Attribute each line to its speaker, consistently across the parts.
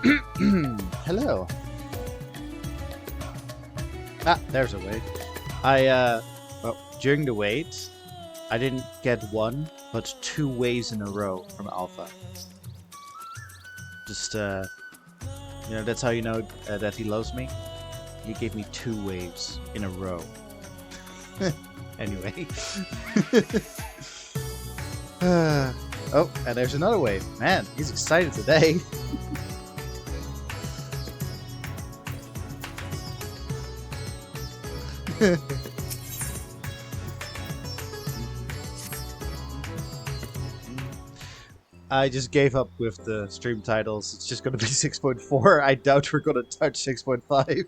Speaker 1: Hello. Ah, there's a wave. Well, during the wait, I didn't get one, but two waves in a row from Alpha. Just, that's how you know that he loves me. He gave me two waves in a row. Anyway. Oh, and there's another wave. Man, he's excited today. I just gave up with the stream titles. It's just gonna be 6.4. I doubt we're gonna touch 6.5.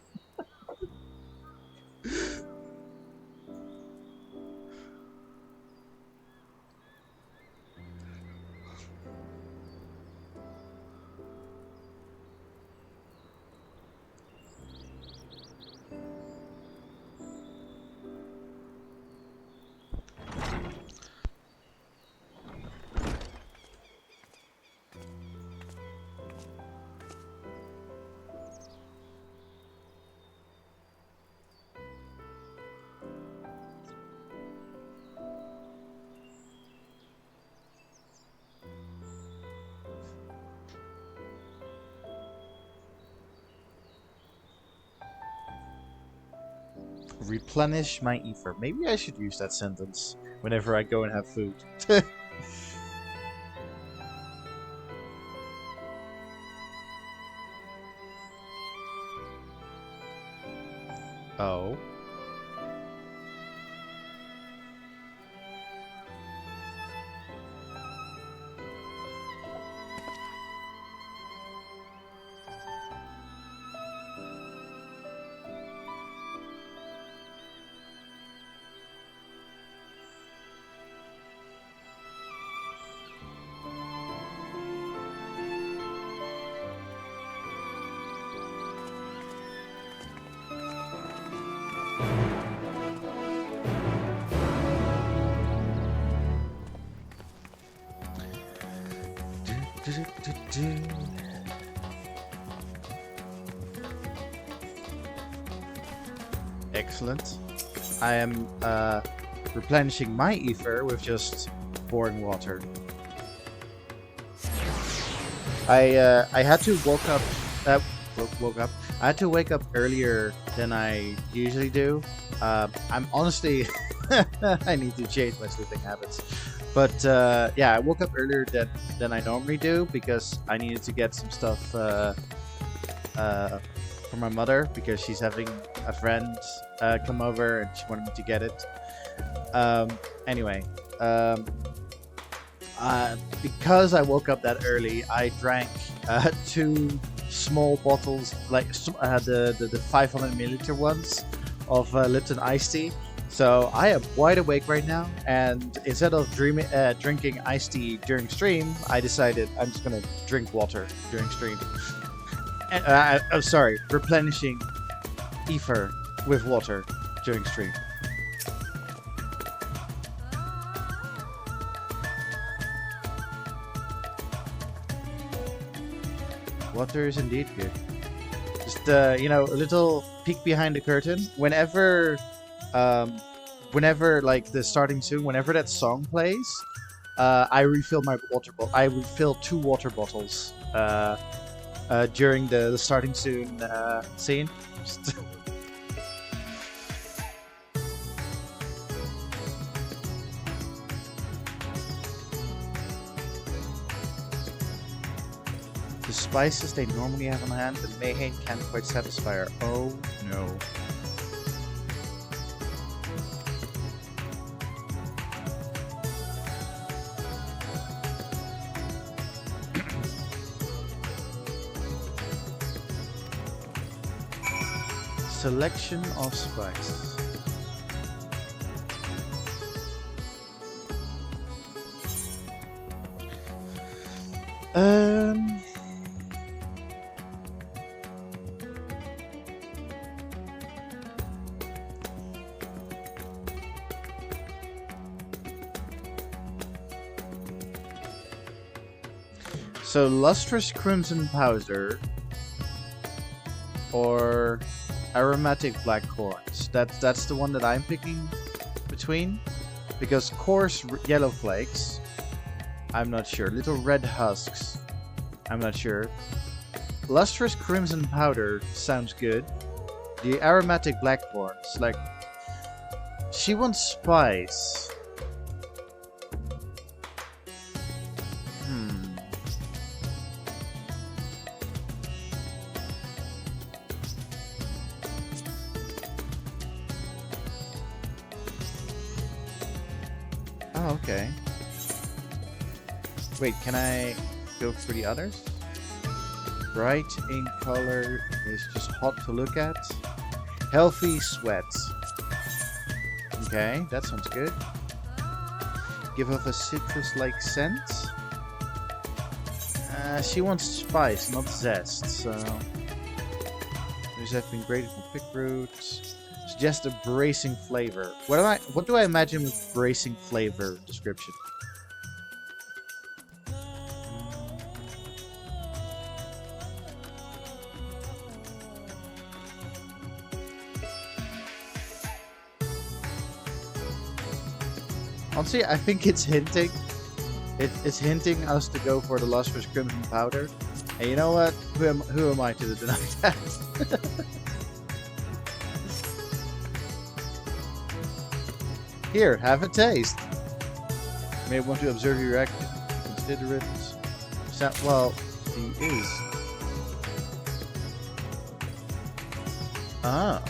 Speaker 1: Replenish my ether. Maybe I should use that sentence whenever I go and have food. Oh. Excellent. I am replenishing my ether with just pouring water. I had to woke up. I had to wake up earlier than I usually do. I'm honestly I need to change my sleeping habits. But yeah, I woke up earlier than I normally do because I needed to get some stuff for my mother because she's having a friend come over and she wanted me to get it. Anyway, because I woke up that early, I drank 2 small bottles, like the 500 milliliter ones of Lipton iced tea. So I am wide awake right now, and instead of drinking iced tea during stream, I decided I'm just gonna drink water during stream. I'm sorry, replenishing ether with water during stream. Water is indeed good. Just a little peek behind the curtain. Whenever like the starting soon, whenever that song plays, I refill my water bottle. I refill 2 water bottles during the starting soon scene. The spices they normally have on hand, the Mayhain can't quite satisfy her. Oh no. Selection of spices. So lustrous crimson powder or aromatic blackcurrants. That's the one that I'm picking between, because coarse yellow flakes, I'm not sure. Little red husks, I'm not sure. Lustrous crimson powder sounds good. The aromatic blackcurrants, like, she wants spice. Oh, okay. Wait, can I go for the others? Bright in color is just hot to look at. Healthy sweat. Okay, that sounds good. Give off a citrus-like scent. She wants spice, not zest, so... These have been grated from pick roots. Suggest a bracing flavor. What do I imagine with bracing flavor description? Honestly, I think it's hinting. It's hinting us to go for the lustrous crimson powder. And you know what? Who am I to deny that? Here, have a taste. You may want to observe your reaction. Consider it. Well, he is. Ah.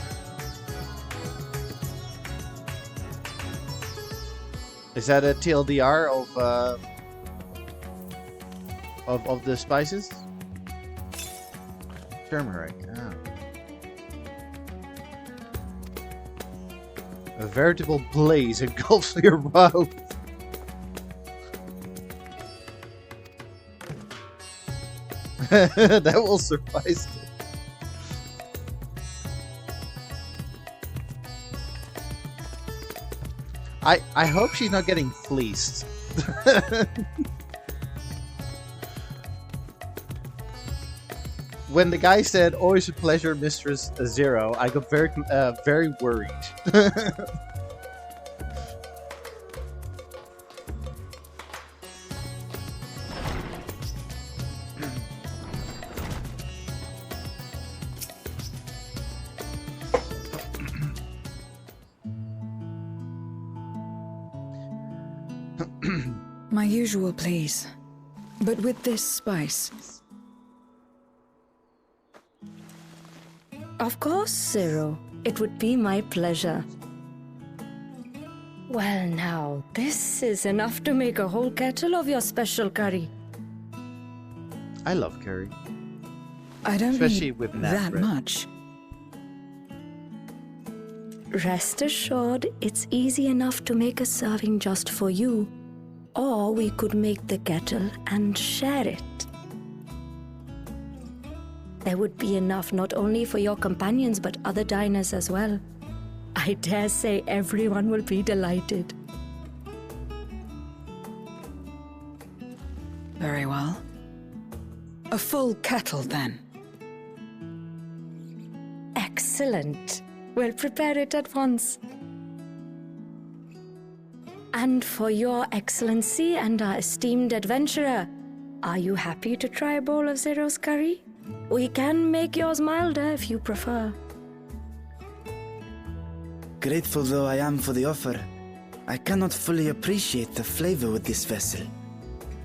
Speaker 1: Is that a TLDR of the spices? Turmeric. Ah. A veritable blaze engulfs your mouth. That will suffice. I hope she's not getting fleeced. When the guy said, "Always a pleasure, Mistress Zero," I got very worried.
Speaker 2: My usual, please. But with this spice.
Speaker 3: Of course, Zero. It would be my pleasure. Well now, this is enough to make a whole kettle of your special curry.
Speaker 1: I love curry.
Speaker 2: I don't
Speaker 1: Especially
Speaker 2: need
Speaker 1: with
Speaker 2: that
Speaker 1: bread.
Speaker 2: much.
Speaker 3: Rest assured, it's easy enough to make a serving just for you. Or we could make the kettle and share it. There would be enough not only for your companions but other diners as well. I dare say everyone will be delighted.
Speaker 2: Very well. A full kettle, then.
Speaker 3: Excellent. We'll prepare it at once. And for your excellency and our esteemed adventurer, are you happy to try a bowl of Zero's curry? We can make yours milder if you prefer.
Speaker 4: Grateful though I am for the offer, I cannot fully appreciate the flavor with this vessel.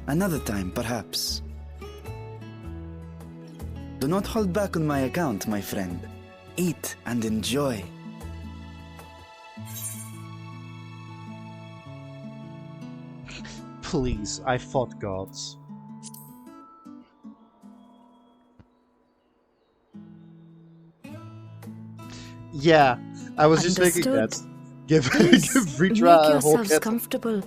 Speaker 4: Another time, perhaps. Do not hold back on my account, my friend. Eat and enjoy.
Speaker 1: Please, I fought gods. Yeah, I was just thinking that. Give
Speaker 3: Please,
Speaker 1: Vritra
Speaker 3: make
Speaker 1: a whole
Speaker 3: yourselves
Speaker 1: kettle.
Speaker 3: comfortable.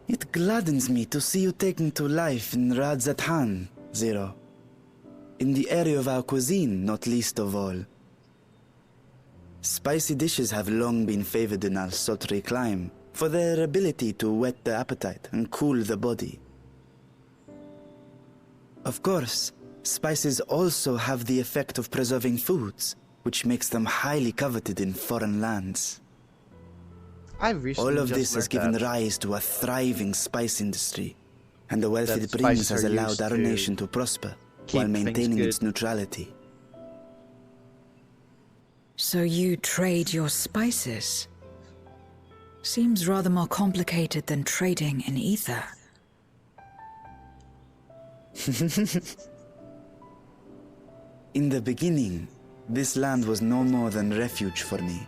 Speaker 4: It gladdens me to see you taking to life in Radzathan, Zero. In the area of our cuisine, not least of all. Spicy dishes have long been favored in our sultry clime for their ability to whet the appetite and cool the body. Of course, spices also have the effect of preserving foods, which makes them highly coveted in foreign lands.
Speaker 1: I recently
Speaker 4: All of
Speaker 1: just
Speaker 4: this has
Speaker 1: learned
Speaker 4: given
Speaker 1: that.
Speaker 4: rise to a thriving spice industry, and the wealth
Speaker 1: That
Speaker 4: it brings
Speaker 1: spices
Speaker 4: has
Speaker 1: are
Speaker 4: allowed
Speaker 1: used
Speaker 4: our
Speaker 1: to
Speaker 4: nation to prosper
Speaker 1: keep
Speaker 4: while
Speaker 1: things
Speaker 4: maintaining its
Speaker 1: good.
Speaker 4: neutrality.
Speaker 2: So you trade your spices? Seems rather more complicated than trading in ether.
Speaker 4: In the beginning, this land was no more than refuge for me.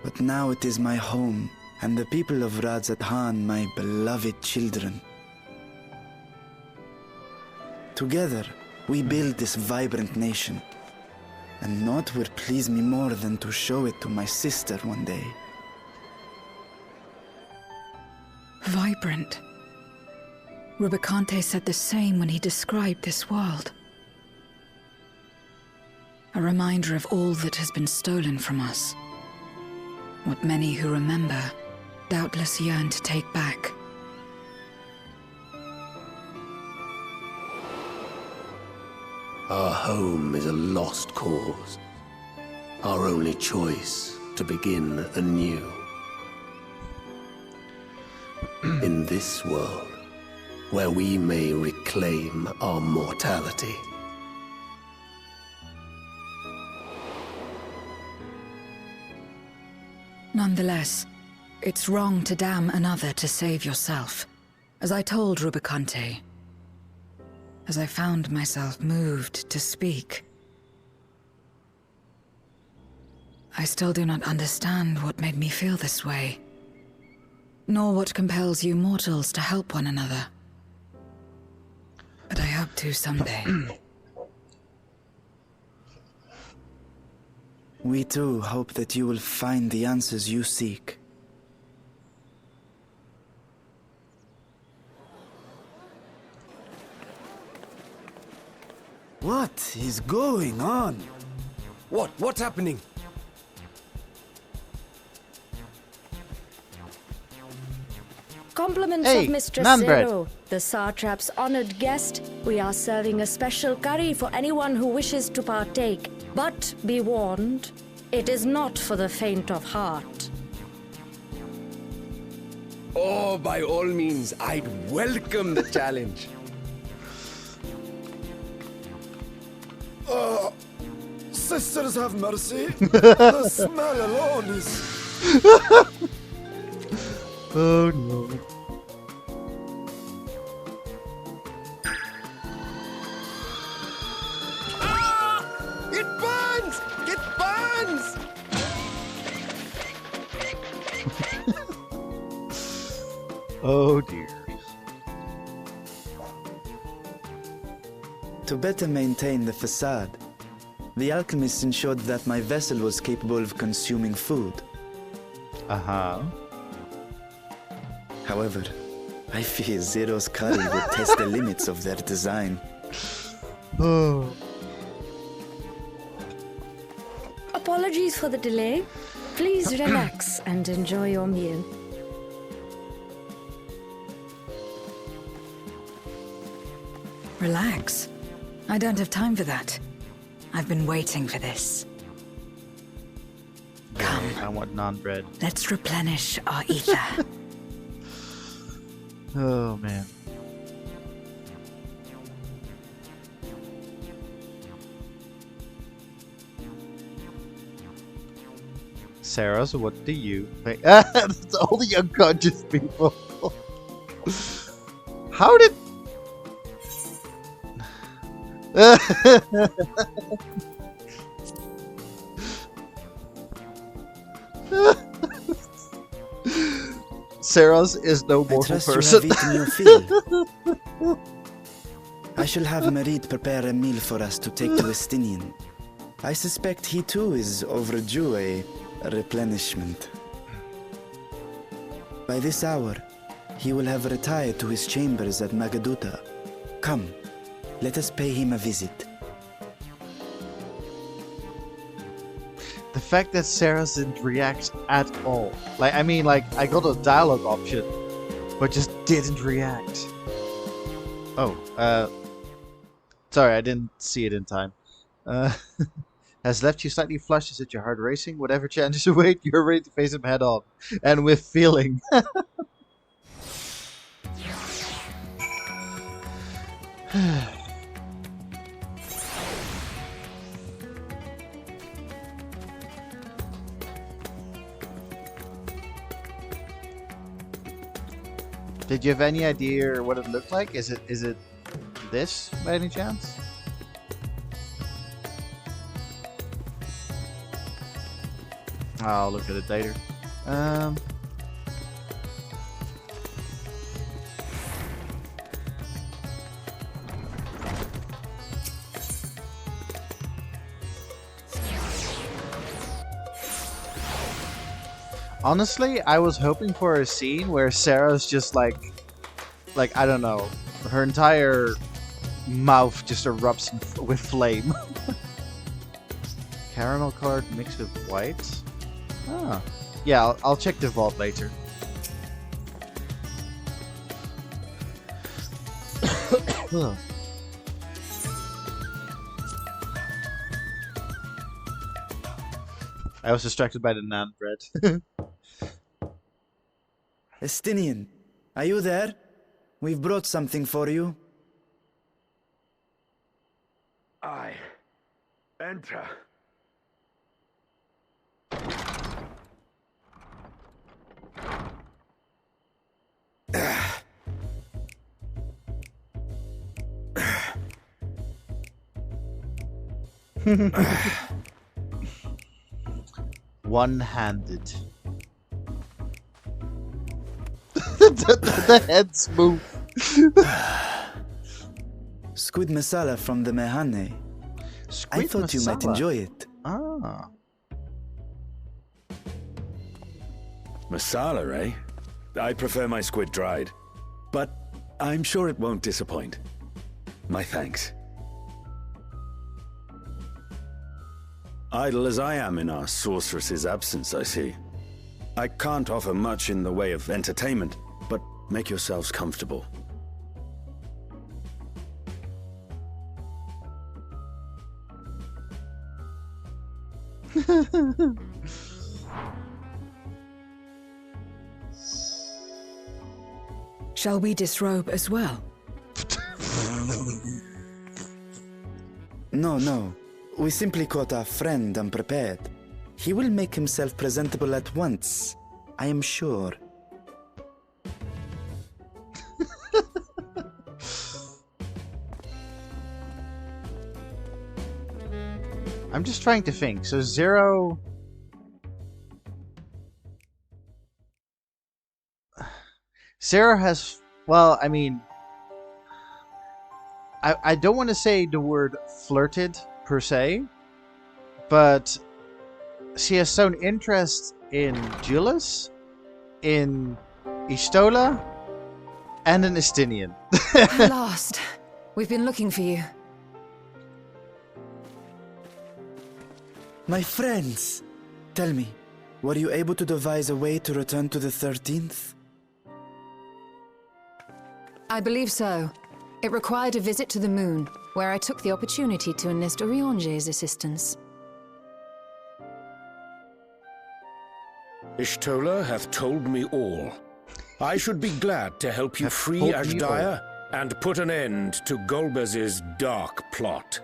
Speaker 4: But now it is my home, and the people of Radzathan my beloved children. Together, we build this vibrant nation, and naught would please me more than to show it to my sister one day.
Speaker 2: Vibrant. Rubicante said the same when he described this world. A reminder of all that has been stolen from us. What many who remember doubtless yearn to take back.
Speaker 5: Our home is a lost cause. Our only choice to begin anew. In this world, where we may reclaim our mortality.
Speaker 2: Nonetheless, it's wrong to damn another to save yourself, as I told Rubicante. As I found myself moved to speak. I still do not understand what made me feel this way, nor what compels you mortals to help one another. But I hope to someday.
Speaker 4: We too hope that you will find the answers you seek.
Speaker 6: What is going on? What's happening?
Speaker 3: Compliments
Speaker 1: Hey,
Speaker 3: of Mistress
Speaker 1: naan bread.
Speaker 3: Zero, the Satrap's honored guest. We are serving a special curry for anyone who wishes to partake. But be warned, it is not for the faint of heart.
Speaker 6: Oh, by all means, I'd welcome the challenge. Sisters have mercy. The smell alone is...
Speaker 1: Oh no.
Speaker 6: It burns! It burns!
Speaker 1: Oh dear.
Speaker 4: To better maintain the facade, the alchemists ensured that my vessel was capable of consuming food.
Speaker 1: Uh-huh.
Speaker 4: However, I fear Zero's curry would test the limits of their design.
Speaker 1: Oh.
Speaker 3: Apologies for the delay. Please relax and enjoy your meal.
Speaker 2: Relax. I don't have time for that. I've been waiting for this. Come,
Speaker 1: I want naan bread.
Speaker 2: let's replenish our ether.
Speaker 1: Oh man. Sarah, so what do you think? That's all the unconscious people. How did... Sarah's is no
Speaker 4: I
Speaker 1: mortal
Speaker 4: trust you
Speaker 1: person.
Speaker 4: have eaten your fill. I shall have Merit prepare a meal for us to take to Estinian. I suspect he too is overdue a replenishment. By this hour, he will have retired to his chambers at Magaduta. Come, let us pay him a visit.
Speaker 1: The fact that Sarah didn't react at all. Like, I mean, like, I got a dialogue option, but just didn't react. Oh, sorry, I didn't see it in time. Has left you slightly flushed. Is it your heart racing? Whatever challenges await, you're ready to face him head on. And with feeling. Did you have any idea what it looked like? Is it this by any chance? I'll look at it later. Honestly, I was hoping for a scene where Sarah's just like I don't know, her entire mouth just erupts with flame. Caramel card mixed with white. Ah, yeah, I'll check the vault later. I was distracted by the naan bread.
Speaker 4: Estinian, are you there? We've brought something for you.
Speaker 6: I enter.
Speaker 1: One-handed. the heads move.
Speaker 4: Squid masala from the Mehane. I thought you might enjoy it.
Speaker 1: Ah.
Speaker 7: Masala, eh? I prefer my squid dried. But I'm sure it won't disappoint. My thanks. Idle as I am in our sorceress's absence, I see. I can't offer much in the way of entertainment, but make yourselves comfortable.
Speaker 2: Shall we disrobe as well?
Speaker 4: No. We simply caught our friend unprepared. He will make himself presentable at once, I am sure.
Speaker 1: I'm just trying to think. So Zero... Sarah has... Well, I mean... I don't want to say the word flirted, per se. But... she has shown interest in Julius, in Istola, and in Estinian.
Speaker 2: At last. We've been looking for you.
Speaker 4: My friends, tell me, were you able to devise a way to return to the 13th?
Speaker 2: I believe so. It required a visit to the moon, where I took the opportunity to enlist Orionge's assistance.
Speaker 8: Ishtola hath told me all. I should be glad to help you free Ashdaya and put an end to Golbez's dark plot.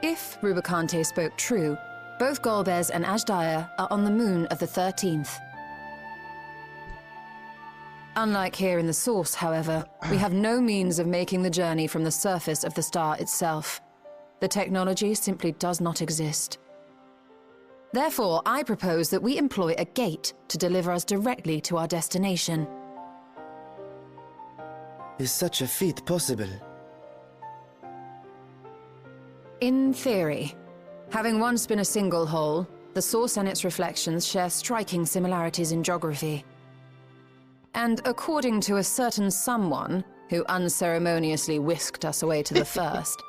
Speaker 2: If Rubicante spoke true, both Golbez and Ashdaya are on the moon of the 13th. Unlike here in the Source, however, we have no means of making the journey from the surface of the star itself. The technology simply does not exist. Therefore, I propose that we employ a gate to deliver us directly to our destination.
Speaker 4: Is such a feat possible?
Speaker 2: In theory. Having once been a single hole, the Source and its reflections share striking similarities in geography. And according to a certain someone who unceremoniously whisked us away to the first,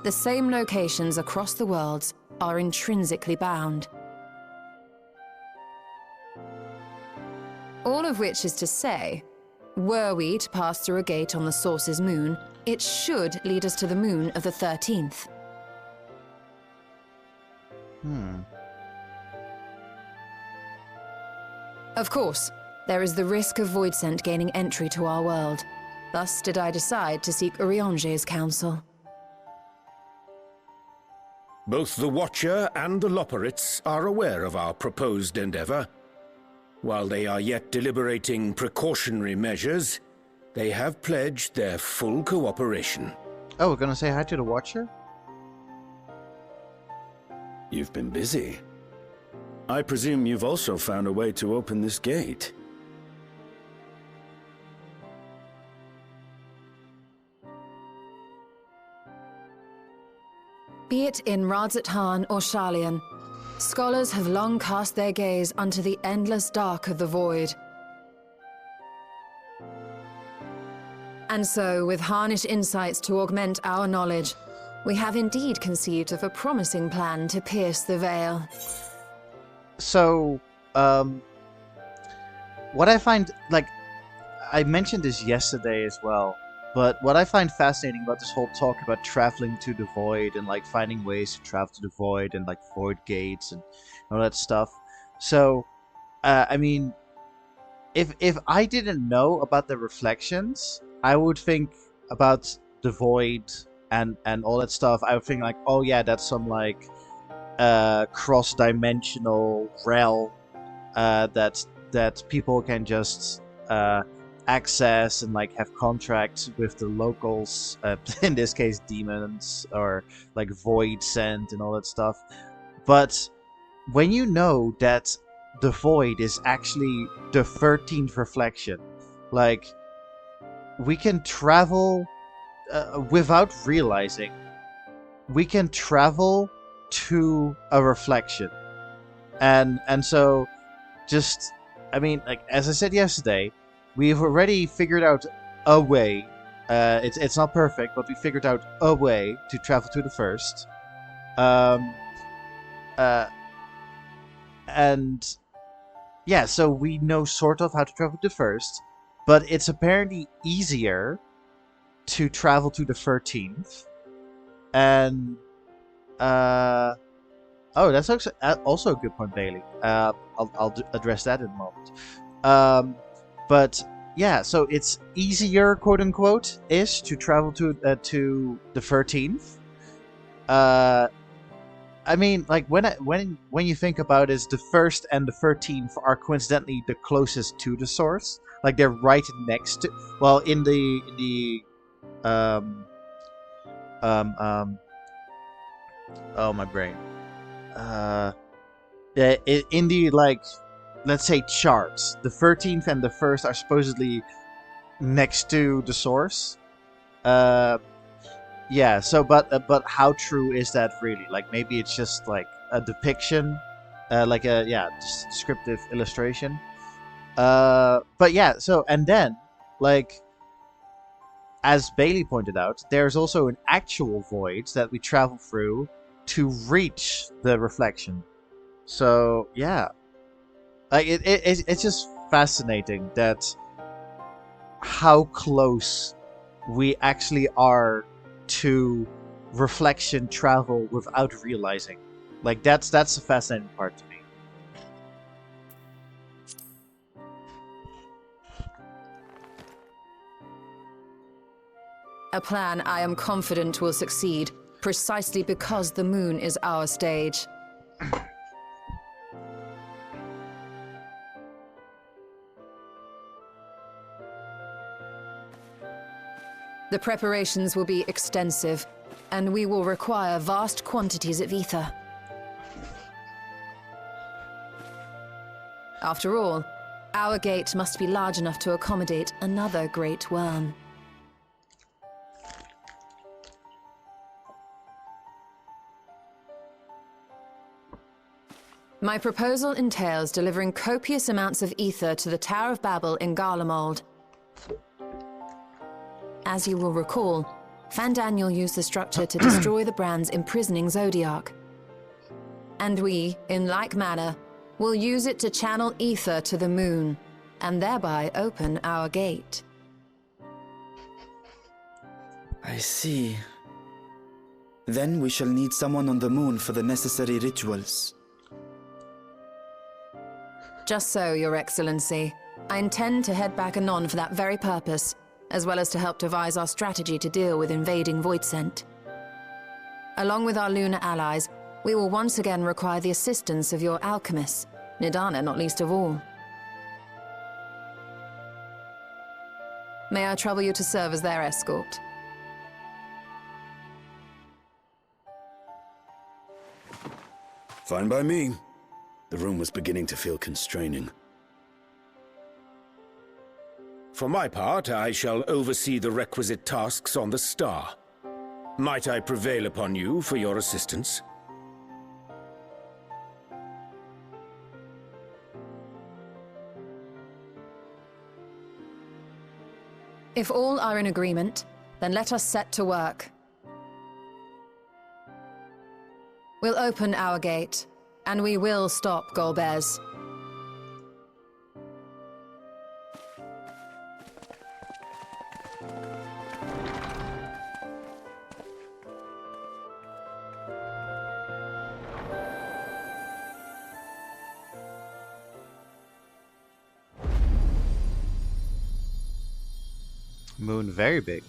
Speaker 2: the same locations across the worlds are intrinsically bound. All of which is to say, were we to pass through a gate on the Source's moon, it should lead us to the moon of the 13th. Of course, there is the risk of Voidsent gaining entry to our world. Thus did I decide to seek Urianger's counsel.
Speaker 8: Both the Watcher and the Loporrits are aware of our proposed endeavor. While they are yet deliberating precautionary measures, they have pledged their full cooperation.
Speaker 1: Oh, we're gonna say hi to the Watcher?
Speaker 7: You've been busy. I presume you've also found a way to open this gate.
Speaker 2: Be it in Radzat-Han or Sharlayan, scholars have long cast their gaze unto the endless dark of the void. And so, with harnished insights to augment our knowledge, we have indeed conceived of a promising plan to pierce the veil.
Speaker 1: So, what I find, like, I mentioned this yesterday as well, but what I find fascinating about this whole talk about traveling to the void and, like, finding ways to travel to the void and, like, void gates and all that stuff. So, I mean, if I didn't know about the reflections, I would think about the void and all that stuff. I would think, like, oh yeah, that's some, like, cross-dimensional realm that people can just access and, like, have contracts with the locals, in this case demons, or like Voidsent and all that stuff. But when you know that the void is actually the 13th reflection, like, we can travel without realizing, we can travel to a reflection. And so, just, I mean, like, as I said yesterday, we've already figured out a way. It's not perfect, but we figured out a way to travel to the first. And yeah, so we know sort of how to travel to the first, but it's apparently easier to travel to the 13th. And oh, that's also a good point, Bailey. I'll address that in a moment. But yeah, so it's easier, quote unquote, ish, to travel to the 13th. I mean, like, when you think about it, the first and the 13th are coincidentally the closest to the source. Like, they're right next to. Well, in the oh, my brain. In the, like, let's say charts, the 13th and the 1st are supposedly next to the source. Yeah, so, but how true is that really? Like, maybe it's just, like, a depiction, like a, yeah, descriptive illustration. But yeah, so, and then, like, as Bailey pointed out, there's also an actual void that we travel through to reach the reflection. So, yeah. Like, it's just fascinating that how close we actually are to reflection travel without realizing. Like, that's the fascinating part to me.
Speaker 2: A plan I am confident will succeed, precisely because the moon is our stage. The preparations will be extensive, and we will require vast quantities of ether. After all, our gate must be large enough to accommodate another great worm. My proposal entails delivering copious amounts of ether to the Tower of Babel in Garlemald. as you will recall, Fandaniel used the structure to destroy the brand's imprisoning Zodiac. And we, in like manner, will use it to channel ether to the moon, and thereby open our gate.
Speaker 4: I see. Then we shall need someone on the moon for the necessary rituals.
Speaker 2: Just so, Your Excellency. I intend to head back anon for that very purpose, as well as to help devise our strategy to deal with invading Voidsent. Along with our lunar allies, we will once again require the assistance of your alchemists, Nidana not least of all. May I trouble you to serve as their escort?
Speaker 7: Fine by me. The room was beginning to feel constraining.
Speaker 8: For my part, I shall oversee the requisite tasks on the star. Might I prevail upon you for your assistance?
Speaker 2: If all are in agreement, then let us set to work. We'll open our gate, and we will stop Golbez.
Speaker 1: Moon very big.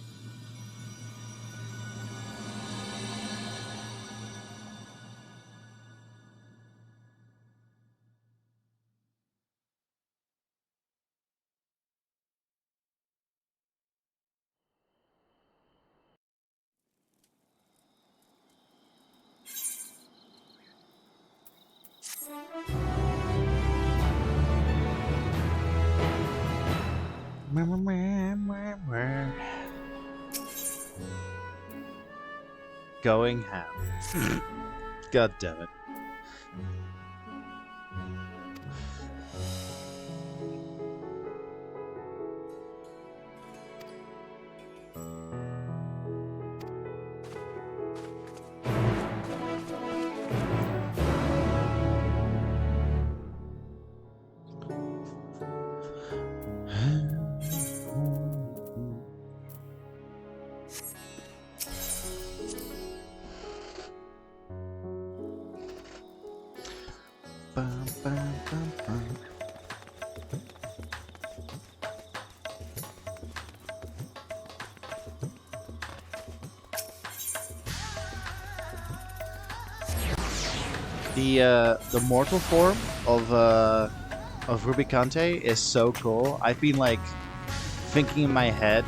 Speaker 1: Going ham. God damn it. Bum, bum, bum, bum. The mortal form of Rubicante is so cool. I've been like thinking in my head,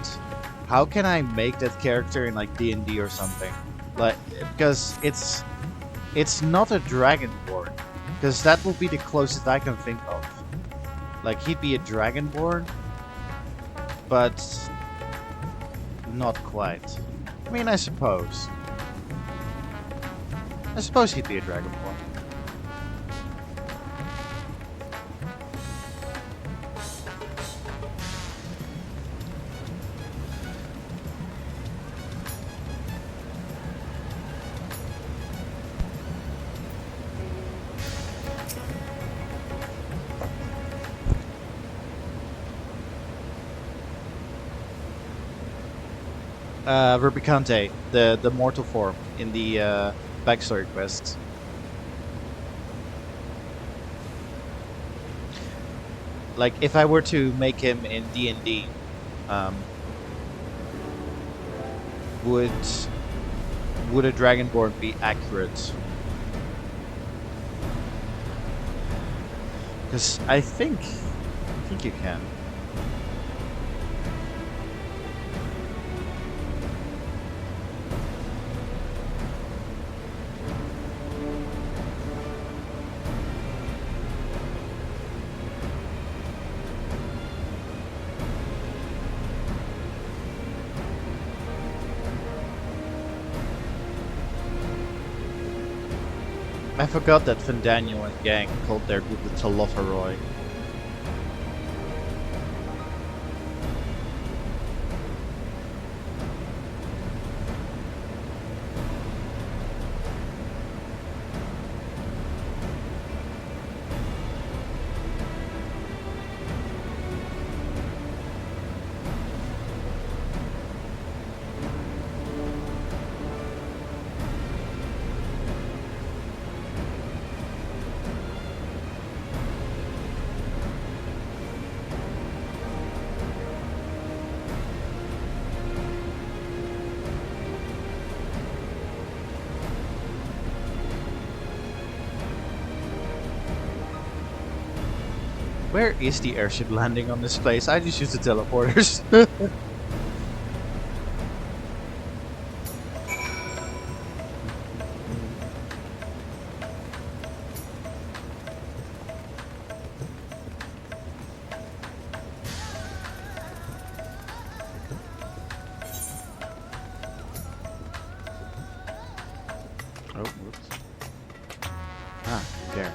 Speaker 1: how can I make that character in like D&D or something? Like, because it's not a dragonborn, because that would be the closest I can think of. Like, he'd be a dragonborn, but not quite. I mean, I suppose he'd be a dragonborn. Rubicante, the mortal form in the backstory quests. Like, if I were to make him in D&D, would a dragonborn be accurate? Because I think you can. I forgot that Fandaniel and gang called their group the Talofaroi. Where is the airship landing on this place? I just use the teleporters. Oh, whoops. Ah, there.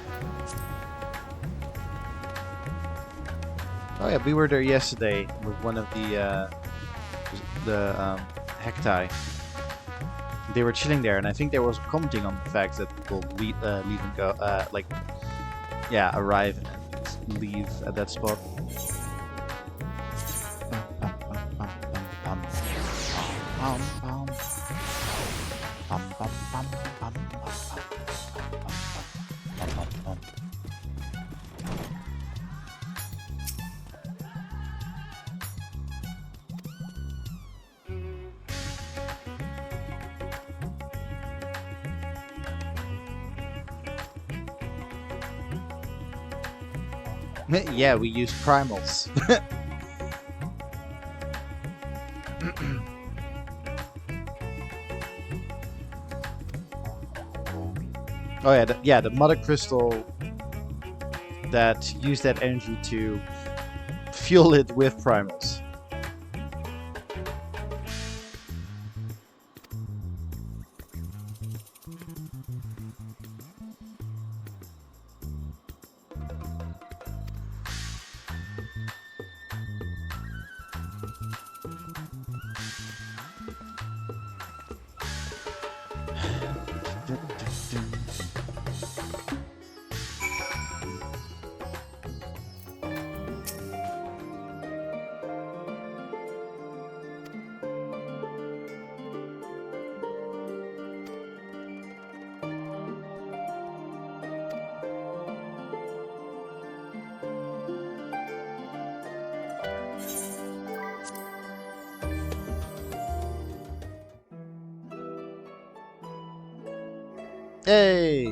Speaker 1: Oh yeah, we were there yesterday with one of the Hektai. They were chilling there, and I think they was commenting on the fact that people leave and go, arrive and leave at that spot. Yeah, we use primals. Oh yeah, the mother crystal that use that energy to fuel it with primals. Hey!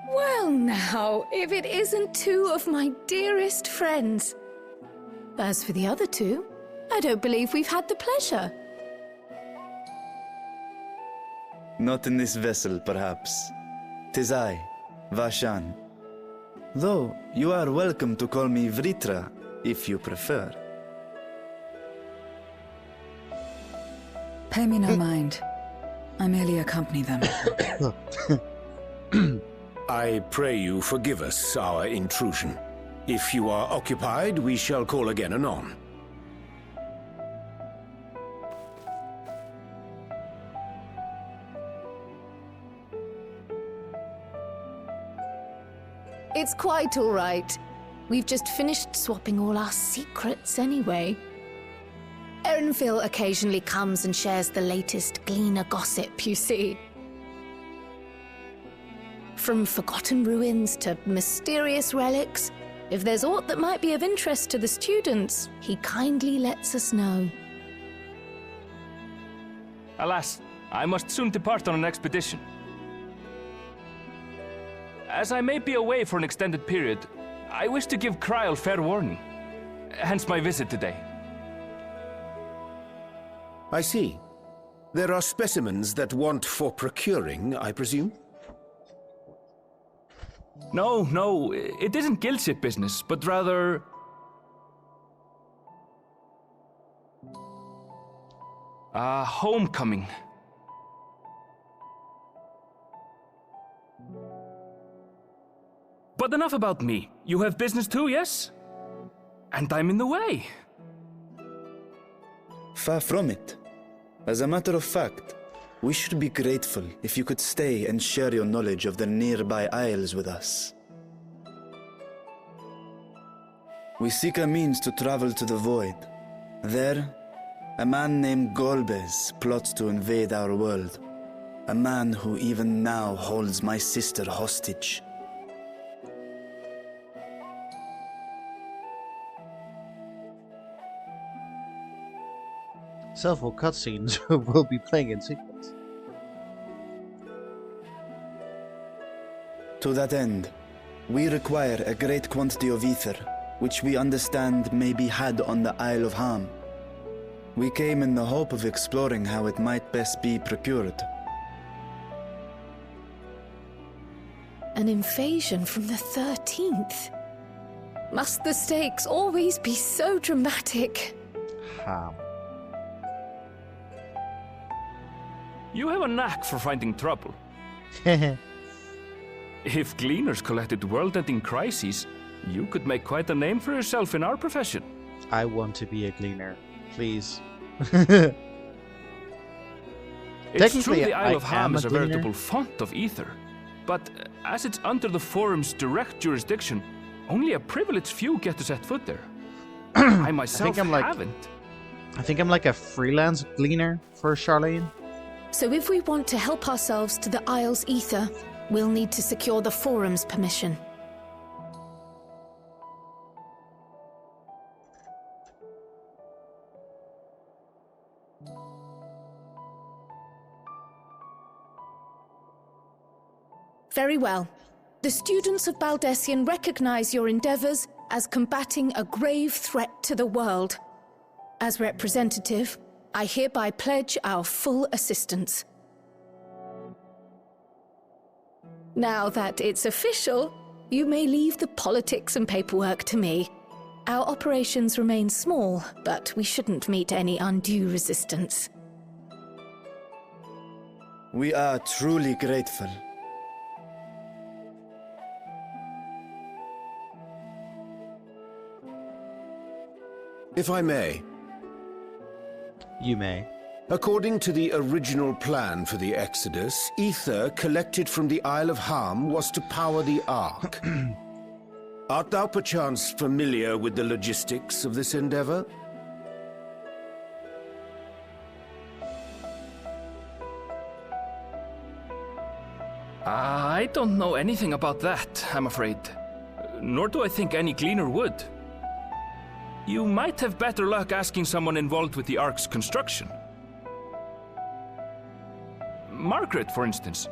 Speaker 3: Well now, if it isn't two of my dearest friends.
Speaker 2: As for the other two, I don't believe we've had the pleasure.
Speaker 4: Not in this vessel, perhaps. 'Tis I, Vashan. Though, you are welcome to call me Vritra, if you prefer.
Speaker 9: Pay me no mind. I merely accompany them.
Speaker 8: I pray you forgive us our intrusion. If you are occupied, we shall call again anon.
Speaker 2: It's quite all right. We've just finished swapping all our secrets anyway. Erenville occasionally comes and shares the latest Gleaner gossip, you see. From forgotten ruins to mysterious relics, if there's aught that might be of interest to the students, he kindly lets us know.
Speaker 10: Alas, I must soon depart on an expedition. As I may be away for an extended period, I wish to give Kryl fair warning. Hence my visit today.
Speaker 8: I see. There are specimens that want for procuring, I presume?
Speaker 10: No, it isn't guildship business, but rather... homecoming. But enough about me. You have business too, yes? And I'm in the way.
Speaker 4: Far from it. As a matter of fact, we should be grateful if you could stay and share your knowledge of the nearby isles with us. We seek a means to travel to the Void. There, a man named Golbez plots to invade our world. A man who even now holds my sister hostage.
Speaker 1: Several cutscenes will be playing in sequence.
Speaker 4: To that end, we require a great quantity of ether, which we understand may be had on the Isle of Ham. We came in the hope of exploring how it might best be procured.
Speaker 3: An invasion from the 13th? Must the stakes always be so dramatic?
Speaker 1: Ham.
Speaker 10: You have a knack for finding trouble. If gleaners collected world-ending crises, you could make quite a name for yourself in our profession.
Speaker 1: I want to be a gleaner, please.
Speaker 10: It's true the Isle
Speaker 1: I
Speaker 10: of Ham
Speaker 1: am
Speaker 10: is a
Speaker 1: gleaner.
Speaker 10: veritable font of ether, but as it's under the Forum's direct jurisdiction, only a privileged few get to set foot there. I myself haven't.
Speaker 1: I think I'm like a freelance gleaner for Charlene.
Speaker 3: So if we want to help ourselves to the Isle's ether, we'll need to secure the Forum's permission. Very well. The students of Baldessian recognize your endeavors as combating a grave threat to the world. As representative, I hereby pledge our full assistance. Now that it's official, you may leave the politics and paperwork to me. Our operations remain small, but we shouldn't meet any undue resistance.
Speaker 4: We are truly grateful.
Speaker 8: If I may,
Speaker 1: You may.
Speaker 8: according to the original plan for the Exodus, ether collected from the Isle of Ham was to power the Ark. Art thou perchance familiar with the logistics of this endeavor?
Speaker 10: I don't know anything about that, I'm afraid. Nor do I think any gleaner would. You might have better luck asking someone involved with the Ark's construction. Margaret, for instance.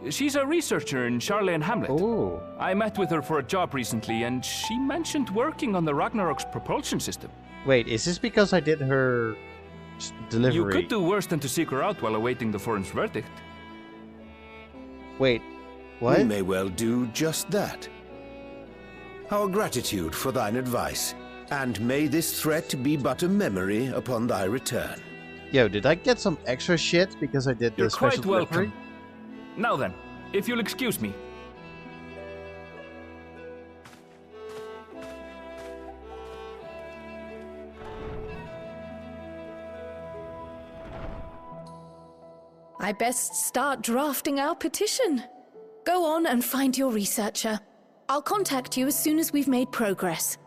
Speaker 10: She's a researcher in Charley and Hamlet.
Speaker 1: Oh.
Speaker 10: I met with her for a job recently, and she mentioned working on the Ragnarok's propulsion system.
Speaker 1: Wait, is this because I did her delivery?
Speaker 10: You could do worse than to seek her out while awaiting the Forum's verdict.
Speaker 1: Wait, what?
Speaker 8: We may well do just that. Our gratitude for thine advice, and may this threat be but a memory upon thy return.
Speaker 1: Yo, did I get some extra shit because I did
Speaker 10: You're
Speaker 1: this special
Speaker 10: quite welcome.
Speaker 1: delivery?
Speaker 10: Now then, if you'll excuse me.
Speaker 3: I best start drafting our petition. Go on and find your researcher. I'll contact you as soon as we've made progress.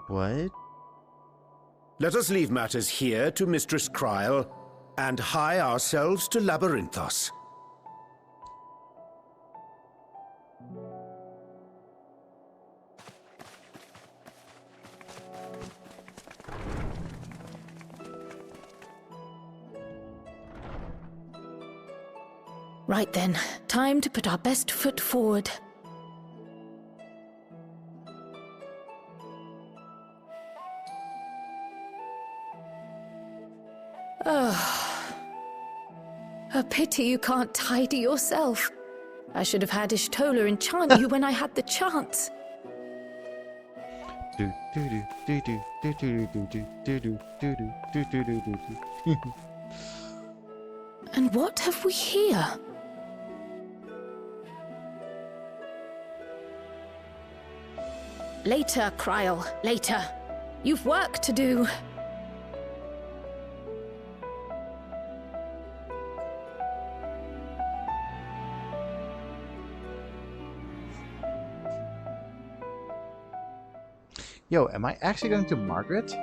Speaker 1: What?
Speaker 8: Let us leave matters here to Mistress Kryl, and hie ourselves to Labyrinthos.
Speaker 3: Right then, time to put our best foot forward. A pity you can't tidy yourself. I should have had Ishtola enchant you when I had the chance.
Speaker 1: Do do do do do do do do do do do do do do do do.
Speaker 3: And what have we here? Later, Kryl, later. You've work to do.
Speaker 1: Yo, am I actually going to Margaret?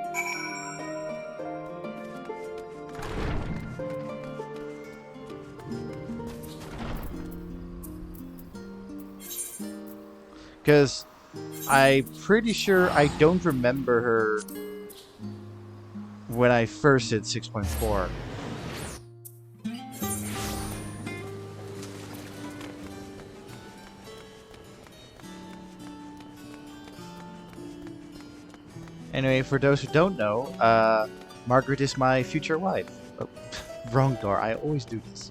Speaker 1: Because I'm pretty sure I don't remember her when I first hit 6.4. Anyway, for those who don't know, Margaret is my future wife. Oh, wrong door. I always do this.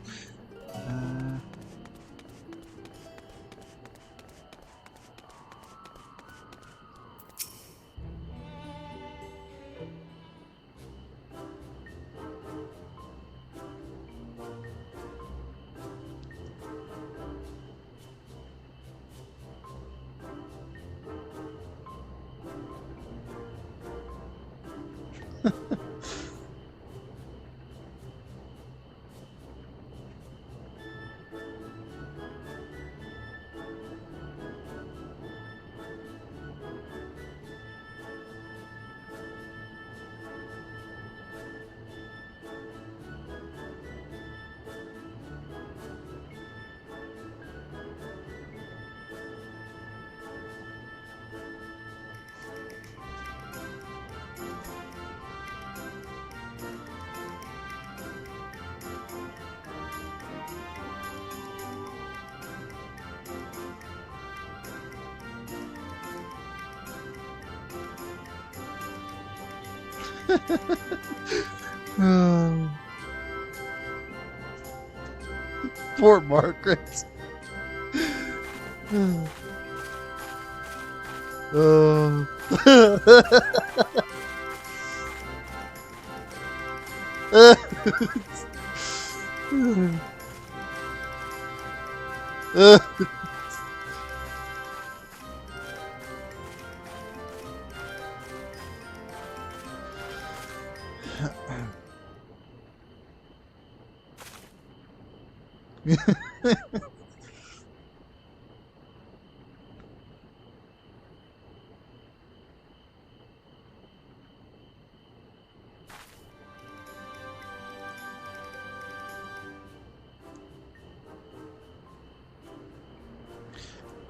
Speaker 1: Poor Margaret.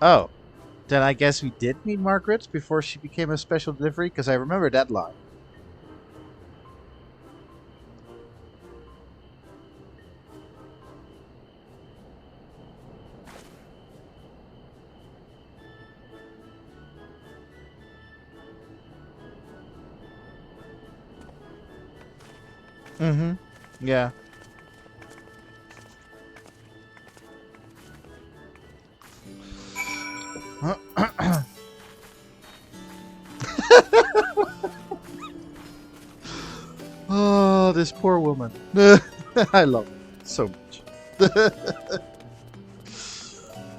Speaker 1: Oh, then I guess we did meet Margaret before she became a special delivery, because I remember that line. Mm-hmm. Yeah. Oh, this poor woman. I love her so much.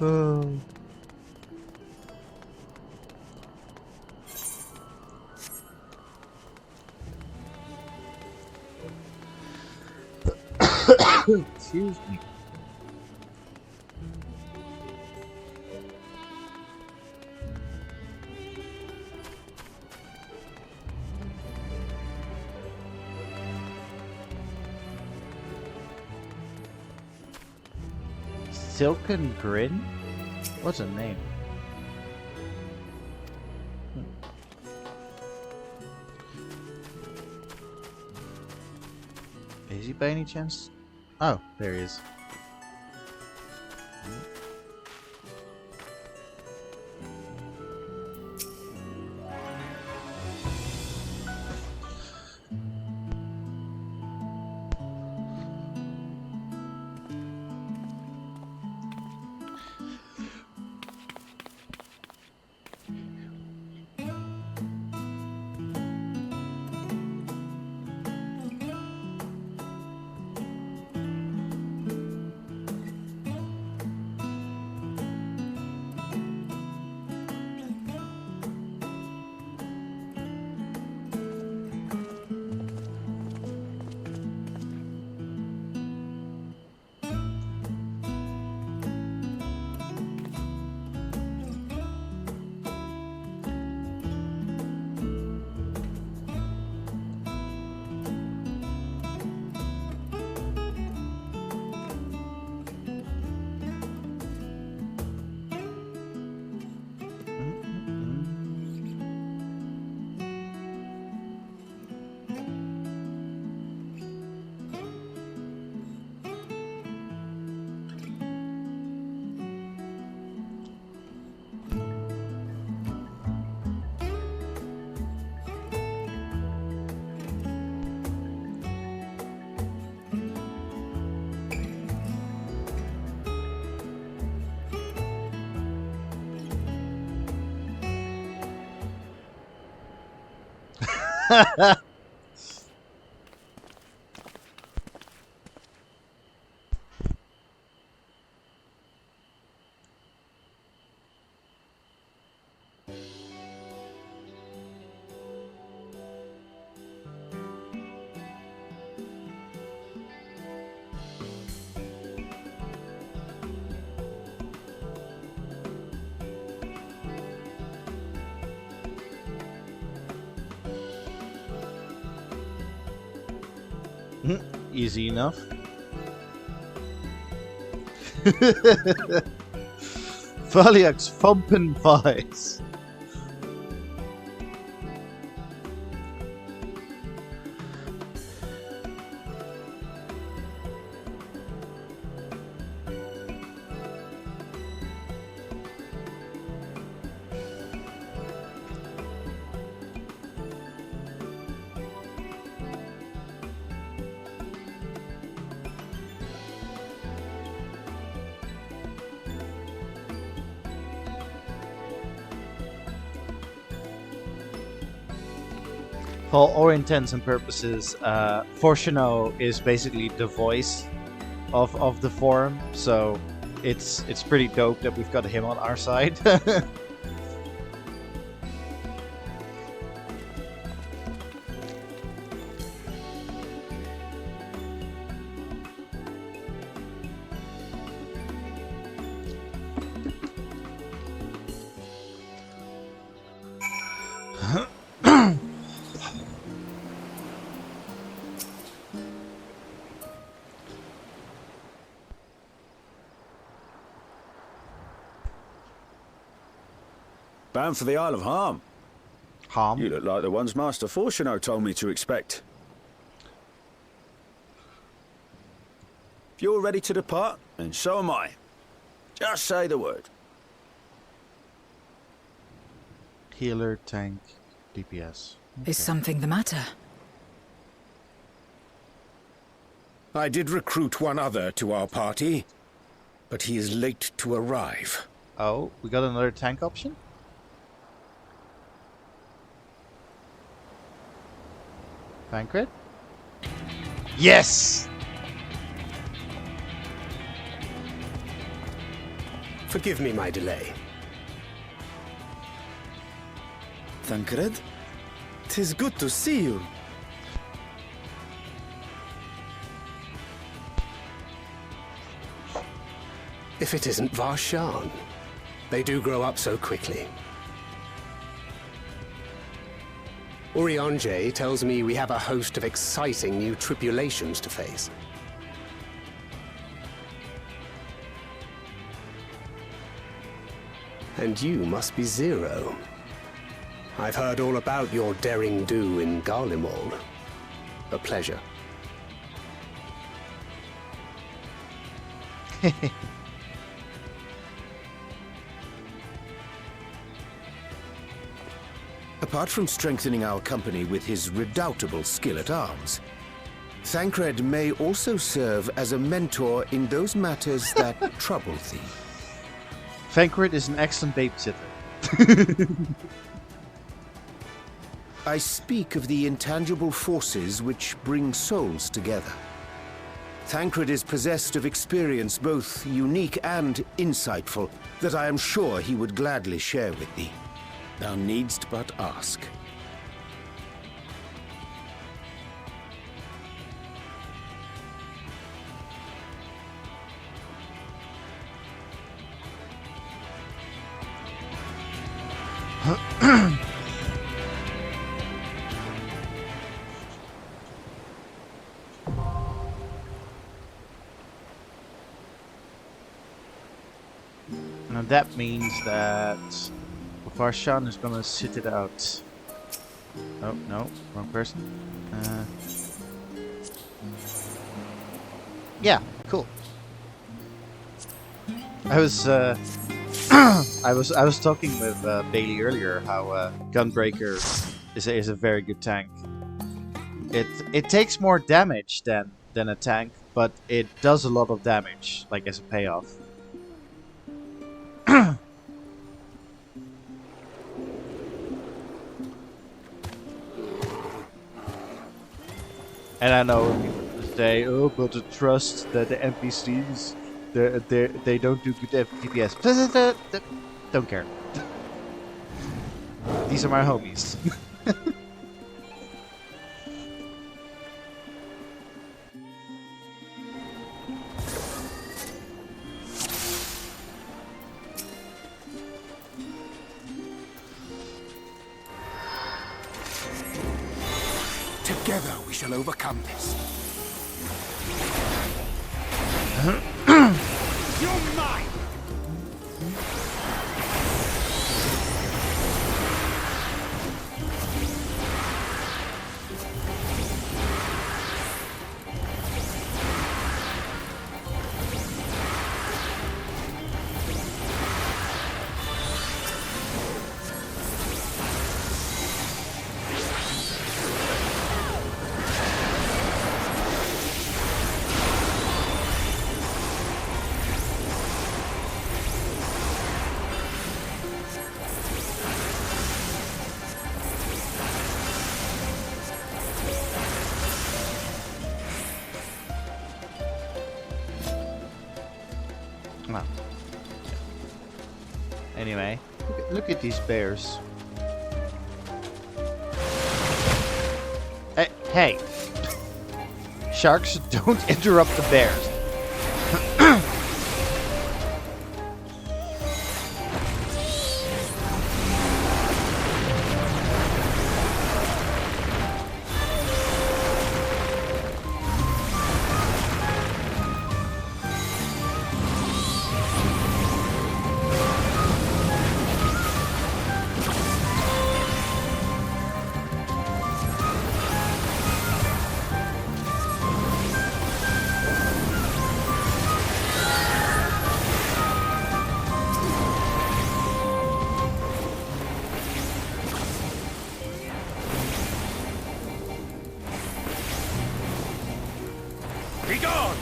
Speaker 1: Oh. Excuse me. Silken Grin? What's a name? Is he by any chance? Oh, there he is. Easy enough. Valiax Fumpen Vice. For all intents and purposes, Fortuno is basically the voice of the forum, so it's pretty dope that we've got him on our side.
Speaker 7: Bound for the Isle of Harm.
Speaker 1: Harm?
Speaker 7: You look like the ones Master Fortuno told me to expect. If you're ready to depart, then so am I. Just say the word.
Speaker 1: Healer, tank, DPS. Okay.
Speaker 9: Is something the matter?
Speaker 8: I did recruit one other to our party, but he is late to arrive.
Speaker 1: Oh, we got another tank option? Tancred? Yes!
Speaker 5: Forgive me my delay.
Speaker 4: Tancred? 'Tis good to see you.
Speaker 5: If it isn't Varshan. They do grow up so quickly. Urianger tells me we have a host of exciting new tribulations to face. And you must be Zero. I've heard all about your daring do in Garlemald. A pleasure.
Speaker 8: Apart from strengthening our company with his redoubtable skill at arms, Thancred may also serve as a mentor in those matters that trouble thee.
Speaker 1: Tancred is an excellent babysitter.
Speaker 8: I speak of the intangible forces which bring souls together. Thancred is possessed of experience both unique and insightful that I am sure he would gladly share with thee. Thou needst but ask.
Speaker 1: Now that means that Varshan is gonna sit it out. Oh, no, wrong person. Yeah, cool. I was I was talking with Bailey earlier how Gunbreaker is a very good tank. It takes more damage than a tank, but it does a lot of damage, like as a payoff. And I know people say, oh, but the trust that the NPCs, they don't do good DPS. Don't care. These are my homies.
Speaker 6: Together we shall overcome this. You're mine!
Speaker 1: Well. Anyway, look at these bears. Hey! Sharks, don't interrupt the bears.
Speaker 6: Be gone!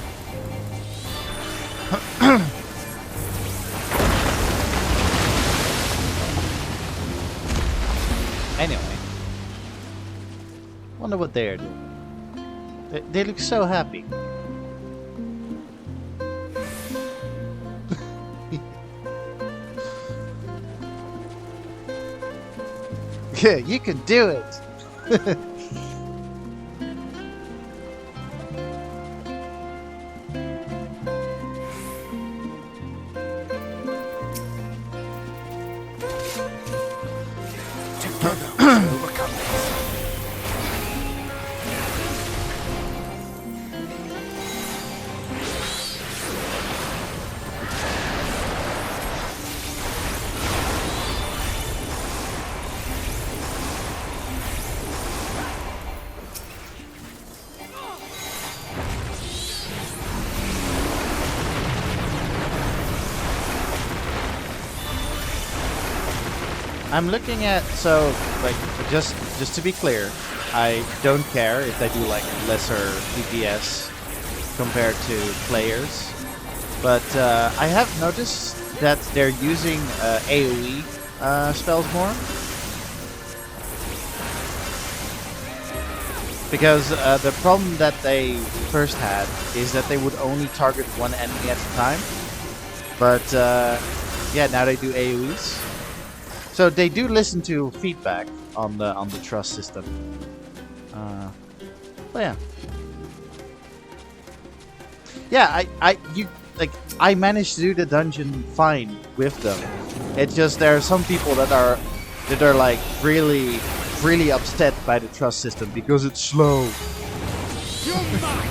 Speaker 1: Anyway. Wonder what they're doing. They look so happy. Yeah, you can do it!
Speaker 6: Together we shall overcome this.
Speaker 1: I'm looking at, so, like, just to be clear, I don't care if they do, like, lesser DPS compared to players, but I have noticed that they're using AoE spells more. Because the problem that they first had is that they would only target one enemy at a time, but yeah, now they do AoEs. So they do listen to feedback on the trust system. But yeah, I managed to do the dungeon fine with them. It's just there are some people that are like really upset by the trust system because it's slow.
Speaker 6: You're mine!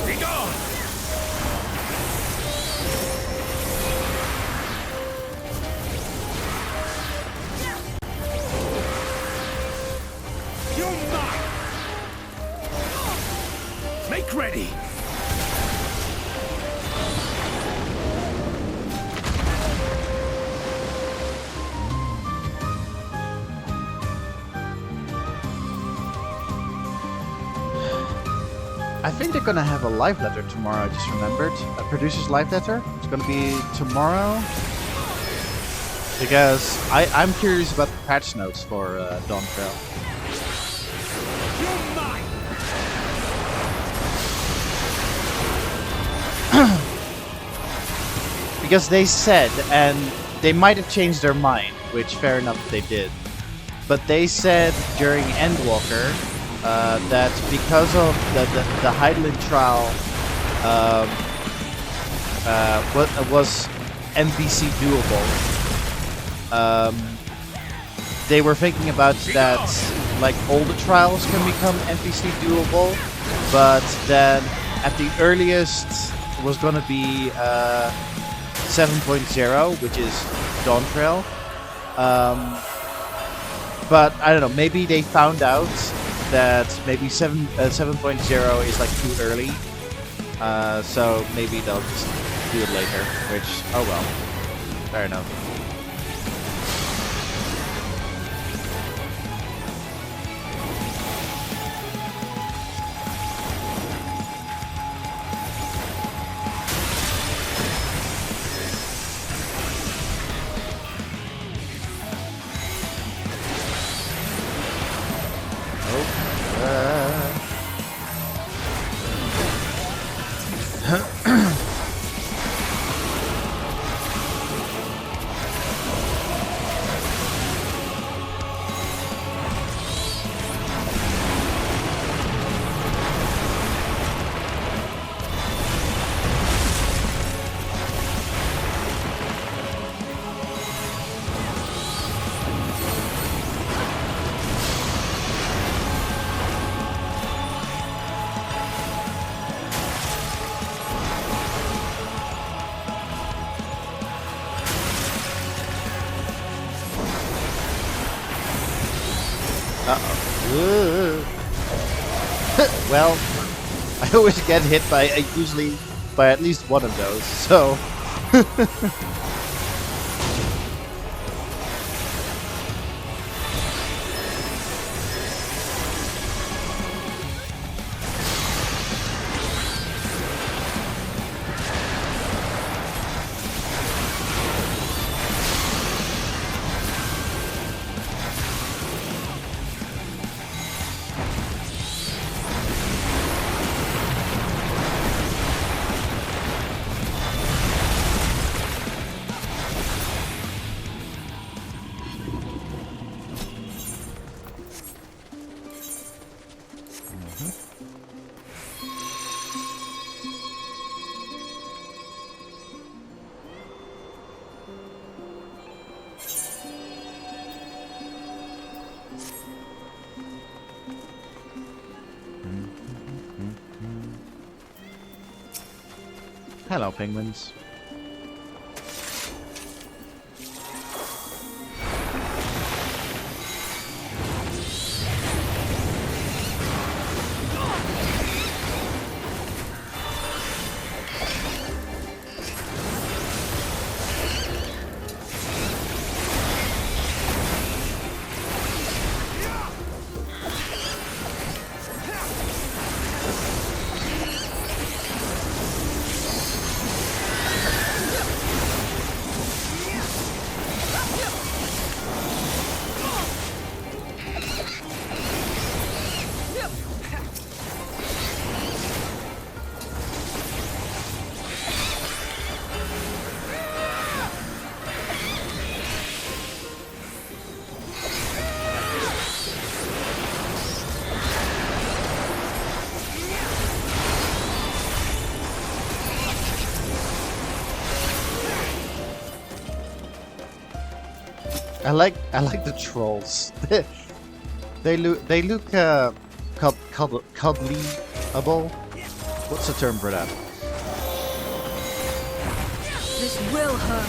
Speaker 6: Be gone! You're mine! Make ready!
Speaker 1: I think they're gonna have a live letter tomorrow. I just remembered a producer's live letter. It's gonna be tomorrow because I'm curious about the patch notes for Dawntrail. Because they said, and they might have changed their mind, which fair enough they did, but they said during Endwalker that because of the Heidelin trial was NPC doable, they were thinking about that, like all the trials can become NPC doable, but then at the earliest was gonna be 7.0, which is Dawntrail. But I don't know, maybe they found out that maybe 7.0 is like too early. So maybe they'll just do it later, which, oh well, fair enough. Well, I always get hit by usually by at least one of those, so hello, penguins. I like the trolls. they look cuddlyable. What's the term for that?
Speaker 11: This will hurt.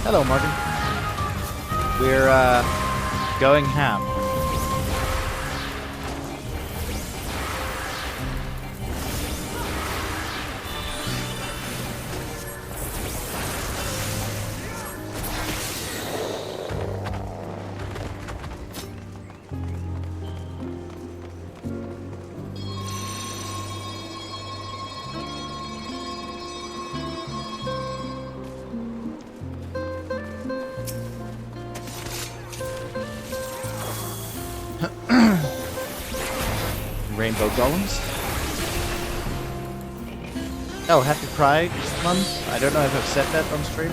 Speaker 1: Hello, Morgan. We're going ham. Rainbow golems. Oh, happy Pride month. I don't know if I've said that on stream.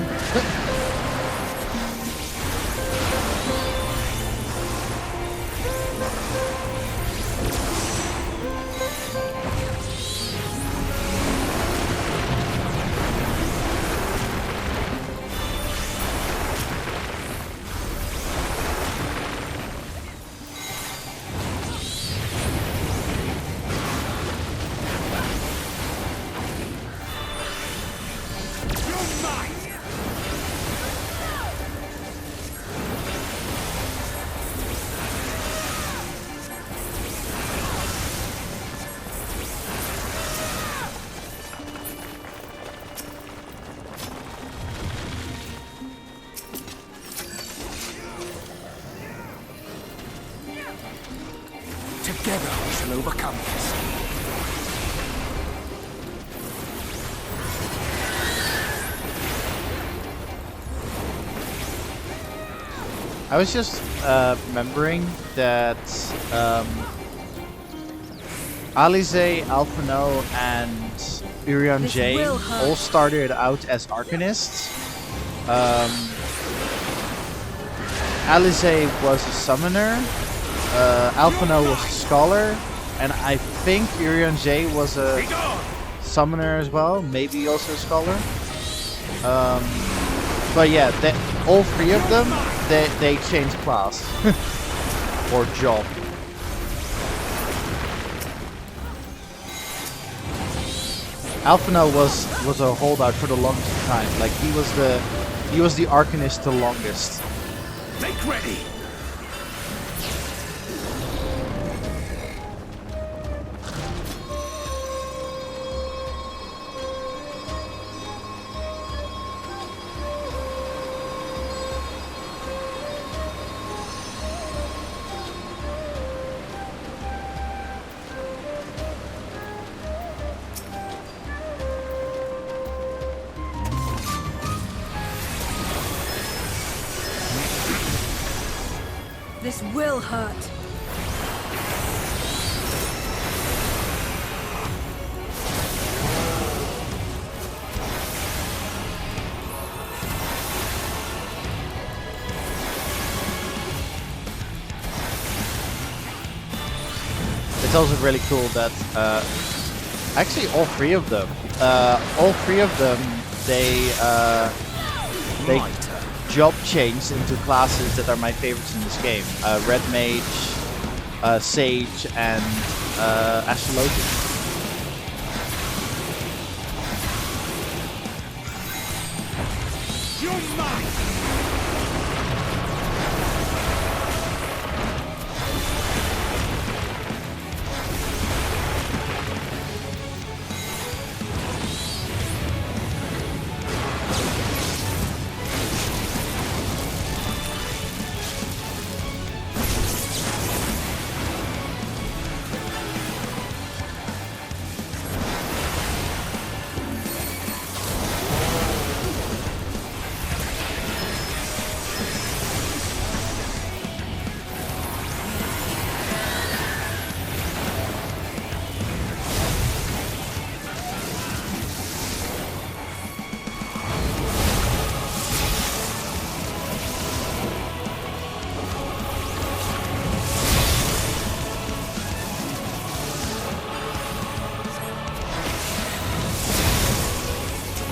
Speaker 6: Together we shall overcome this.
Speaker 1: I was just remembering that Alize, Alphino, and Urion J all started out as Arcanists. Alize was a summoner, Alphino was a scholar, and I think Urion J was a summoner as well, maybe also a scholar. But yeah, all three of them, they changed class or job. Alphino was a holdout for the longest time. Like he was the Arcanist the longest.
Speaker 6: Make ready.
Speaker 11: This will hurt.
Speaker 1: It's also really cool that actually all three of them, they job changed into classes that are my favorites in this game. Red Mage, Sage, and Astrologian.
Speaker 6: You're mine.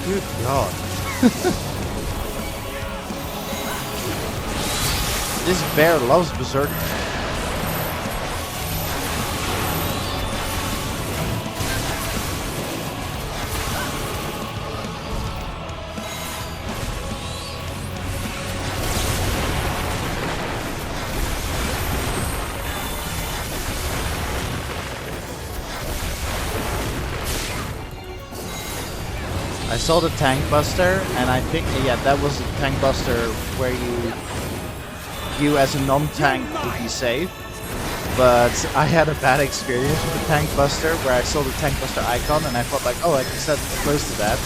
Speaker 1: Good God. This bear loves Berserk. saw the tank buster, and I think that was the tank buster where you as a non-tank would be safe. But I had a bad experience with the tank buster where I saw the tank buster icon and I thought like, oh, I can set close to that,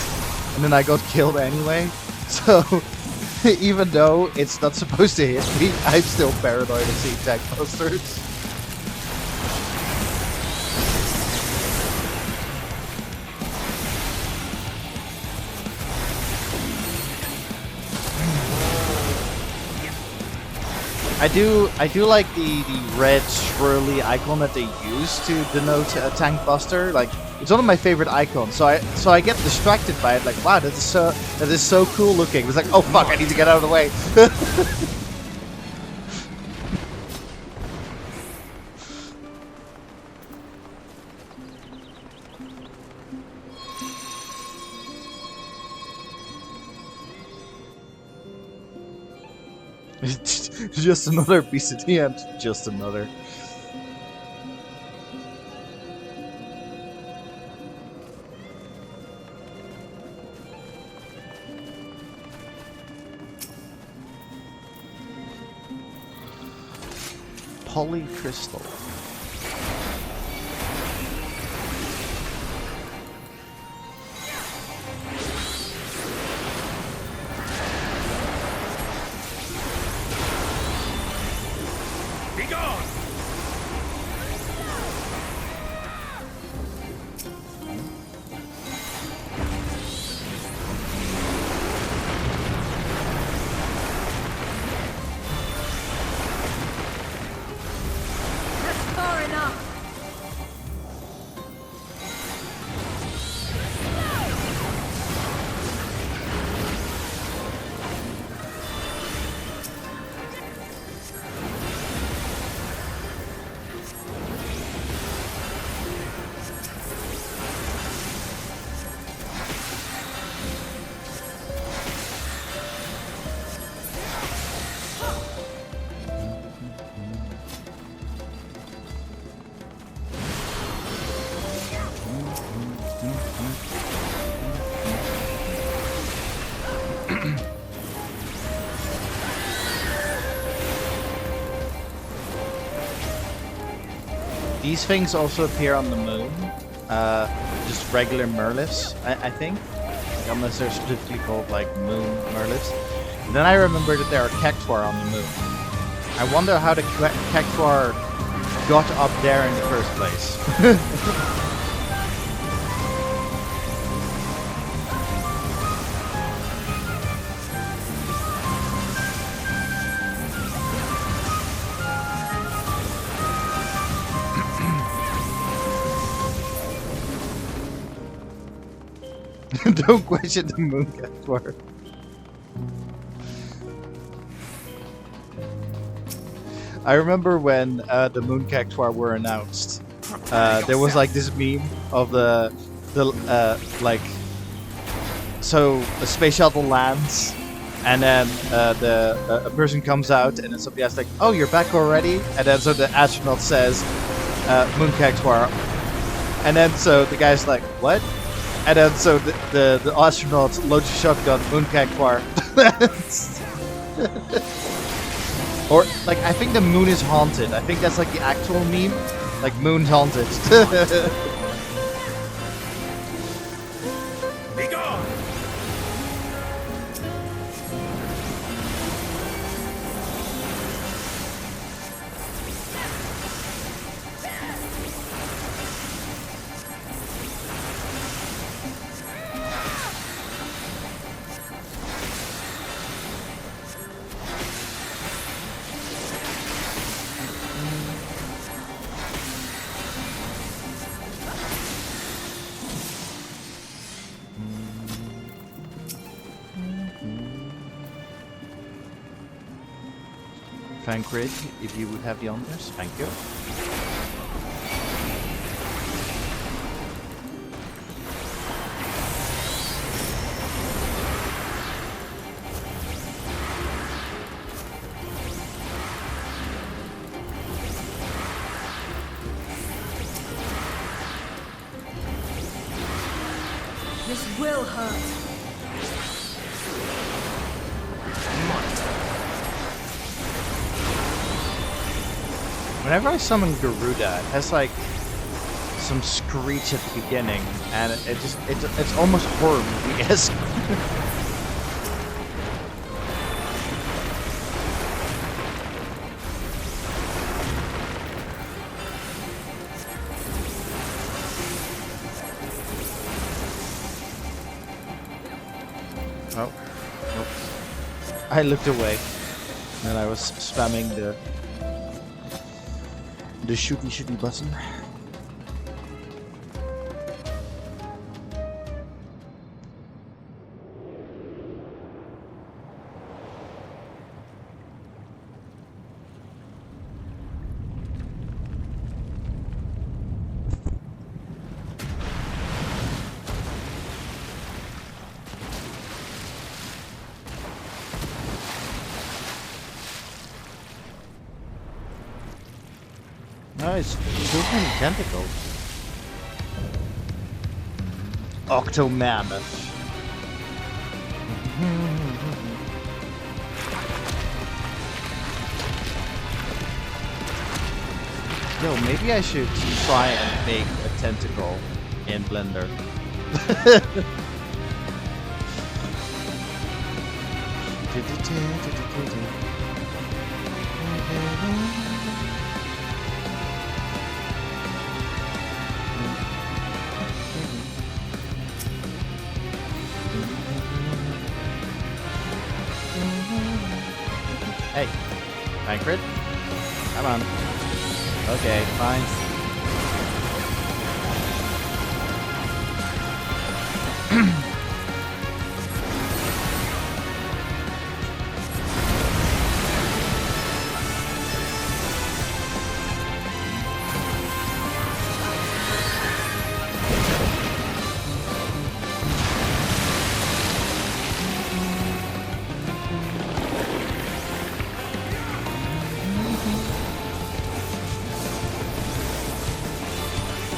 Speaker 1: and then I got killed anyway. So even though it's not supposed to hit me, I'm still paranoid of seeing tank busters. I do like the red swirly icon that they use to denote a tank buster. Like, it's one of my favorite icons. So I get distracted by it. Like, wow, that is so cool looking. It's like, oh fuck, I need to get out of the way. Just another piece at the end. Just another. Polycrystal. These things also appear on the moon, just regular merliths, I think, like, unless they're specifically called like moon merliths. And then I remember that there are cactuar on the moon. I wonder how the cactuar got up there in the first place. Don't question the moon cactuar. I remember when the moon cactuar were announced. There was like this meme of the like, so a space shuttle lands, and then a person comes out, and then somebody asks like, "Oh, you're back already?" And then so the astronaut says, "Moon cactuar," and then so the guy's like, "What?" And then so the astronaut loads a shotgun, moon cactuar. Or like, I think the moon is haunted. I think that's like the actual meme, like moon's haunted.
Speaker 8: Be gone!
Speaker 1: Thank Grid, if you would have the honors, thank you.
Speaker 11: This will hurt.
Speaker 1: Whenever I summon Garuda, it has like some screech at the beginning, and it's almost horror movie-esque. Oh, oops. I looked away, and I was spamming the shooty button. Nice, so many tentacles. Octomammoth. Yo, maybe I should try and make a tentacle in Blender. Hey, Pancrit? Come on. Okay, fine.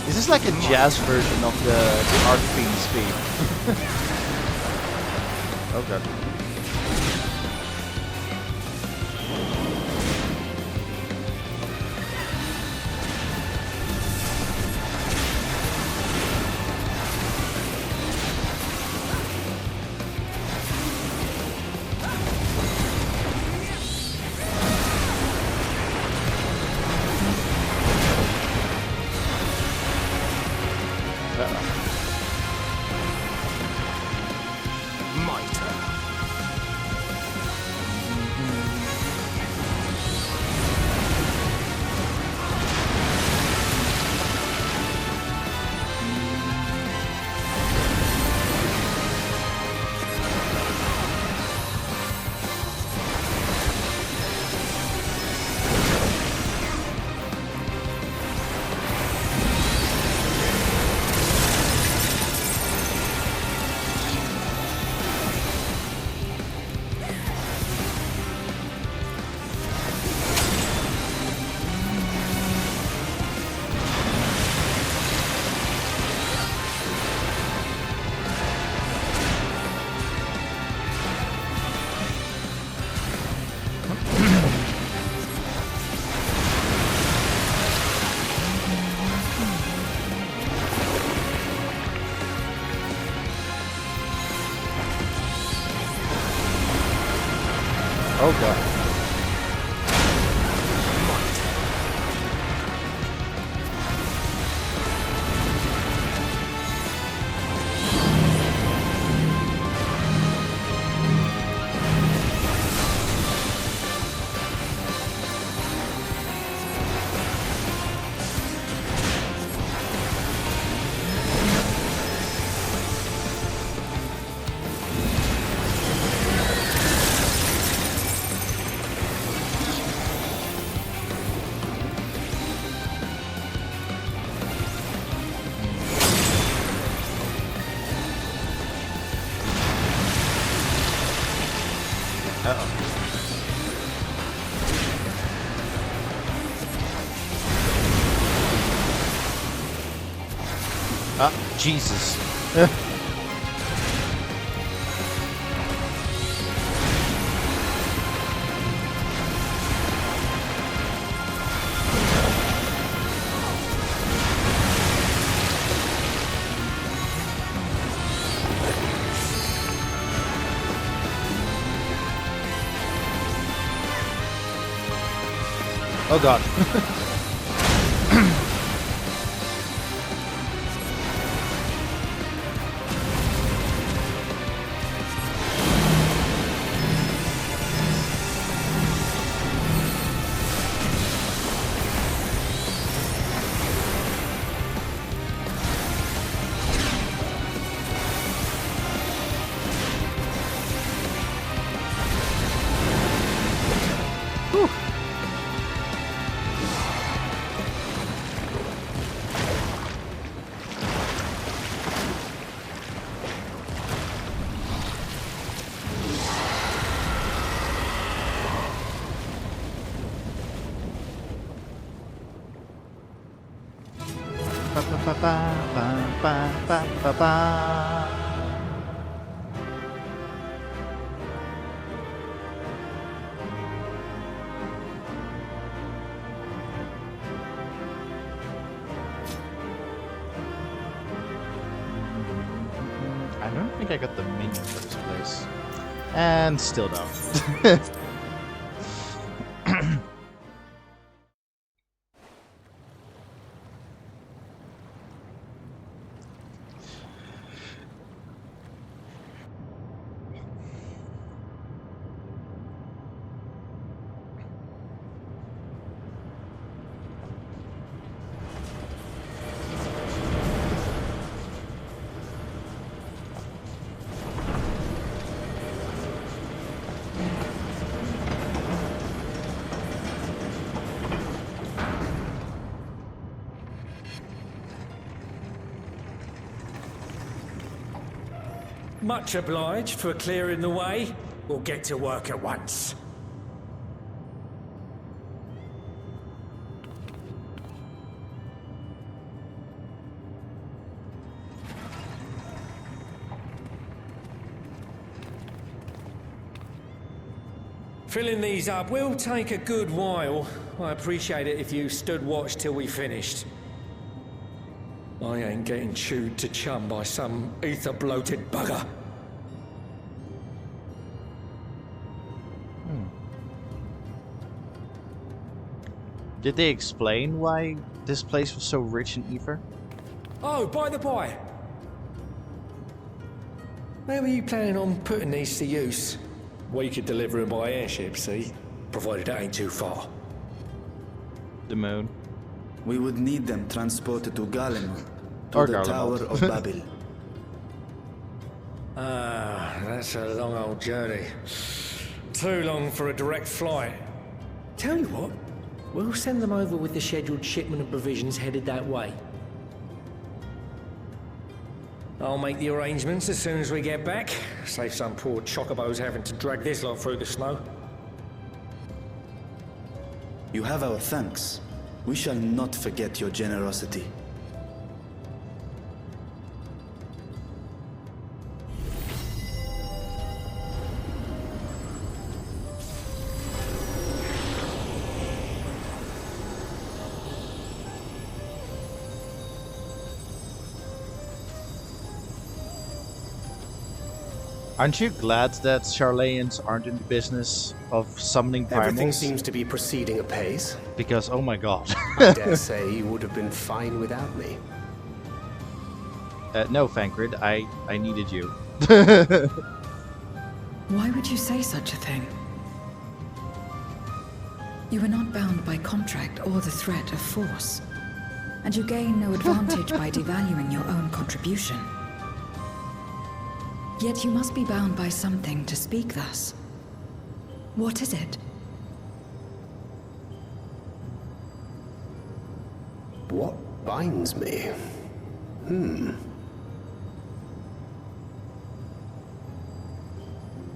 Speaker 1: Is this like a jazz version of the Arc Fiend's theme? Oh god. Oh god. Ah, Jesus. Oh god. I don't think I got the menu for this place. And still don't.
Speaker 12: Much obliged for clearing the way. We'll get to work at once. Filling these up will take a good while. I appreciate it if you stood watch till we finished. I ain't getting chewed to chum by some ether-bloated bugger.
Speaker 1: Did they explain why this place was so rich in ether?
Speaker 12: Oh, by the by. Where were you planning on putting these to use? We could deliver them by airship, see? Provided that ain't too far.
Speaker 1: The moon.
Speaker 4: We would need them transported to Garlemald, to
Speaker 1: Or
Speaker 4: the
Speaker 1: Garlemald.
Speaker 4: Tower of Babel.
Speaker 12: Ah, that's a long old journey. Too long for a direct flight. Tell you what, we'll send them over with the scheduled shipment of provisions headed that way. I'll make the arrangements as soon as we get back. Save some poor chocobos having to drag this lot through the snow.
Speaker 4: You have our thanks. We shall not forget your generosity.
Speaker 1: Aren't you glad that Charlayans aren't in the business of summoning primals?
Speaker 5: Everything seems to be proceeding apace.
Speaker 1: Because, oh my god.
Speaker 5: I dare say you would have been fine without me.
Speaker 1: No, Fankrid, I needed you.
Speaker 9: Why would you say such a thing? You are not bound by contract or the threat of force. And you gain no advantage by devaluing your own contribution. Yet you must be bound by something to speak thus. What is it?
Speaker 5: What binds me?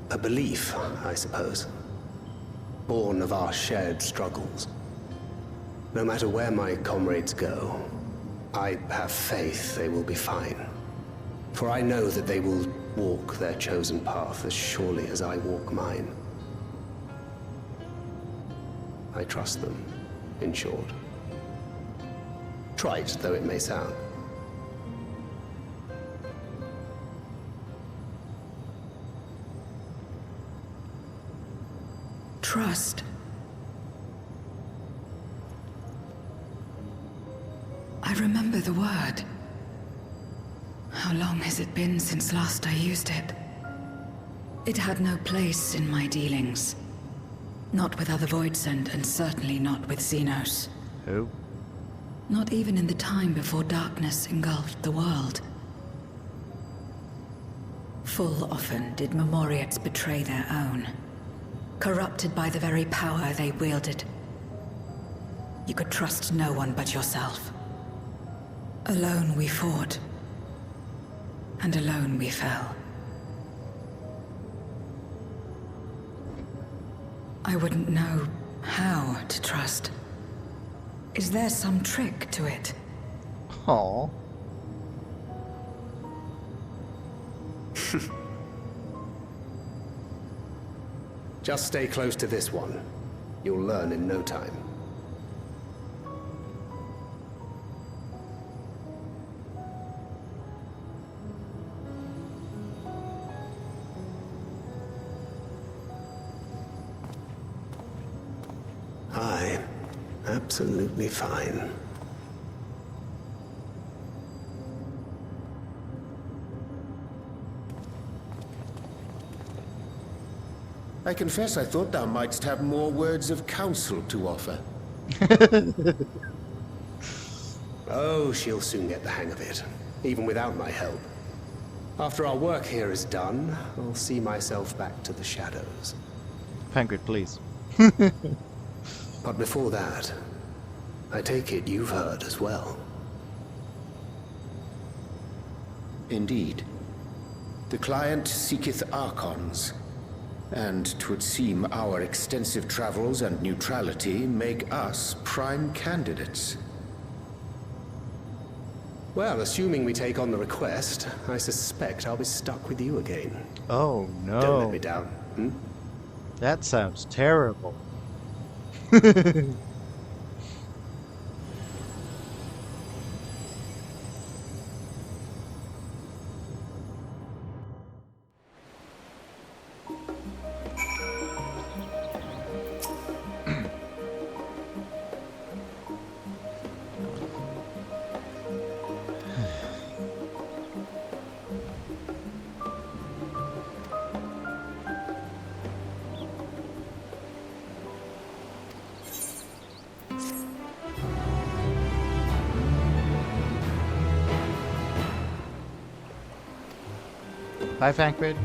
Speaker 5: A belief, I suppose. Born of our shared struggles. No matter where my comrades go, I have faith they will be fine. For I know that they will walk their chosen path as surely as I walk mine. I trust them, in short. Trite though it may sound.
Speaker 9: Trust. I remember the word. How long has it been since last I used it? It had no place in my dealings. Not with other Voidsend, and certainly not with Xenos.
Speaker 1: Who?
Speaker 9: Not even in the time before darkness engulfed the world. Full often did Memoriates betray their own, corrupted by the very power they wielded. You could trust no one but yourself. Alone we fought, and alone we fell. I wouldn't know how to trust. Is there some trick to it?
Speaker 1: Aww.
Speaker 5: Just stay close to this one. You'll learn in no time. Hi. Absolutely fine.
Speaker 8: I confess I thought thou mightst have more words of counsel to offer.
Speaker 5: Oh, she'll soon get the hang of it, even without my help. After our work here is done, I'll see myself back to the shadows.
Speaker 1: Pancreas, please.
Speaker 5: But before that, I take it you've heard as well.
Speaker 8: Indeed. The client seeketh Archons, and 'twould seem our extensive travels and neutrality make us prime candidates.
Speaker 5: Well, assuming we take on the request, I suspect I'll be stuck with you again.
Speaker 1: Oh no.
Speaker 5: Don't let me down, hmm?
Speaker 1: That sounds terrible. Bye, Pancreas.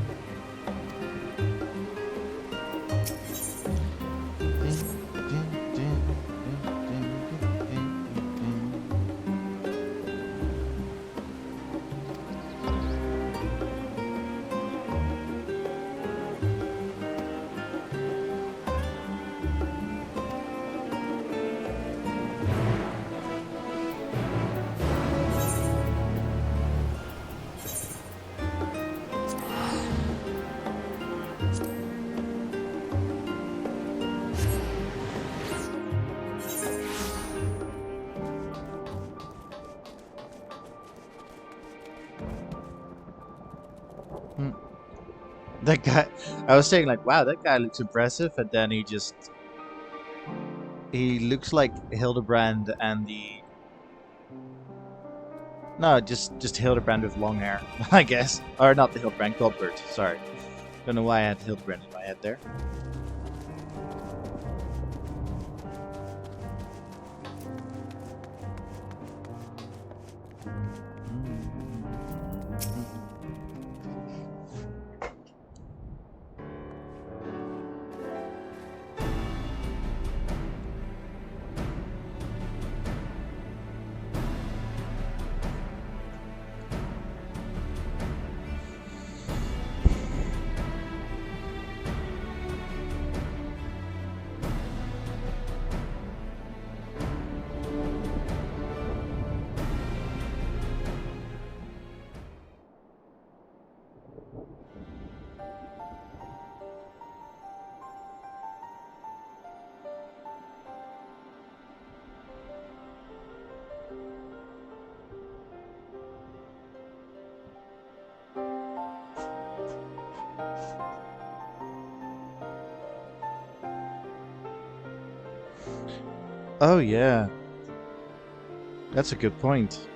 Speaker 1: That guy, I was saying like, wow, that guy looks impressive, and then he looks like Hildebrand and just Hildebrand with long hair, I guess. Or not the Hildebrand, Goldbert, sorry. Don't know why I had Hildebrand in my head there. Oh yeah. That's a good point.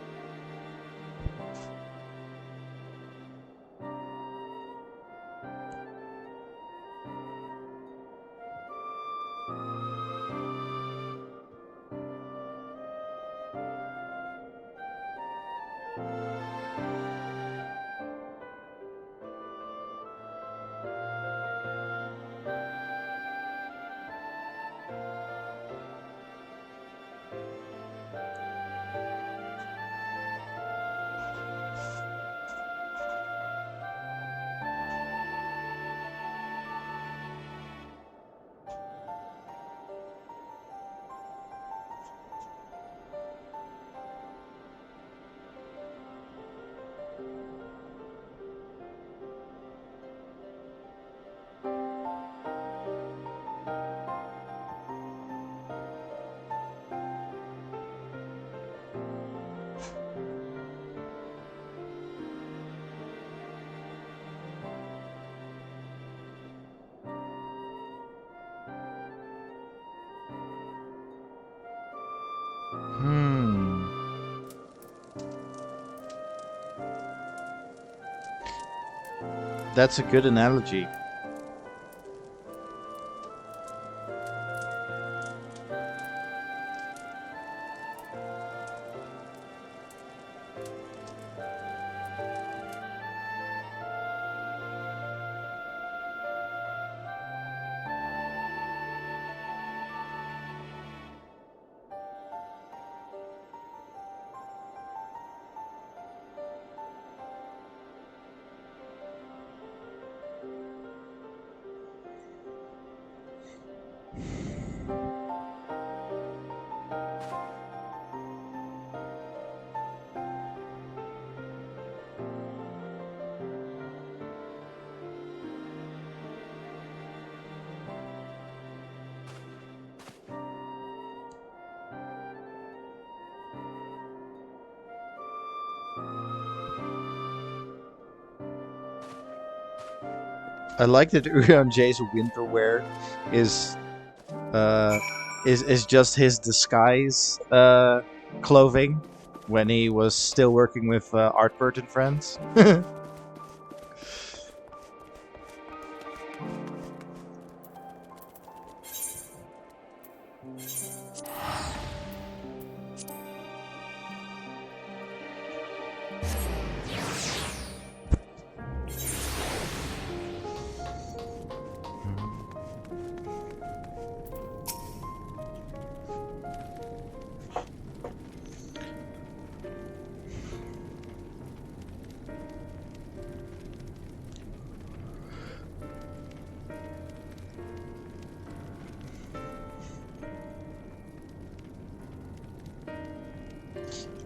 Speaker 1: That's a good analogy. I like that Urianjay's winter wear is just his disguise clothing when he was still working with Artbert and friends.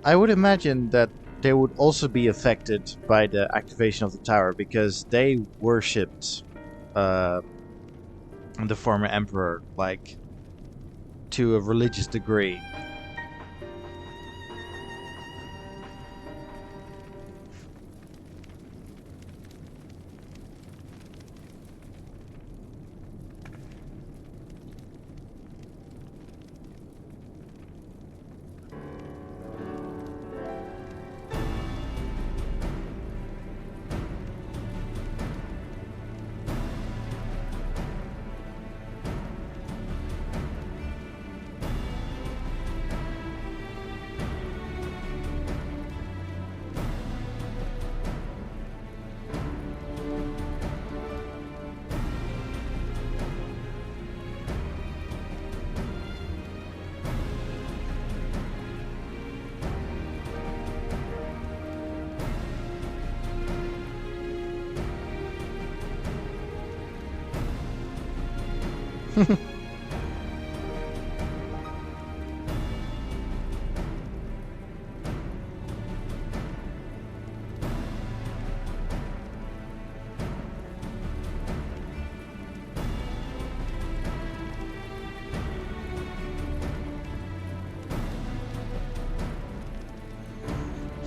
Speaker 1: I would imagine that they would also be affected by the activation of the tower because they worshipped the former emperor, like, to a religious degree.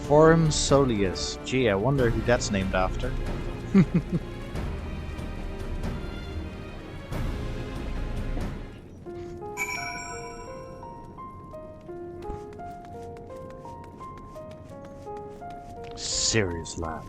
Speaker 1: Forum Soleus. Gee, I wonder who that's named after. Serious land.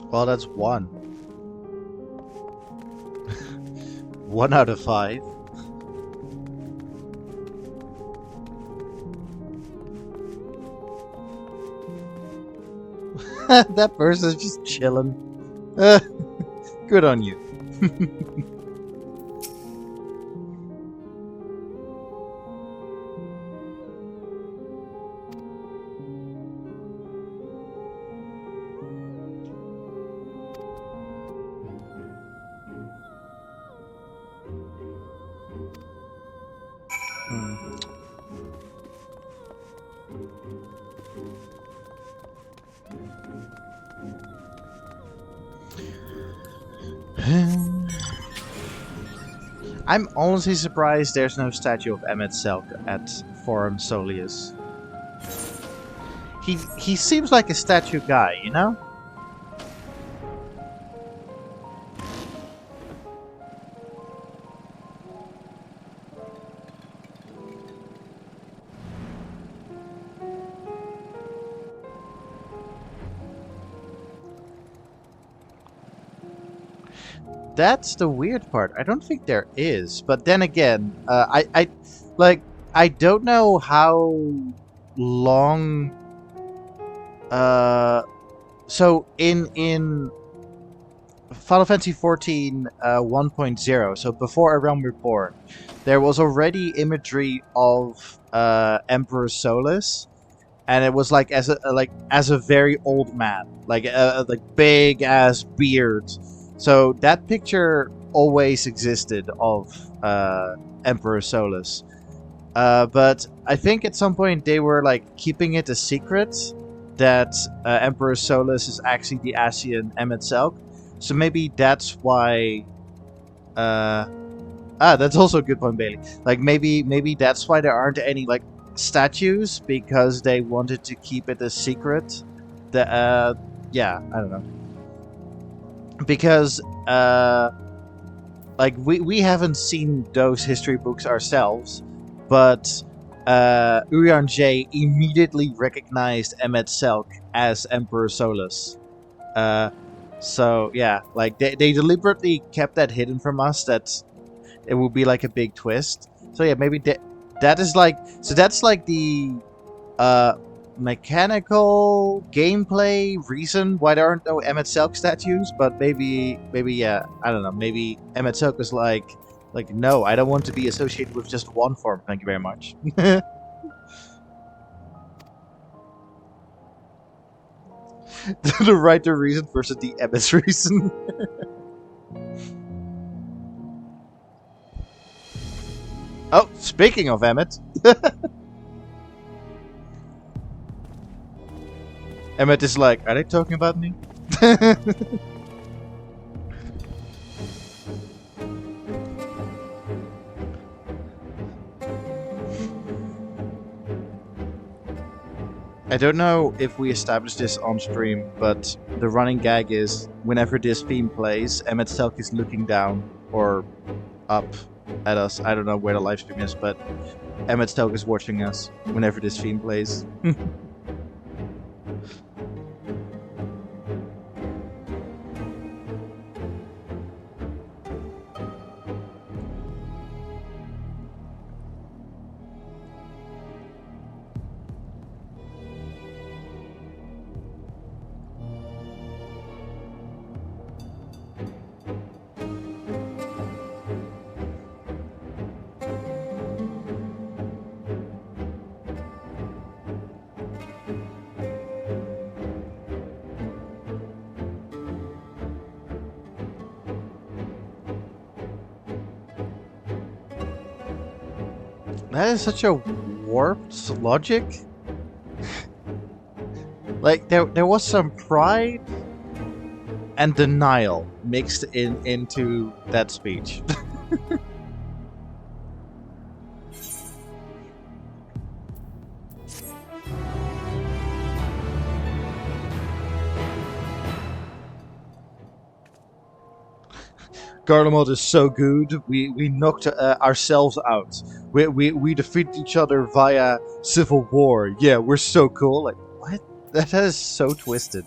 Speaker 1: Well, that's one. 1 out of 5. That person's just chilling. Good on you. I'm honestly surprised there's no statue of Emmet Selk at Forum Solius. He seems like a statue guy, you know? That's the weird part. I don't think there is, but then again, I don't know how long. So in Final Fantasy 14 1.0, so before A Realm Reborn, there was already imagery of Emperor Solus, and it was like as a very old man, like big ass beard. So that picture always existed of Emperor Solus. But I think at some point they were like keeping it a secret that Emperor Solus is actually the Ascian Emmet Selk. So maybe that's why... that's also a good point, Bailey. Like maybe that's why there aren't any like statues, because they wanted to keep it a secret. Yeah, I don't know. Because like we haven't seen those history books ourselves, but Urian J immediately recognized Emmet Selk as Emperor Solus. So yeah, like they deliberately kept that hidden from us, that it would be like a big twist. So yeah, maybe that is like, so that's like the mechanical gameplay reason why there aren't no Emmet Selk statues. But maybe yeah, I don't know, maybe Emmet Selk was like no, I don't want to be associated with just one form, thank you very much. The writer reason versus the Emmet's reason. Oh, speaking of Emmet. Emmet is like, are they talking about me? I don't know if we established this on stream, but the running gag is whenever this theme plays, Emmett Selk is looking down or up at us. I don't know where the live stream is, but Emmett Selk is watching us whenever this theme plays. That is such a warped logic. Like there was some pride and denial mixed into that speech. Garlemald is so good. We knocked ourselves out. We defeated each other via civil war. Yeah, we're so cool. Like what? That is so twisted.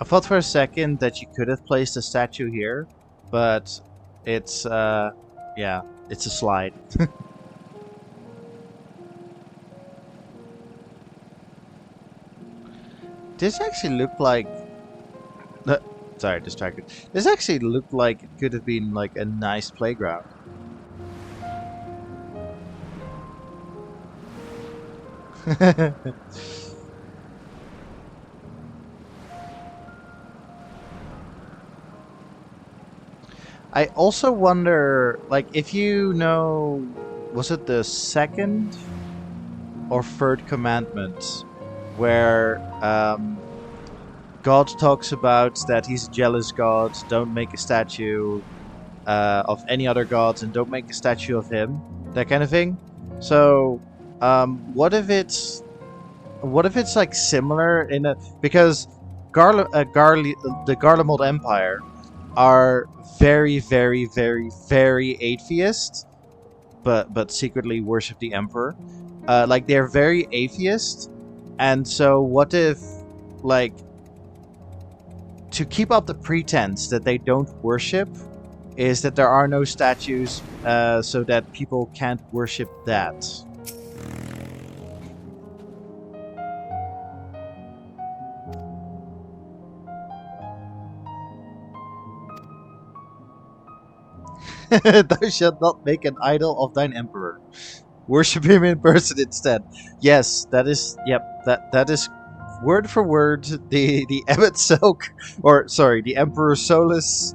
Speaker 1: I thought for a second that you could have placed a statue here, but it's yeah, it's a slide. This actually looked like sorry, distracted. This actually looked like it could have been like a nice playground. I also wonder, like, if you know, was it the second or third commandment, where God talks about that he's a jealous God, don't make a statue of any other gods, and don't make a statue of him, that kind of thing. So, what if it's like similar in a, because the Garlemald Empire are very, very, very, very atheist, but secretly worship the Emperor. Like they're very atheist, and so what if, like, to keep up the pretense that they don't worship, is that there are no statues, so that people can't worship that. Thou shalt not make an idol of thine emperor. Worship him in person instead. Yes, that is. Yep, that is word for word the Emmet Selk, or sorry, the Emperor Solus.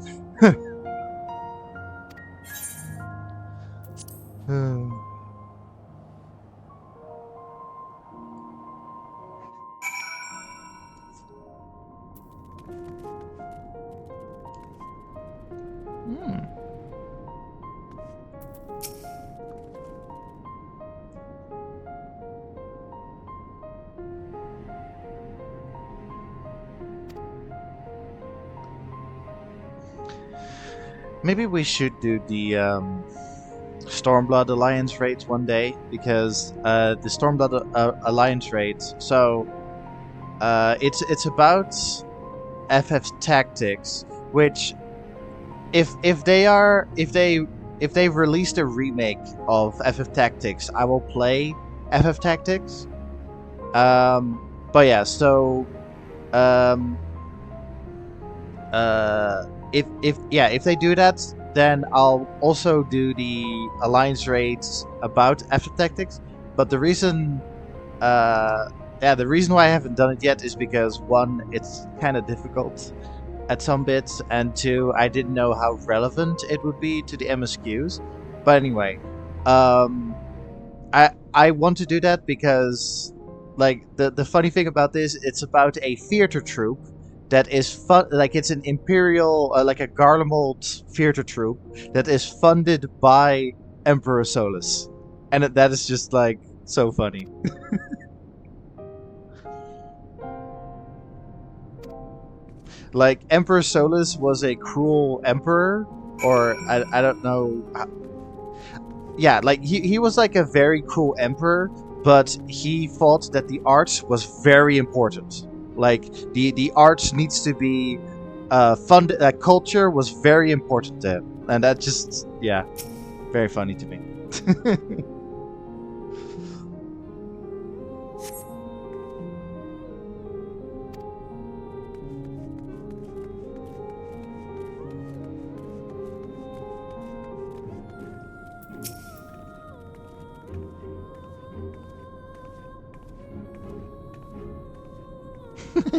Speaker 1: Maybe we should do the Stormblood Alliance raids one day, because the Stormblood Alliance raids. So it's about FF Tactics, which if they've released a remake of FF Tactics, I will play FF Tactics. But yeah, so if they do that, then I'll also do the Alliance raids about FF Tactics. But the reason the reason why I haven't done it yet is because, one, it's kind of difficult at some bits, and two, I didn't know how relevant it would be to the MSQs. But anyway, I want to do that because, like, the funny thing about this, it's about a theater troupe that is fun. Like, it's an imperial, like a Garlemald theater troupe that is funded by Emperor Solus, and that is just like so funny. Like, Emperor Solus was a cruel emperor, or I don't know. Yeah, like he was like a very cruel emperor, but he thought that the arts was very important. Like, the arts needs to be funded. Culture was very important to him, and that just, yeah, very funny to me.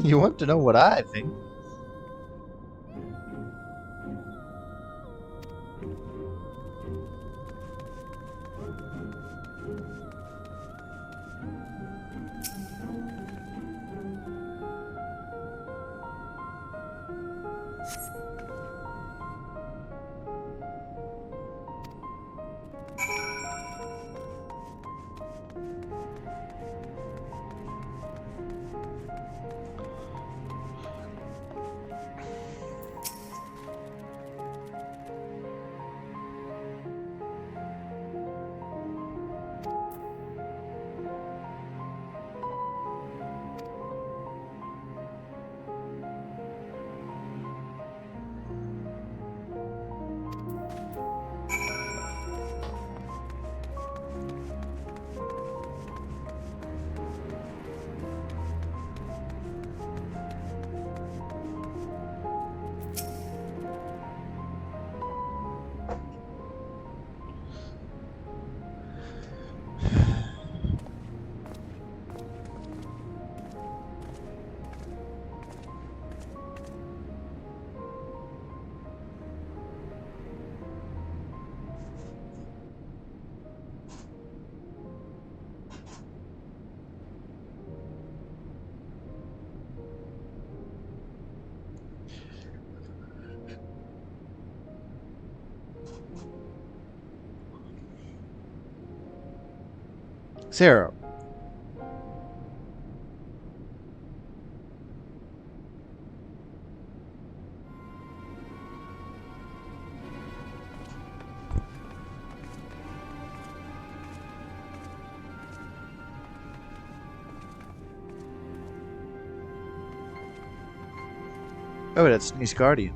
Speaker 1: You want to know what I think? Zero. Oh, that's Nice Guardian.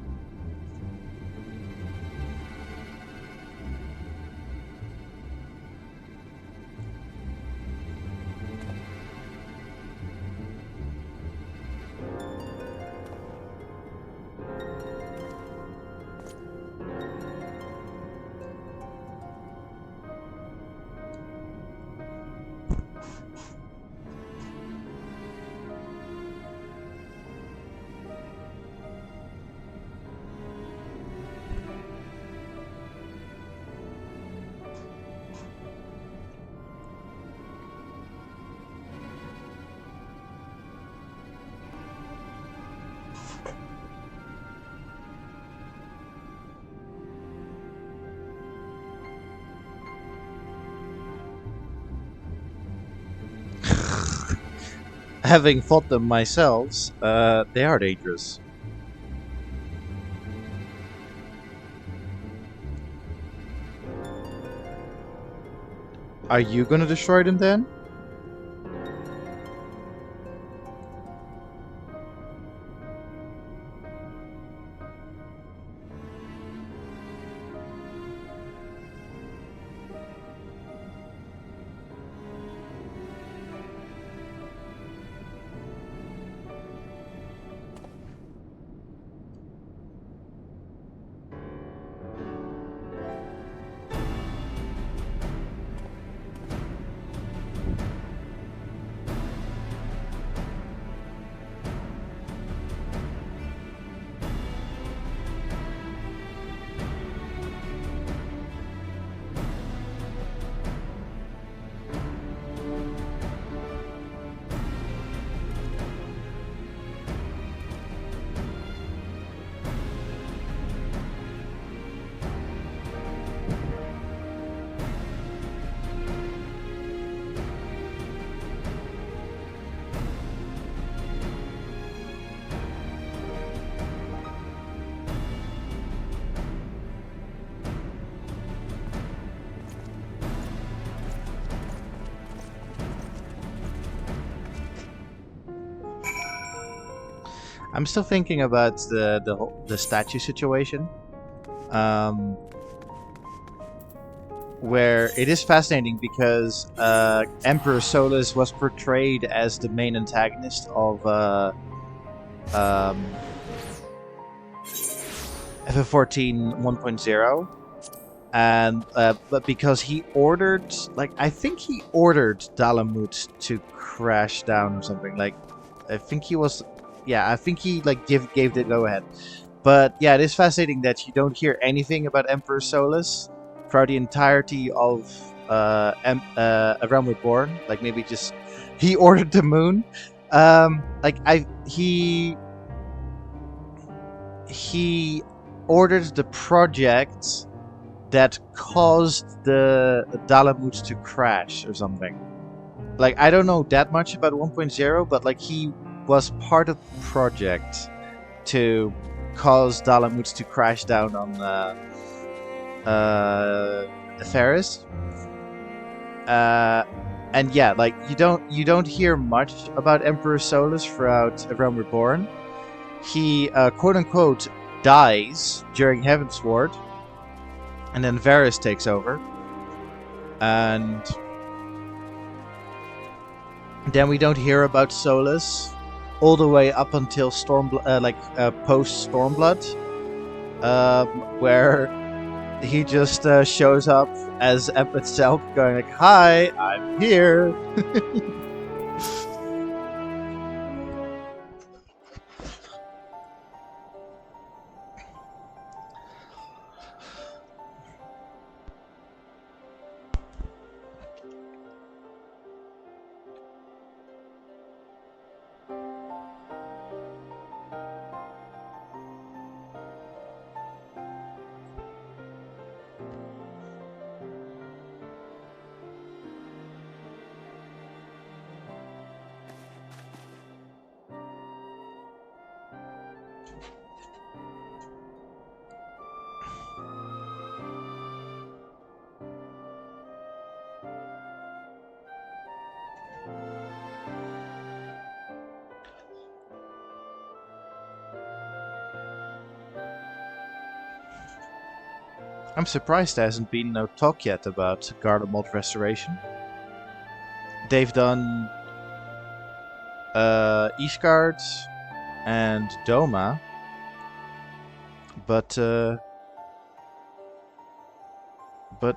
Speaker 1: Having fought them myself, they are dangerous. Are you gonna destroy them then? I'm still thinking about the statue situation, where it is fascinating because Emperor Solus was portrayed as the main antagonist of FF14 1.0, and but because he ordered, like, I think he ordered Dalamut to crash down or something. Like, I think he was. Yeah, I think he like gave the go ahead. But yeah, it is fascinating that you don't hear anything about Emperor Solus throughout the entirety of A Realm Reborn. Like maybe just he ordered the moon. He ordered the project that caused the Dalamut to crash or something. Like I don't know that much about 1.0, but like he was part of the project to cause Dalamut to crash down on Ferris. And yeah, like you don't hear much about Emperor Solus throughout A Realm Reborn. He quote unquote dies during Heavensward, and then Varys takes over, and then we don't hear about Solus all the way up until post Stormblood, where he just shows up as Emp itself, going like, "Hi, I'm here." I'm surprised there hasn't been no talk yet about Garlemald restoration. They've done Ishgard and Doma, but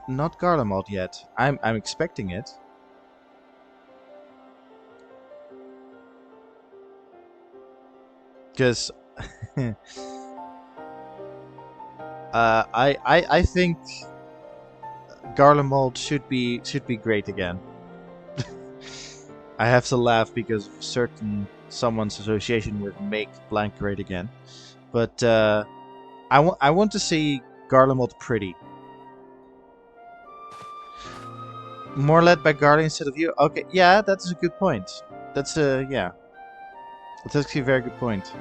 Speaker 1: not Garlemald yet. I'm expecting it. Because I think Garlemald should be great again. I have to laugh because of someone's association with make blank great again. But I want to see Garlemald pretty. More led by Garly instead of you. Okay, yeah, that's a good point. That's yeah. That's actually a very good point.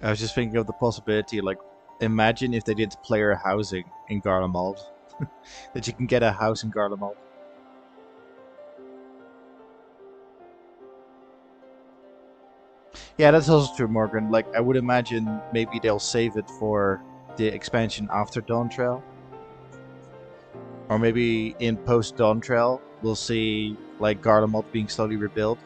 Speaker 1: I was just thinking of the possibility, like, imagine if they did player housing in Garlemald. That you can get a house in Garlemald. Yeah, that's also true, Morgan. Like, I would imagine maybe they'll save it for the expansion after Dawn Trail. Or maybe in post-Dawn Trail, we'll see, like, Garlemald being slowly rebuilt.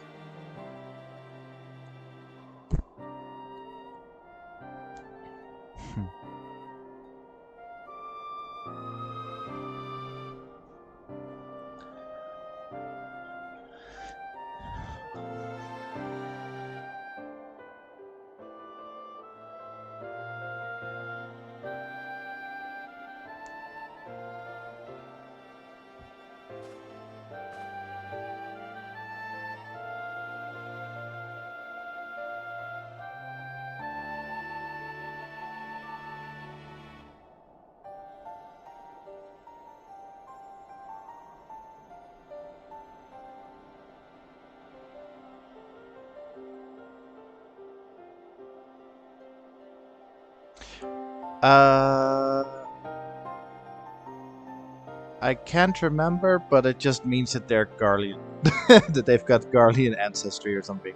Speaker 1: I can't remember, but it just means that they're Garlean. That they've got Garlean ancestry or something.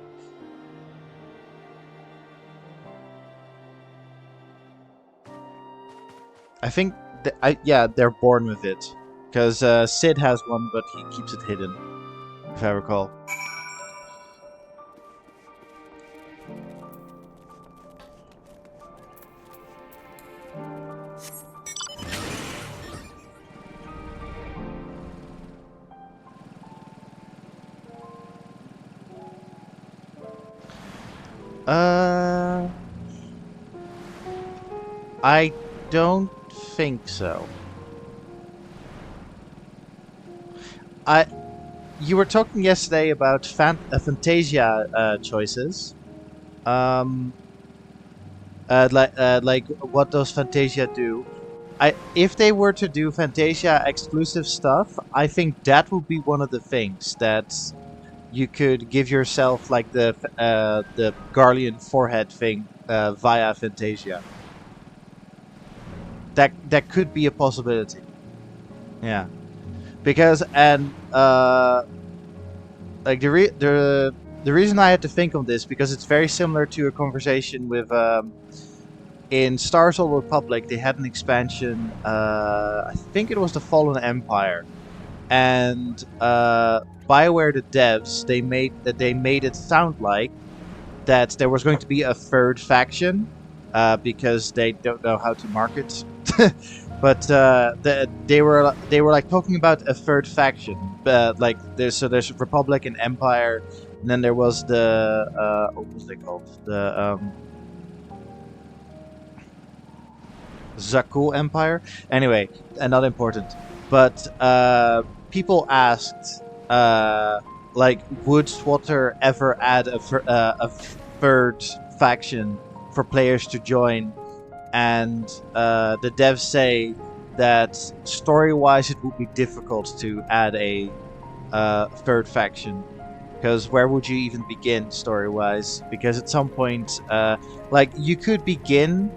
Speaker 1: I think, yeah, they're born with it. Because Sid has one, but he keeps it hidden, if I recall. I don't think so. You were talking yesterday about Fantasia choices. Like what does Fantasia do? If they were to do Fantasia exclusive stuff, I think that would be one of the things that you could give yourself, like the Garlean forehead thing via Fantasia. That could be a possibility. Yeah, because like the reason I had to think on this, because it's very similar to a conversation with in Star Wars Old Republic. They had an expansion. I think it was the Fallen Empire, and BioWare, the devs, they made it sound like that there was going to be a third faction because they don't know how to market. But they were like talking about a third faction. Like there's Republic and Empire, and then there was the what was they called? The Zakul Empire. Anyway, not important. But people asked, like, would SWATer ever add a third faction for players to join? And the devs say that story-wise it would be difficult to add a third faction, because where would you even begin story-wise? Because at some point, like, you could begin.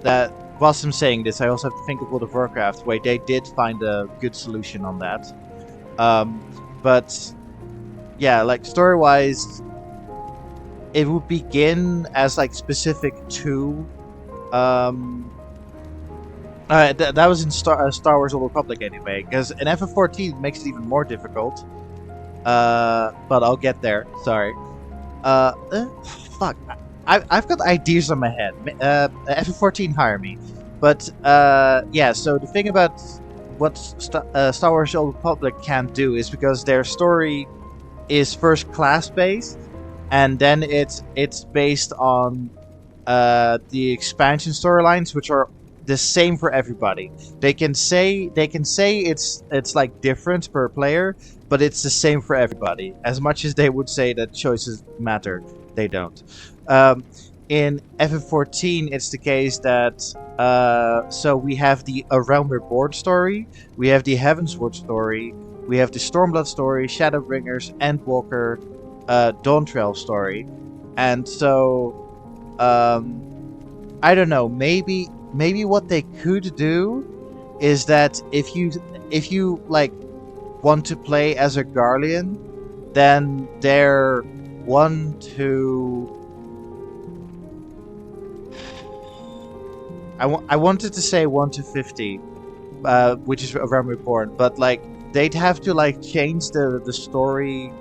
Speaker 1: That whilst I'm saying this, I also have to think of World of Warcraft, where they did find a good solution on that. But yeah, like, story-wise, it would begin as like specific to that was in Star Wars Old Republic anyway, because in FF14 makes it even more difficult. But I'll get there. Sorry. Fuck. I've got ideas on my head. FF14, hire me. But yeah. So the thing about what Star Wars Old Republic can do is, because their story is first class based, and then it's based on the expansion storylines, which are the same for everybody. They can say it's like different per player, but it's the same for everybody. As much as they would say that choices matter, they don't. In FF14, it's the case that so we have the A Realm Reborn story, we have the Heavensward story, we have the Stormblood story, Shadowbringers, Endwalker, Dawn Trail story, And so, I don't know. Maybe what they could do is that if you like want to play as a Guardian, then they're 1 to. I wanted to say 1 to 50, which is a Realm Reborn, but like they'd have to like change the story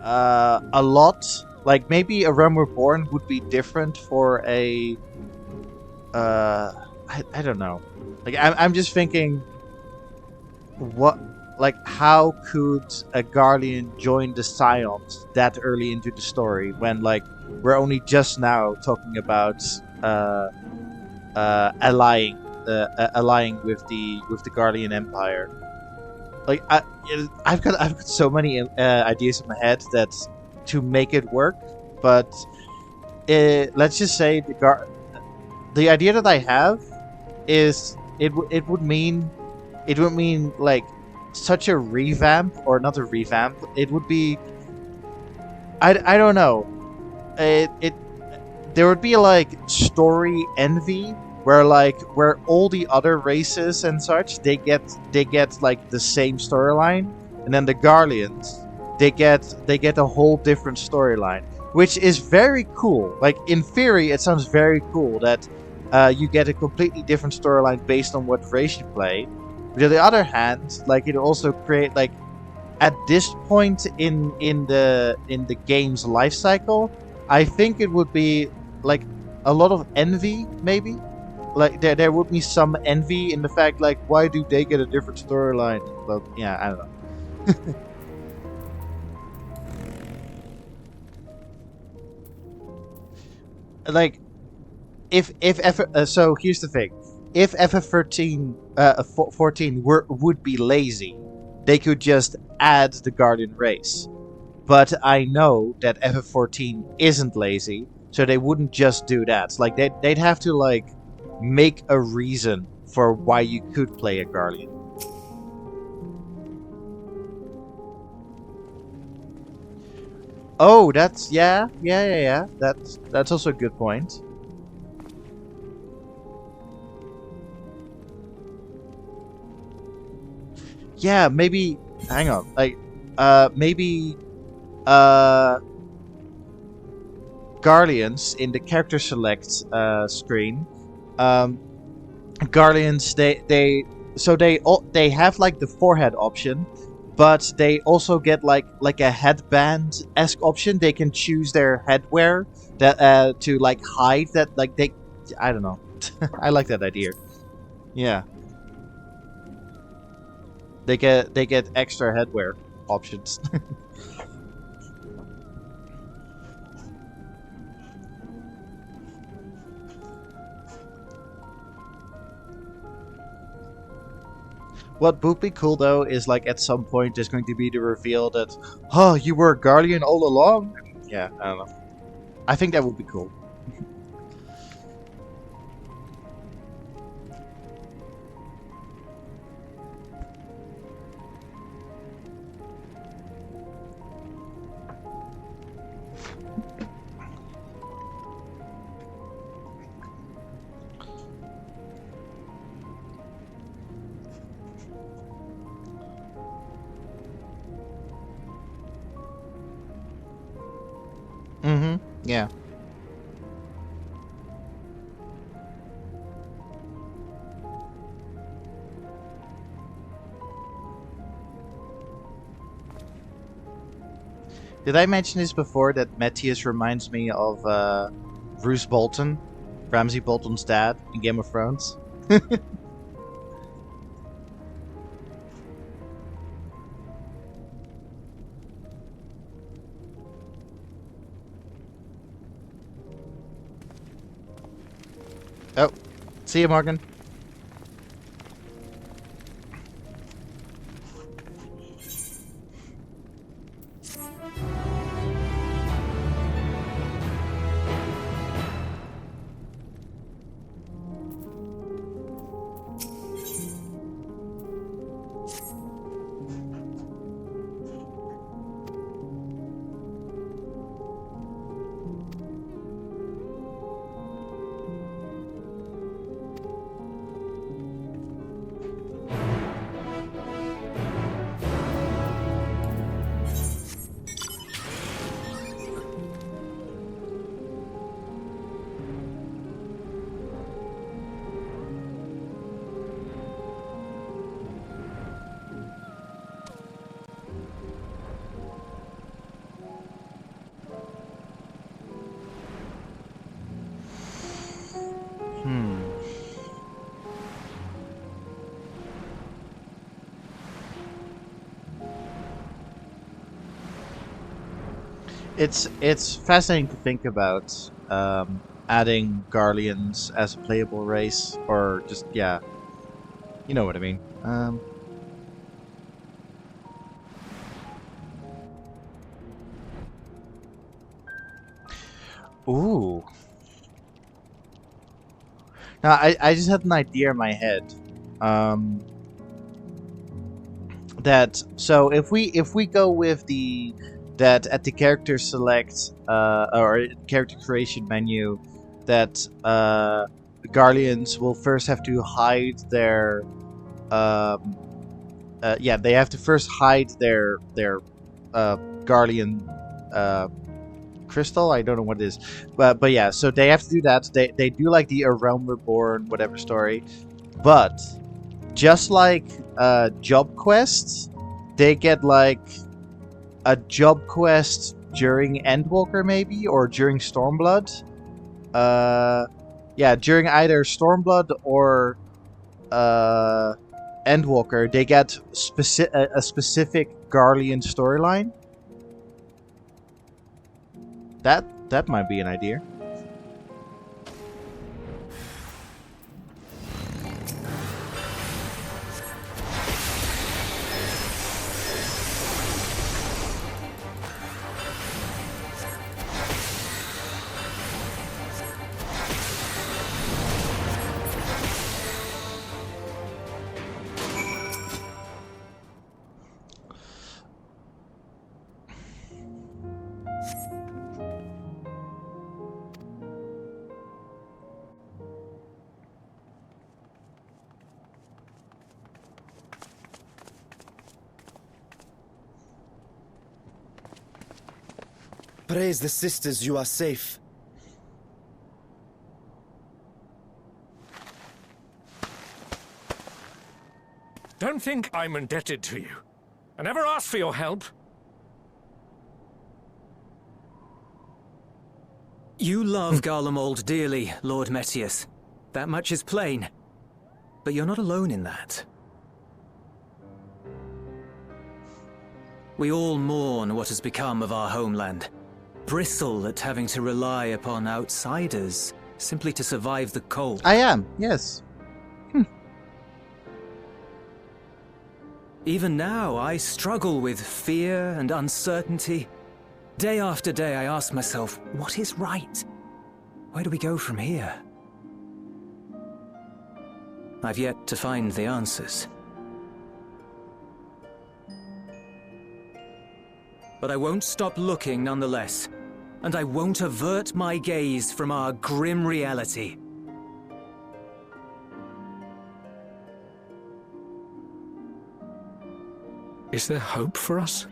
Speaker 1: a lot. Like maybe a Realm Reborn would be different for a I don't know. Like I'm just thinking, what, like how could a Guardian join the Scions that early into the story when like we're only just now talking about allying with the Guardian Empire. Like I've got so many ideas in my head that to make it work, but let's just say the idea that I have is it would mean like such a revamp, or not a revamp. It would be I don't know. It there would be like story envy where all the other races and such they get like the same storyline, and then the Guardians they get a whole different storyline, which is very cool. Like in theory, it sounds very cool that you get a completely different storyline based on what race you play. But on the other hand, like it also create like at this point in the game's life cycle, I think it would be like a lot of envy, maybe. Like there would be some envy in the fact like why do they get a different storyline? Well, yeah, I don't know. Like if so here's the thing. If FF13 14 would be lazy, they could just add the Guardian race. But I know that FF14 isn't lazy, so they wouldn't just do that. Like they'd have to like make a reason for why you could play a Guardian. Oh, that's yeah. That's also a good point. Yeah, maybe. Hang on, like, maybe, Guardians in the character select screen. Um, Guardians, they have like the forehead option, but they also get like a headband-esque option. They can choose their headwear that to like hide that like they. I don't know. I like that idea. Yeah, they get extra headwear options. What would be cool though is like at some point there's going to be the reveal that, oh, you were a Guardian all along. Yeah, I don't know. I think that would be cool. Mm-hmm. Yeah. Did I mention this before that Matthias reminds me of Bruce Bolton, Ramsay Bolton's dad in Game of Thrones? Oh, see you, Morgan. it's fascinating to think about adding Garleans as a playable race, or just yeah, you know what I mean. Ooh. Now I just had an idea in my head. That so if we go with the that at the character select or character creation menu that Garleans will first have to hide their yeah, they have to first hide their Garlean crystal. I don't know what it is, but yeah, so they have to do that. They do like the A Realm Reborn whatever story, but just like job quests, they get like a job quest during Endwalker maybe, or during Stormblood. Yeah, during either Stormblood or Endwalker, they get a specific Garlean storyline. That might be an idea.
Speaker 4: Praise the sisters, you are safe.
Speaker 12: Don't think I'm indebted to you. I never asked for your help.
Speaker 13: You love Garlemald dearly, Lord Metius. That much is plain. But you're not alone in that. We all mourn what has become of our homeland. Bristle at having to rely upon outsiders simply to survive the cold.
Speaker 1: I am, yes.
Speaker 13: Even now, I struggle with fear and uncertainty. Day after day, I ask myself, what is right? Where do we go from here? I've yet to find the answers. But I won't stop looking nonetheless, and I won't avert my gaze from our grim reality.
Speaker 12: Is there hope for us?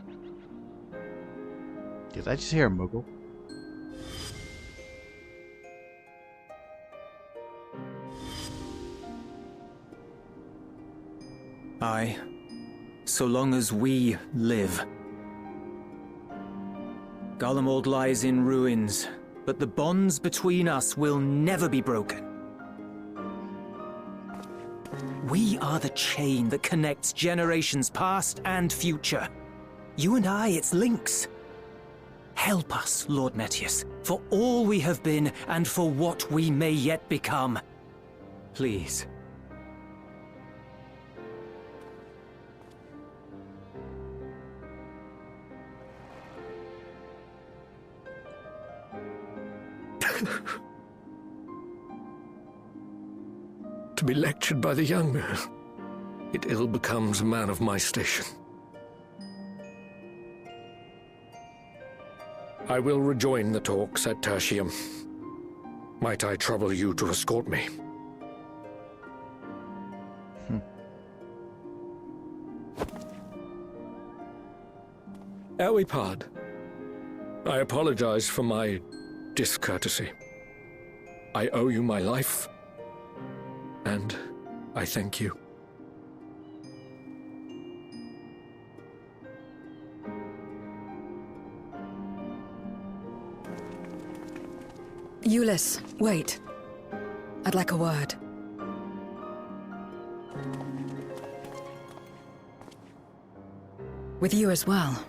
Speaker 1: Did I just hear a Moogle?
Speaker 13: Aye, so long as we live. Garlemald lies in ruins, but the bonds between us will never be broken. We are the chain that connects generations past and future. You and I, it's links. Help us, Lord Metius, for all we have been and for what we may yet become. Please.
Speaker 12: To be lectured by the younger, it ill becomes a man of my station. I will rejoin the talks at Tertium. Might I trouble you to escort me? Ere we part, I apologize for my discourtesy. I owe you my life, and I thank you.
Speaker 9: Ulyss, wait. I'd like a word. With you as well.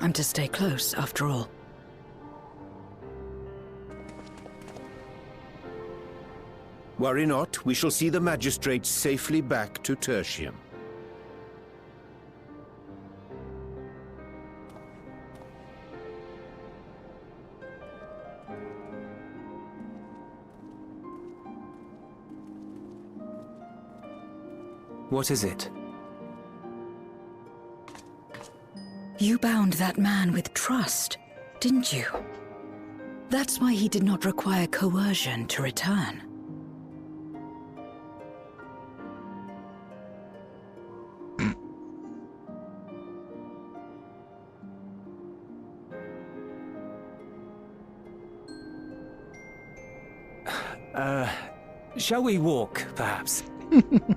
Speaker 9: I'm to stay close, after all.
Speaker 8: Worry not, we shall see the magistrates safely back to Tertium.
Speaker 13: What is it?
Speaker 9: You bound that man with trust, didn't you? That's why he did not require coercion to return.
Speaker 13: Shall we walk, perhaps?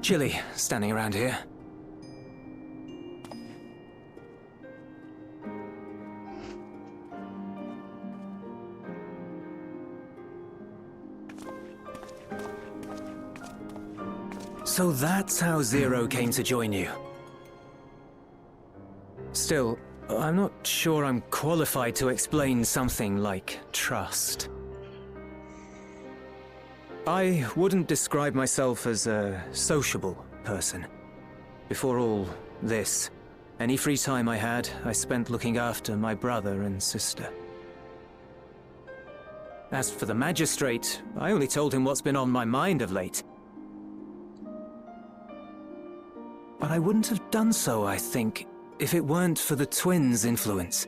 Speaker 13: Chilly, standing around here. So that's how Zero came to join you. Still, I'm not sure I'm qualified to explain something like trust. I wouldn't describe myself as a sociable person. Before all this, any free time I had, I spent looking after my brother and sister. As for the magistrate, I only told him what's been on my mind of late. But I wouldn't have done so, I think, if it weren't for the twins' influence.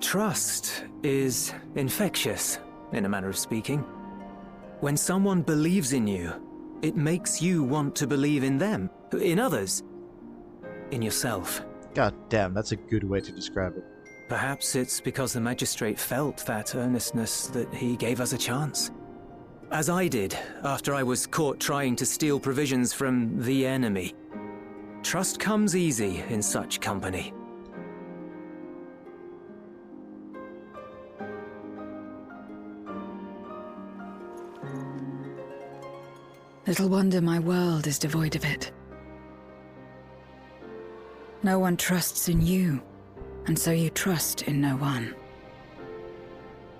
Speaker 13: Trust is infectious, in a manner of speaking. When someone believes in you, it makes you want to believe in them, in others, in yourself.
Speaker 1: God damn, that's a good way to describe it.
Speaker 13: Perhaps it's because the magistrate felt that earnestness that he gave us a chance. As I did, after I was caught trying to steal provisions from the enemy. Trust comes easy in such company.
Speaker 9: Little wonder my world is devoid of it. No one trusts in you, and so you trust in no one.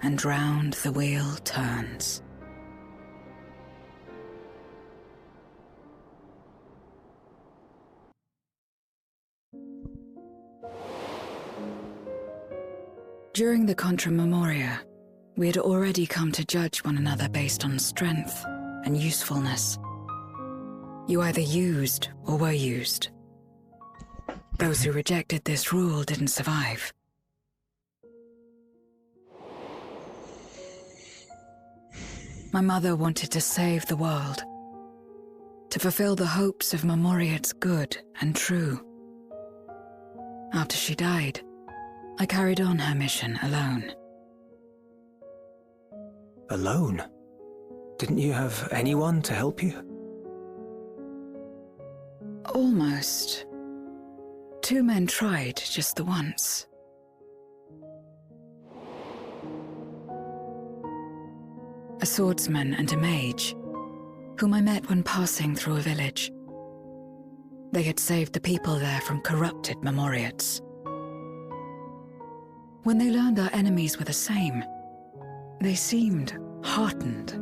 Speaker 9: And round the wheel turns. During the Contra Memoria, we had already come to judge one another based on strength and usefulness. You either used or were used. Those who rejected this rule didn't survive. My mother wanted to save the world, to fulfill the hopes of Memoria's good and true. After she died, I carried on her mission alone.
Speaker 13: Alone? Didn't you have anyone to help you?
Speaker 9: Almost. 2 men tried just the once. A swordsman and a mage, whom I met when passing through a village. They had saved the people there from corrupted Memoriates. When they learned our enemies were the same, they seemed heartened.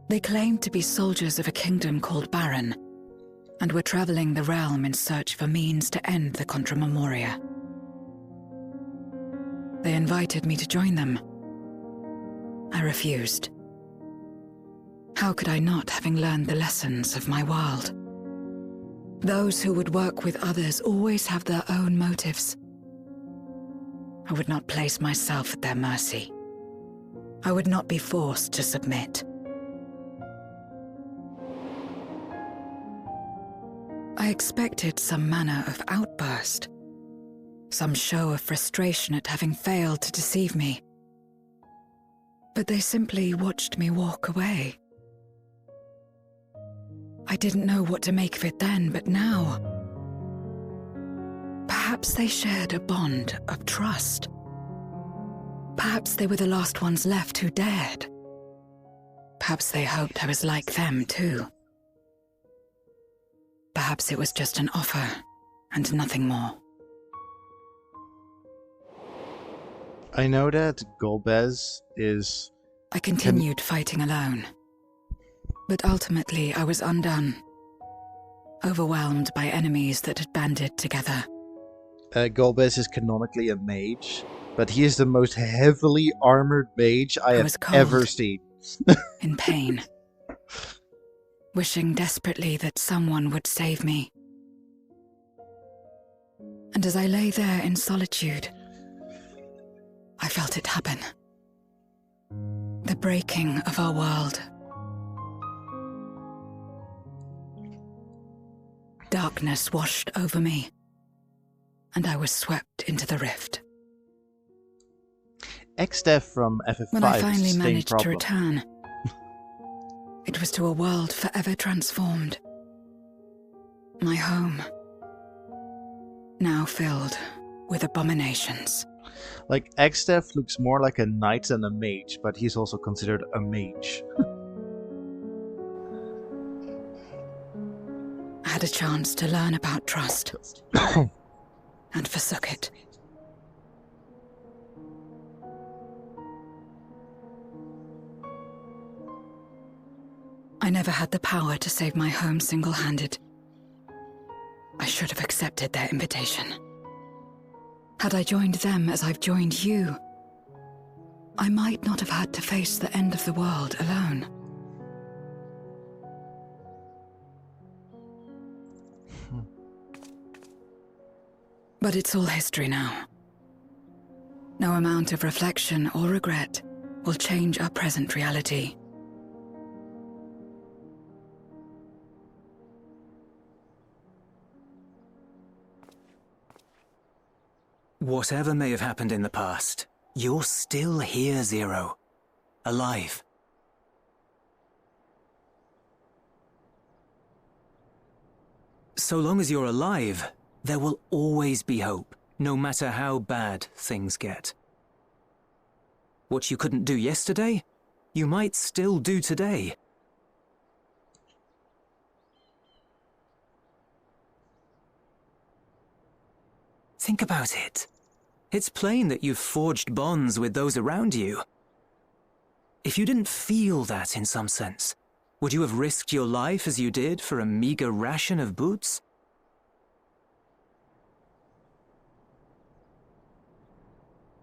Speaker 9: They claimed to be soldiers of a kingdom called Baron, and were traveling the realm in search for means to end the Contra Memoria. They invited me to join them. I refused. How could I not, having learned the lessons of my world? Those who would work with others always have their own motives. I would not place myself at their mercy. I would not be forced to submit. I expected some manner of outburst, some show of frustration at having failed to deceive me. But they simply watched me walk away. I didn't know what to make of it then, but now... Perhaps they shared a bond of trust. Perhaps they were the last ones left who dared. Perhaps they hoped I was like them, too. Perhaps it was just an offer, and nothing more.
Speaker 1: I know that Golbez is...
Speaker 9: I continued fighting alone. But ultimately, I was undone. Overwhelmed by enemies that had banded together.
Speaker 1: Golbez is canonically a mage, but he is the most heavily armored mage I have ever seen.
Speaker 9: In pain. Wishing desperately that someone would save me. And as I lay there in solitude, I felt it happen. The breaking of our world. Darkness washed over me, and I was swept into the rift.
Speaker 1: X-Dev from FF5
Speaker 9: When I finally
Speaker 1: is the same
Speaker 9: managed
Speaker 1: problem.
Speaker 9: to return, it was to a world forever transformed. My home, now filled with abominations.
Speaker 1: Like, X-Dev looks more like a knight than a mage, but he's also considered a mage.
Speaker 9: I had a chance to learn about trust, and forsook it. I never had the power to save my home single-handed. I should have accepted their invitation. Had I joined them as I've joined you, I might not have had to face the end of the world alone. But it's all history now. No amount of reflection or regret will change our present reality.
Speaker 13: Whatever may have happened in the past, you're still here, Zero. Alive. So long as you're alive, there will always be hope, no matter how bad things get. What you couldn't do yesterday, you might still do today. Think about it. It's plain that you've forged bonds with those around you. If you didn't feel that in some sense, would you have risked your life as you did for a meager ration of boots?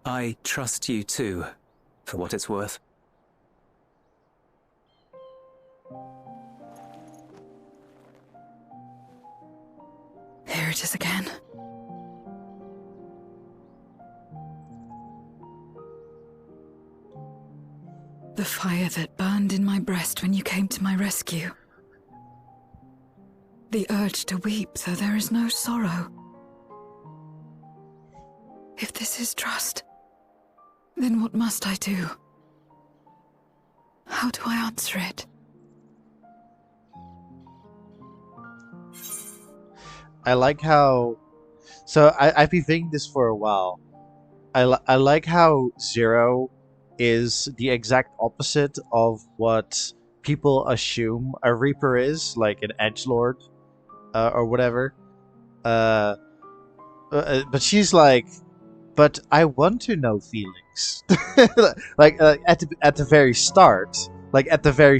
Speaker 13: I trust you too, for what it's worth.
Speaker 9: Here it is again. The fire that burned in my breast when you came to my rescue. The urge to weep, though there is no sorrow. If this is trust, then what must I do? How do I answer it?
Speaker 1: I like how... So, I've been thinking this for a while. I like how Zero is the exact opposite of what people assume a Reaper is, like an edgelord or whatever. But she's like, but I want to know feelings. Like at the very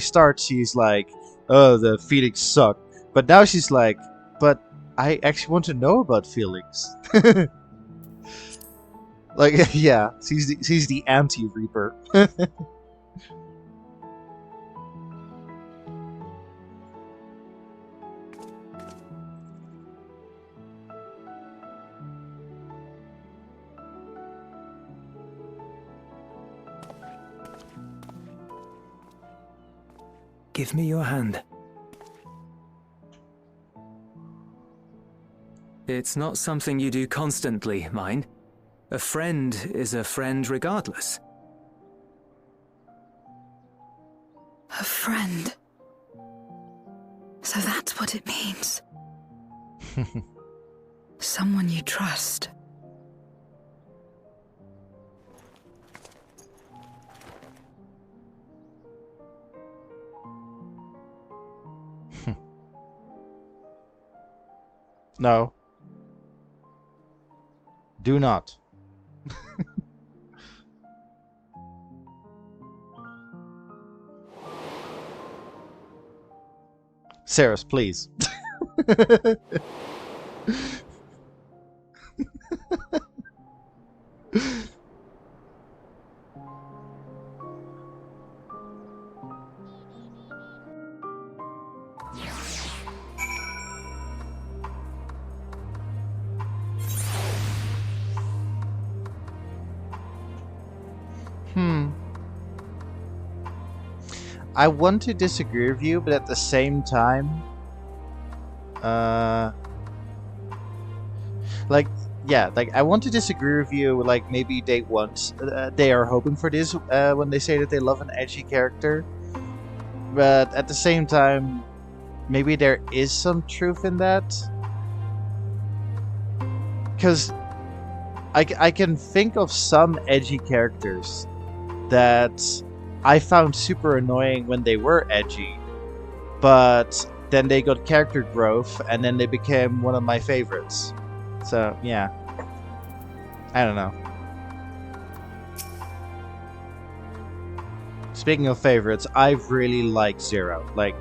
Speaker 1: start, she's like, oh, the feelings suck. But now she's like, but I actually want to know about feelings. Like, yeah, she's the anti-Reaper.
Speaker 13: Give me your hand. It's not something you do constantly, mind. A friend is a friend regardless.
Speaker 9: A friend. So that's what it means. Someone you trust.
Speaker 1: No. Do not. Sarah's, please. I want to disagree with you, but at the same time, like, yeah, like I want to disagree with you. Like maybe they are hoping for this when they say that they love an edgy character, but at the same time, maybe there is some truth in that. Because I can think of some edgy characters that I found super annoying when they were edgy, but then they got character growth and then they became one of my favorites. So, yeah. I don't know. Speaking of favorites, I really like Zero. Like,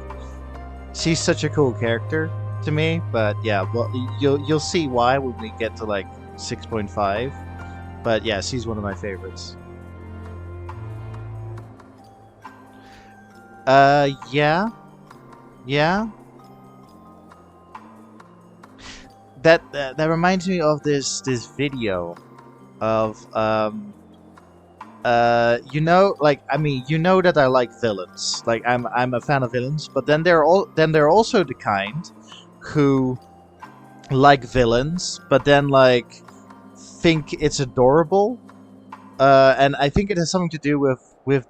Speaker 1: she's such a cool character to me, but yeah, well, you'll see why when we get to like 6.5. But yeah, she's one of my favorites. Yeah. Yeah. That reminds me of this video of you know, like, I mean, you know that I like villains. Like, I'm a fan of villains, but then they're also the kind who like villains, but then like think it's adorable. And I think it has something to do with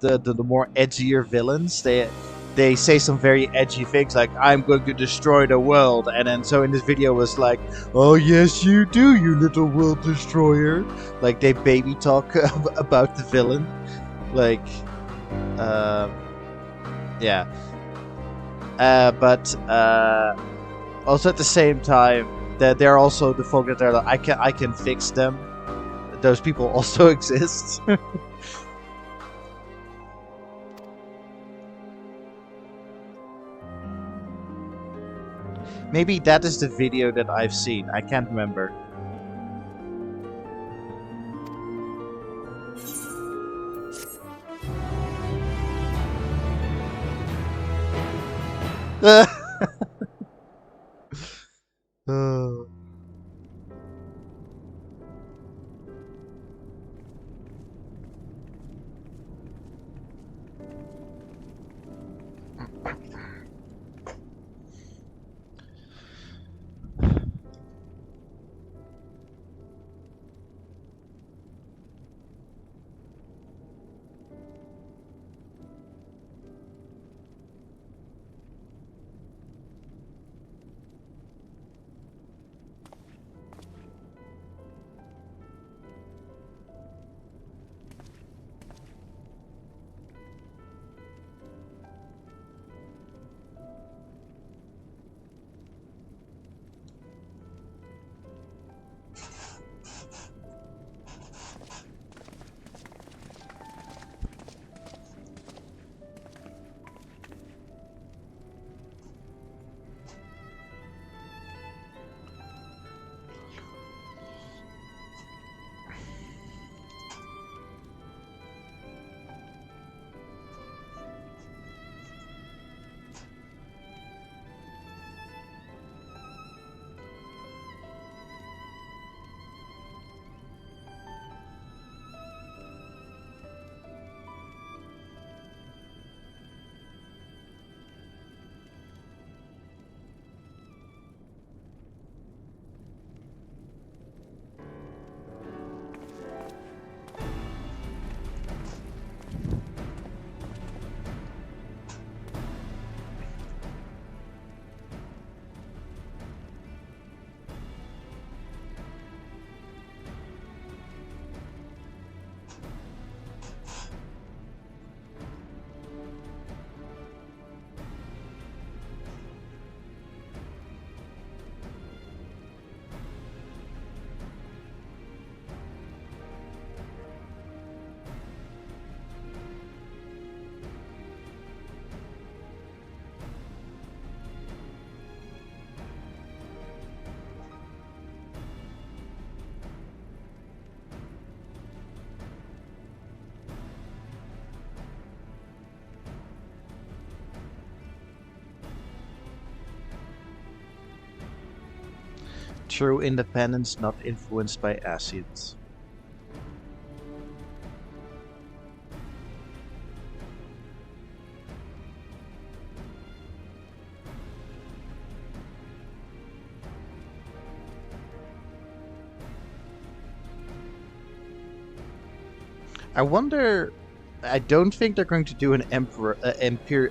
Speaker 1: the more edgier villains. They say some very edgy things like, I'm going to destroy the world, and then so in this video was like, oh yes you do, you little world destroyer. Like they baby talk about the villain. Like yeah. But also at the same time, they're also the folk that are like, I can fix them. Those people also exist. Maybe that is the video that I've seen. I can't remember. Oh. True independence not influenced by acids. I wonder. I don't think they're going to do an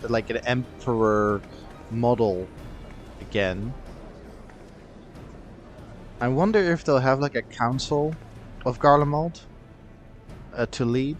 Speaker 1: like an emperor model again. I wonder if they'll have like a council of Garlemald to lead.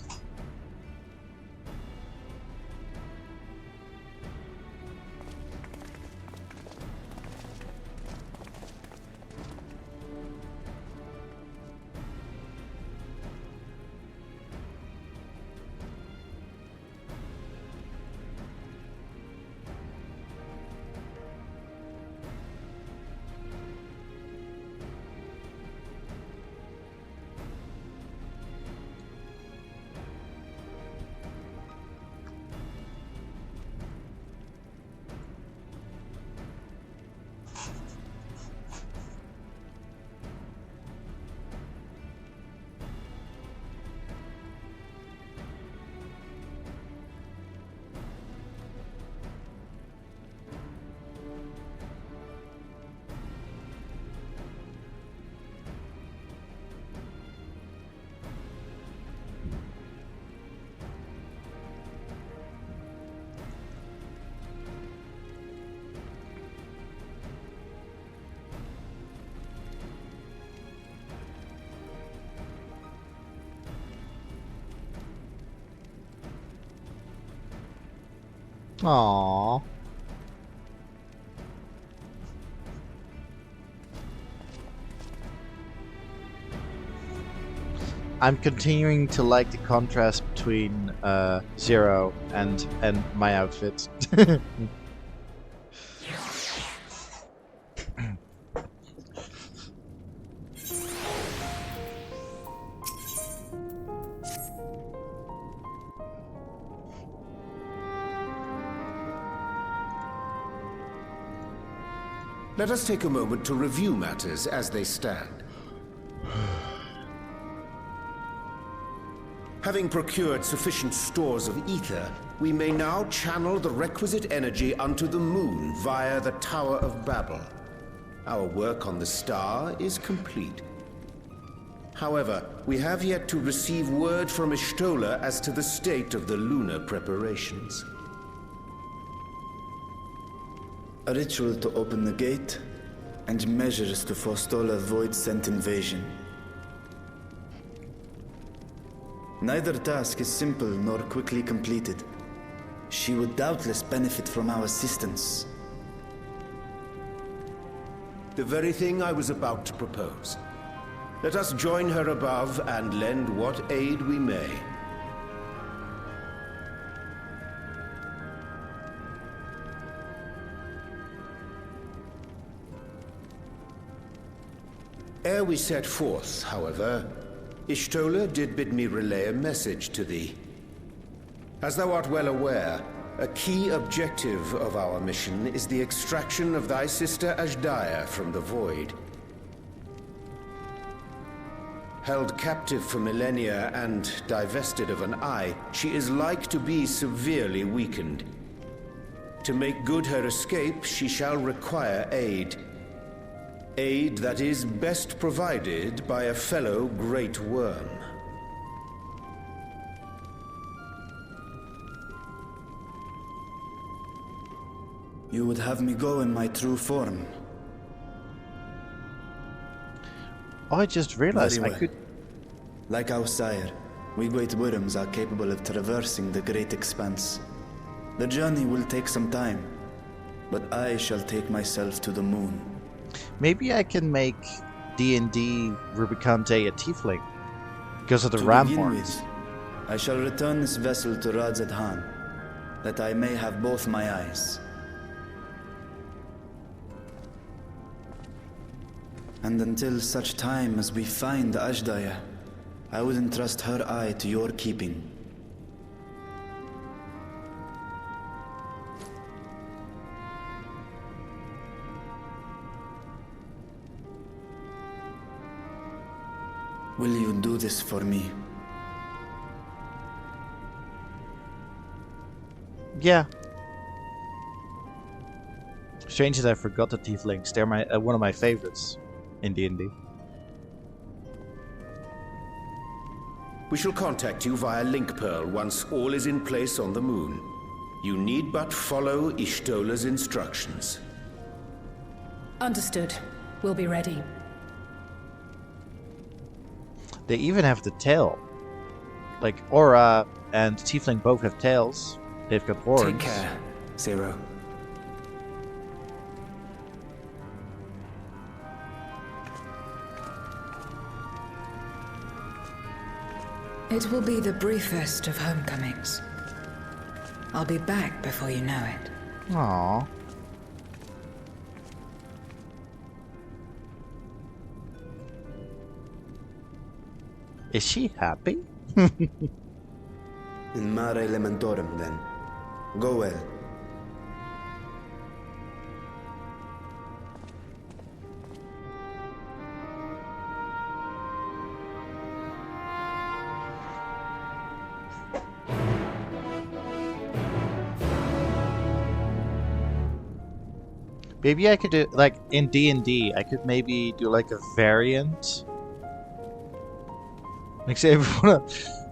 Speaker 1: Aww. I'm continuing to like the contrast between Zero and my outfit.
Speaker 8: Let us take a moment to review matters as they stand. Having procured sufficient stores of ether, we may now channel the requisite energy unto the moon via the Tower of Babel. Our work on the star is complete. However, we have yet to receive word from Ishtola as to the state of the lunar preparations.
Speaker 4: A ritual to open the gate, and measures to forestall a void-sent invasion. Neither task is simple nor quickly completed. She would doubtless benefit from our assistance.
Speaker 8: The very thing I was about to propose. Let us join her above and lend what aid we may. Ere we set forth, however, Ishtola did bid me relay a message to thee. As thou art well aware, a key objective of our mission is the extraction of thy sister Ashdaya from the Void. Held captive for millennia and divested of an eye, she is like to be severely weakened. To make good her escape, she shall require aid. Aid that is best provided by a fellow Great Worm.
Speaker 4: You would have me go in my true form.
Speaker 1: Oh, I just realized I could...
Speaker 4: Like our sire, we Great Worms are capable of traversing the great expanse. The journey will take some time, but I shall take myself to the moon.
Speaker 1: Maybe I can make D&D Rubicante a tiefling because of the
Speaker 4: To
Speaker 1: ram
Speaker 4: begin
Speaker 1: horns.
Speaker 4: with, I shall return this vessel to Radzadhan, that I may have both my eyes. And until such time as we find Ashdaya, I would entrust her eye to your keeping. Will you do this for me?
Speaker 1: Yeah. Strange that I forgot the tieflings. They're my one of my favorites in D&D.
Speaker 8: We shall contact you via link pearl once all is in place on the moon. You need but follow Ishtola's instructions.
Speaker 3: Understood. We'll be ready.
Speaker 1: They even have the tail. Like Aura and Tiefling both have tails. They've got horns.
Speaker 13: Take care, Zero.
Speaker 9: It will be the briefest of homecomings. I'll be back before you know it.
Speaker 1: Aww. Is she happy?
Speaker 5: In mare lamentorum, then. Go well.
Speaker 1: Maybe I could do, like, in D&D, I could maybe do, like, a variant. Like, say,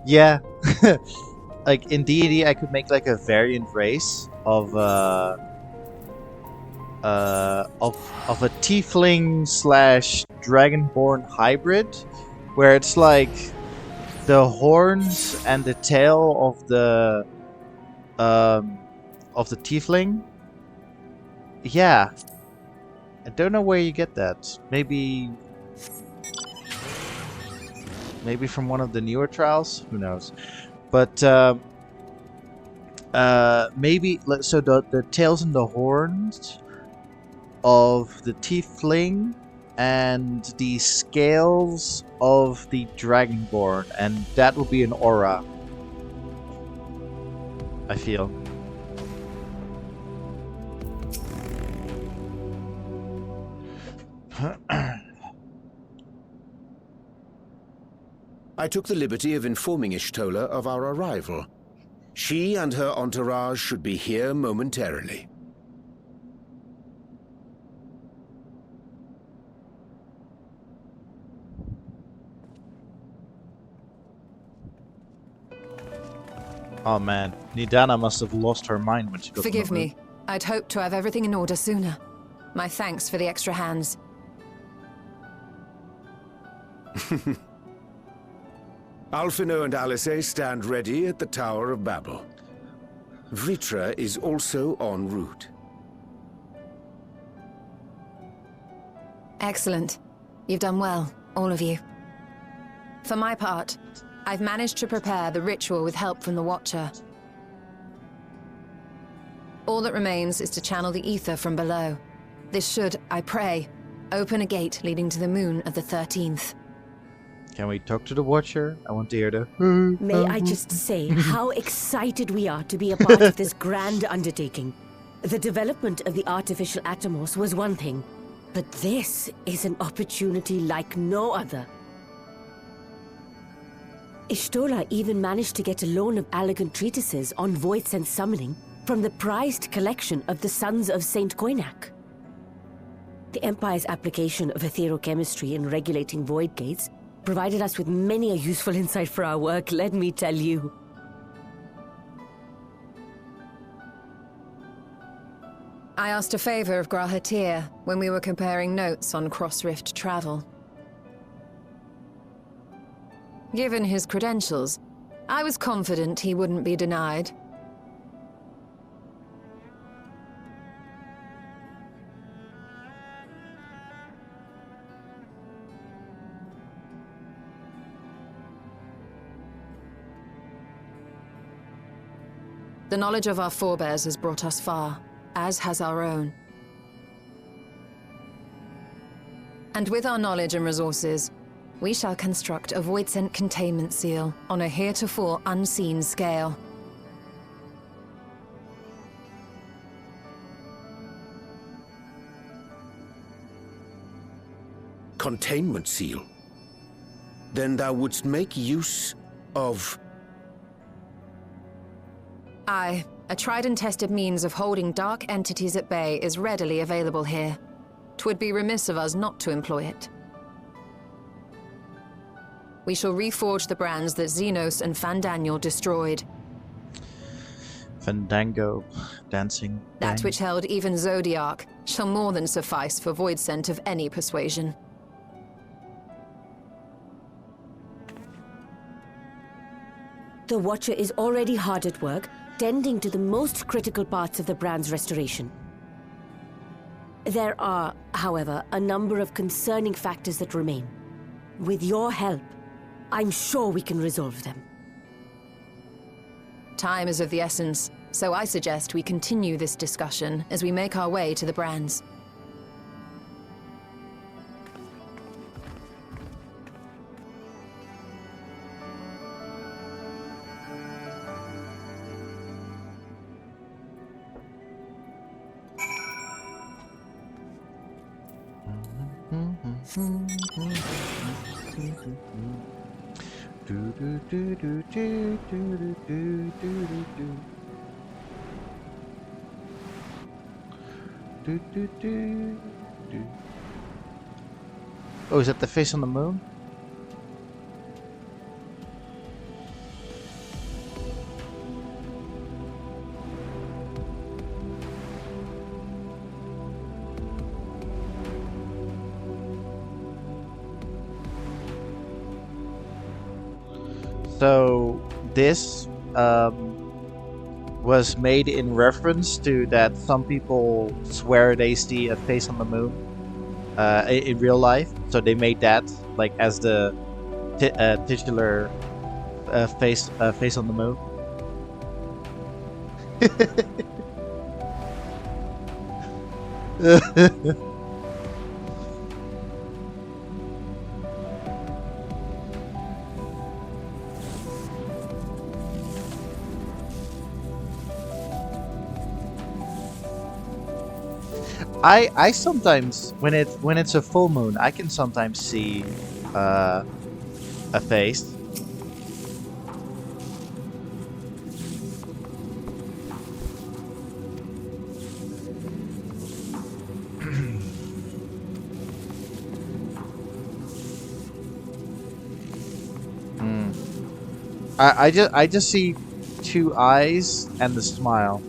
Speaker 1: yeah. Like, in D&D, I could make, like, a variant race of a tiefling / dragonborn hybrid, where it's, like, the horns and the tail of the tiefling. Yeah. I don't know where you get that. Maybe from one of the newer trials? Who knows? But maybe so the tails and the horns of the tiefling and the scales of the dragonborn, and that will be an aura. I feel.
Speaker 8: I took the liberty of informing Ishtola of our arrival. She and her entourage should be here momentarily.
Speaker 1: Oh man, Nidana must have lost her mind when she got
Speaker 2: Forgive me. I'd hoped to have everything in order sooner. My thanks for the extra hands.
Speaker 8: Alphino and Alice stand ready at the Tower of Babel. Vritra is also en route.
Speaker 2: Excellent. You've done well, all of you. For my part, I've managed to prepare the ritual with help from the Watcher. All that remains is to channel the ether from below. This should, I pray, open a gate leading to the moon of the 13th.
Speaker 1: Can we talk to the Watcher? I want to hear the...
Speaker 14: May I just say how excited we are to be a part of this grand undertaking. The development of the artificial Atomos was one thing, but this is an opportunity like no other. Ishtola even managed to get a loan of elegant treatises on void sense summoning from the prized collection of the Sons of Saint Koinak. The Empire's application of etherochemistry in regulating void gates provided us with many a useful insight for our work, let me tell you.
Speaker 2: I asked a favor of Grahatir when we were comparing notes on cross-rift travel. Given his credentials, I was confident he wouldn't be denied. The knowledge of our forebears has brought us far, as has our own. And with our knowledge and resources, we shall construct a voidsent containment seal on a heretofore unseen scale.
Speaker 8: Containment seal? then thou wouldst make use of...
Speaker 2: Aye. A tried and tested means of holding dark entities at bay is readily available here. 'Twould be remiss of us not to employ it. We shall reforge the brands that Xenos and Fandaniel destroyed.
Speaker 1: Fandango, dancing.
Speaker 2: That
Speaker 1: bang.
Speaker 2: which held even Zodiac shall more than suffice for void scent of any persuasion.
Speaker 14: The Watcher is already hard at work, tending to the most critical parts of the brand's restoration. There are, however, a number of concerning factors that remain. With your help, I'm sure we can resolve them.
Speaker 2: Time is of the essence, so I suggest we continue this discussion as we make our way to the brands.
Speaker 1: Oh, is that the face on the moon? So this was made in reference to that some people swear they see a face on the moon in real life. So they made that like as the titular face on the moon. I sometimes when it's a full moon, I can sometimes see a face. I just see two eyes and the smile.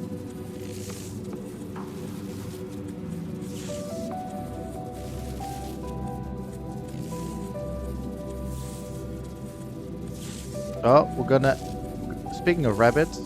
Speaker 1: Oh, we're gonna... Speaking of rabbits...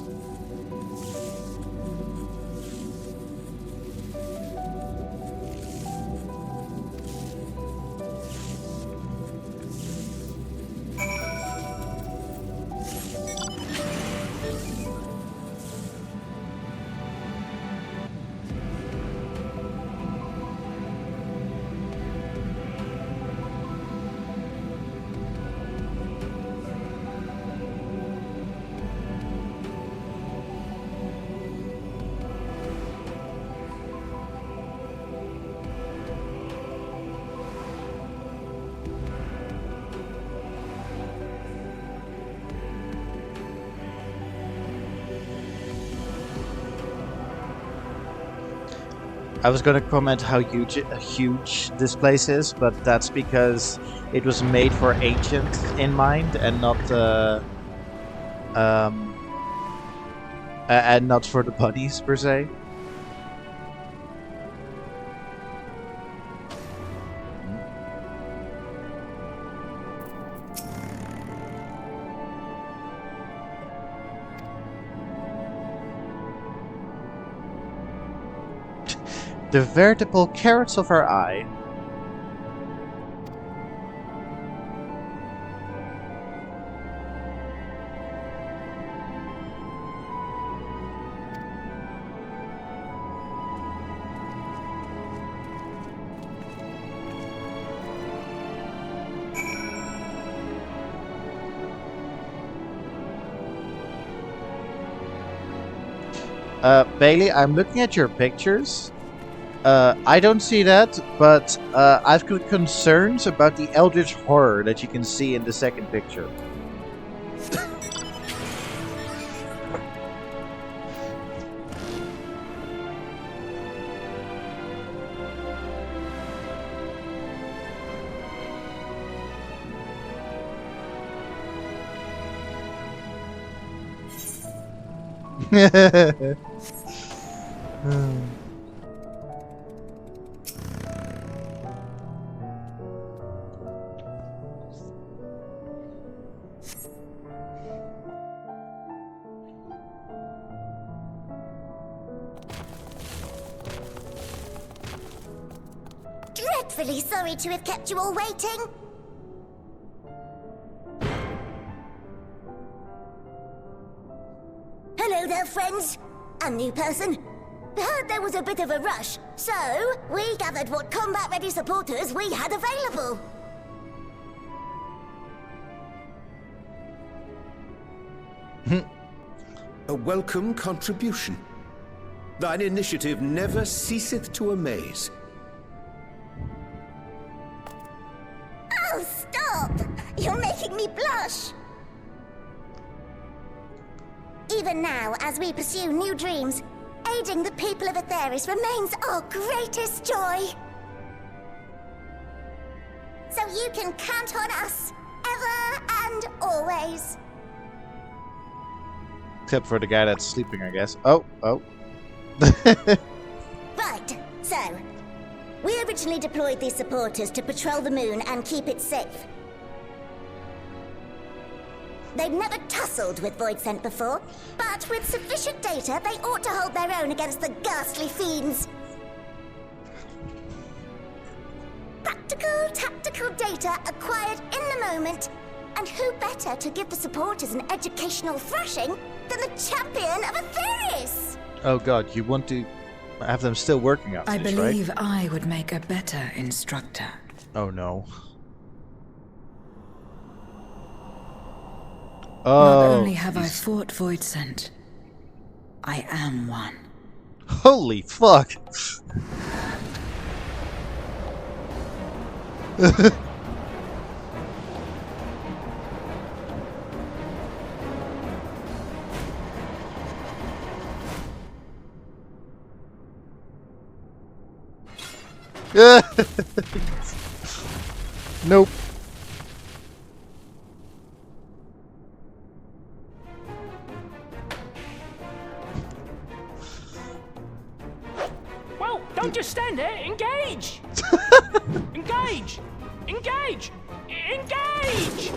Speaker 1: I was gonna comment how huge this place is, but that's because it was made for ancients in mind and not for the buddies per se. The veritable carrots of our eye. Bailey, I'm looking at your pictures. I don't see that, but I've got concerns about the eldritch horror that you can see in the second picture.
Speaker 15: Dreadfully sorry to have kept you all waiting. Hello there, friends. A new person. Heard there was a bit of a rush, so we gathered what combat-ready supporters we had available.
Speaker 8: A welcome contribution. Thine initiative never ceaseth to amaze.
Speaker 15: Oh, stop! You're making me blush! Even now, as we pursue new dreams, aiding the people of Aetheris remains our greatest joy. So you can count on us, ever and always.
Speaker 1: Except for the guy that's sleeping, I guess. Oh.
Speaker 15: Right, so we originally deployed these supporters to patrol the moon and keep it safe. They'd never tussled with Voidsent before, but with sufficient data, they ought to hold their own against the ghastly fiends. Practical, tactical data acquired in the moment, and who better to give the supporters an educational thrashing than the champion of Aetheris?
Speaker 1: Oh god, you want to have them still working after
Speaker 9: I
Speaker 1: this,
Speaker 9: believe
Speaker 1: right?
Speaker 9: I would make a better instructor.
Speaker 1: Oh no.
Speaker 9: Not
Speaker 1: Oh.
Speaker 9: only have I fought Voidsent, I am one.
Speaker 1: Holy fuck! Nope.
Speaker 10: Well, don't just stand there. Engage! Engage! Engage! Engage!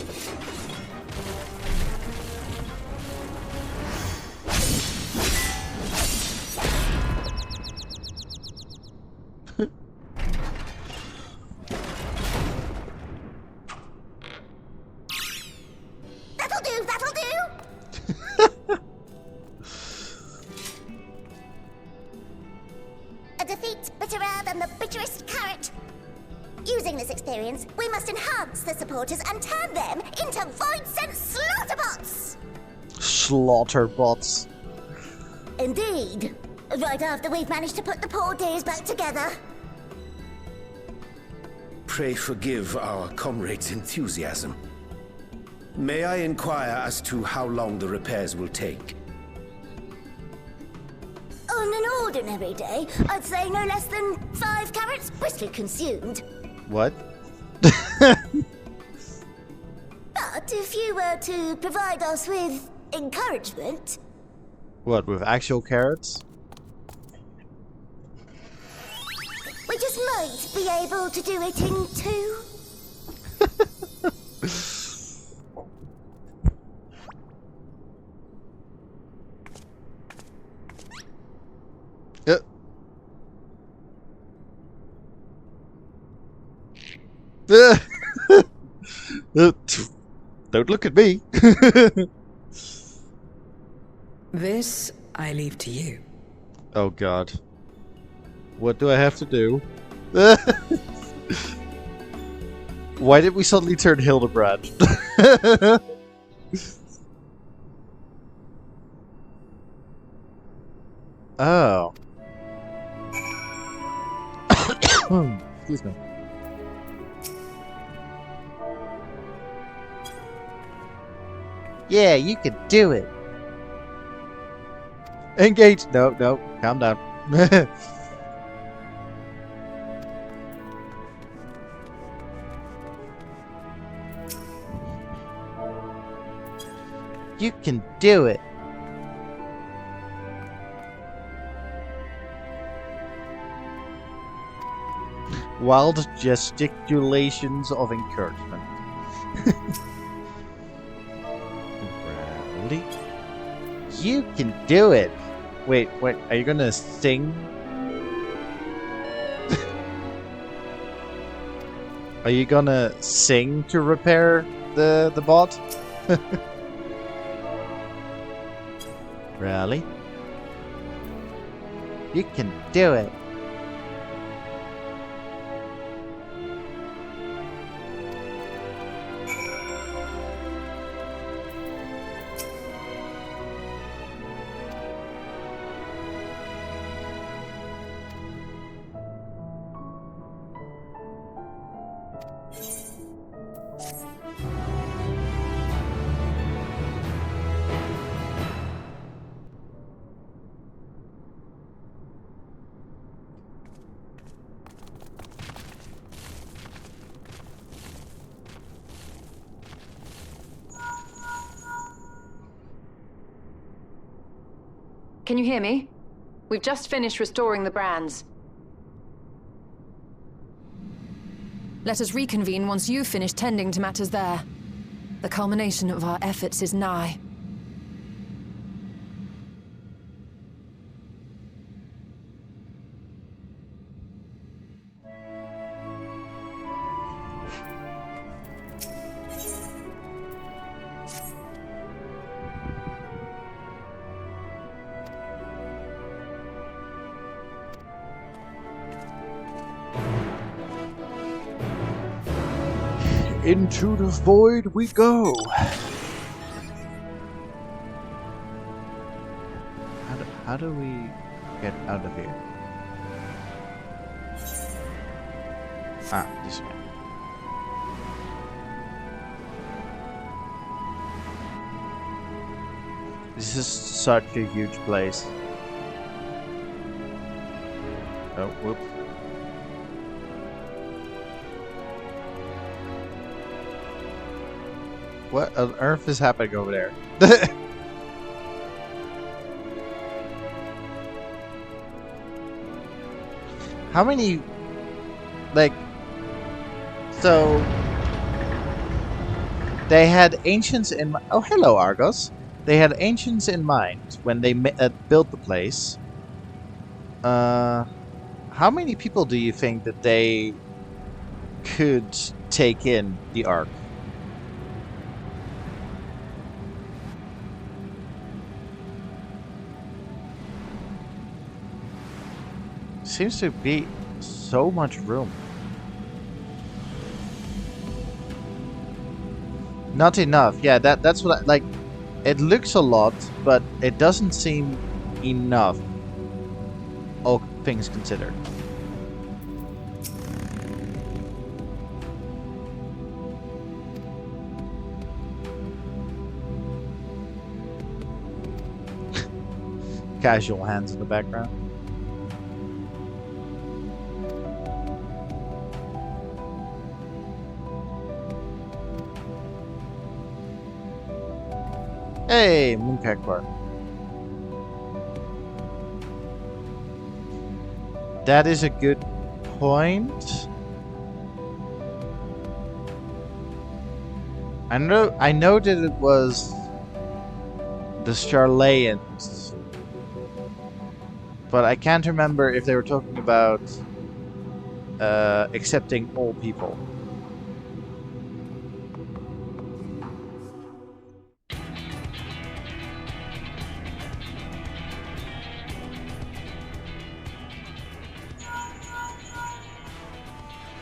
Speaker 15: That'll do, that'll do! A defeat bitterer than the bitterest carrot. Using this experience, we must enhance the supporters and turn them into Voidsent slaughterbots!
Speaker 1: Slaughterbots.
Speaker 15: Indeed. Right after we've managed to put the poor dears back together.
Speaker 8: Pray forgive our comrades' enthusiasm. May I inquire as to how long the repairs will take?
Speaker 15: On an ordinary day, I'd say no less than 5 carrots briskly consumed.
Speaker 1: What?
Speaker 15: But if you were to provide us with encouragement...
Speaker 1: What, with actual carrots?
Speaker 15: we just might be able to do it in 2.
Speaker 1: Don't look at me.
Speaker 9: This I leave to you.
Speaker 1: Oh god. What do I have to do? Why did we suddenly turn Hildebrand? Oh. Excuse me. Yeah, you can do it. Engage. No, no, calm down. You can do it. Wild gesticulations of encouragement. Bradley, you can do it. Wait, are you gonna sing? Are you gonna sing to repair the bot? Really? You can do it.
Speaker 2: Can you hear me? We've just finished restoring the brands. Let us reconvene once you've finished tending to matters there. The culmination of our efforts is nigh.
Speaker 1: Into the void we go. How do we get out of here? Ah, this way. This is such a huge place. Oh, whoops. What on earth is happening over there? How many, like, so they had ancients in mind. Oh, hello, Argos. They had ancients in mind when they built the place. How many people do you think that they could take in the Ark? Seems to be so much room. Not enough. Yeah, that's what I, like. It looks a lot, but it doesn't seem enough. All things considered. Casual hands in the background. Hey, Mooncake. That is a good point. I know that it was the Charlayans, but I can't remember if they were talking about accepting all people.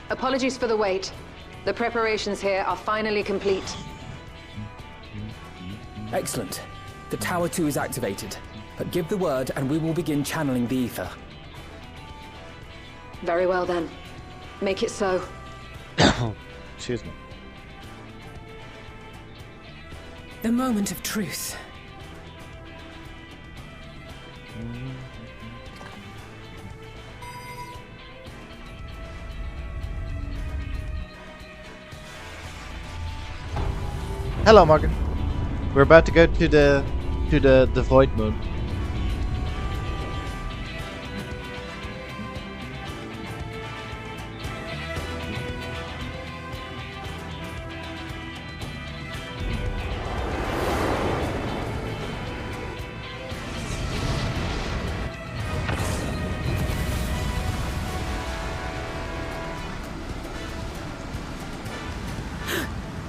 Speaker 2: Apologies for the wait. The preparations here are finally complete.
Speaker 16: Excellent. The Tower 2 is activated. But give the word and we will begin channeling the ether.
Speaker 2: Very well then. Make it so.
Speaker 1: Excuse me.
Speaker 9: The moment of truth.
Speaker 1: Hello, Morgan. We're about to go to the Void Moon.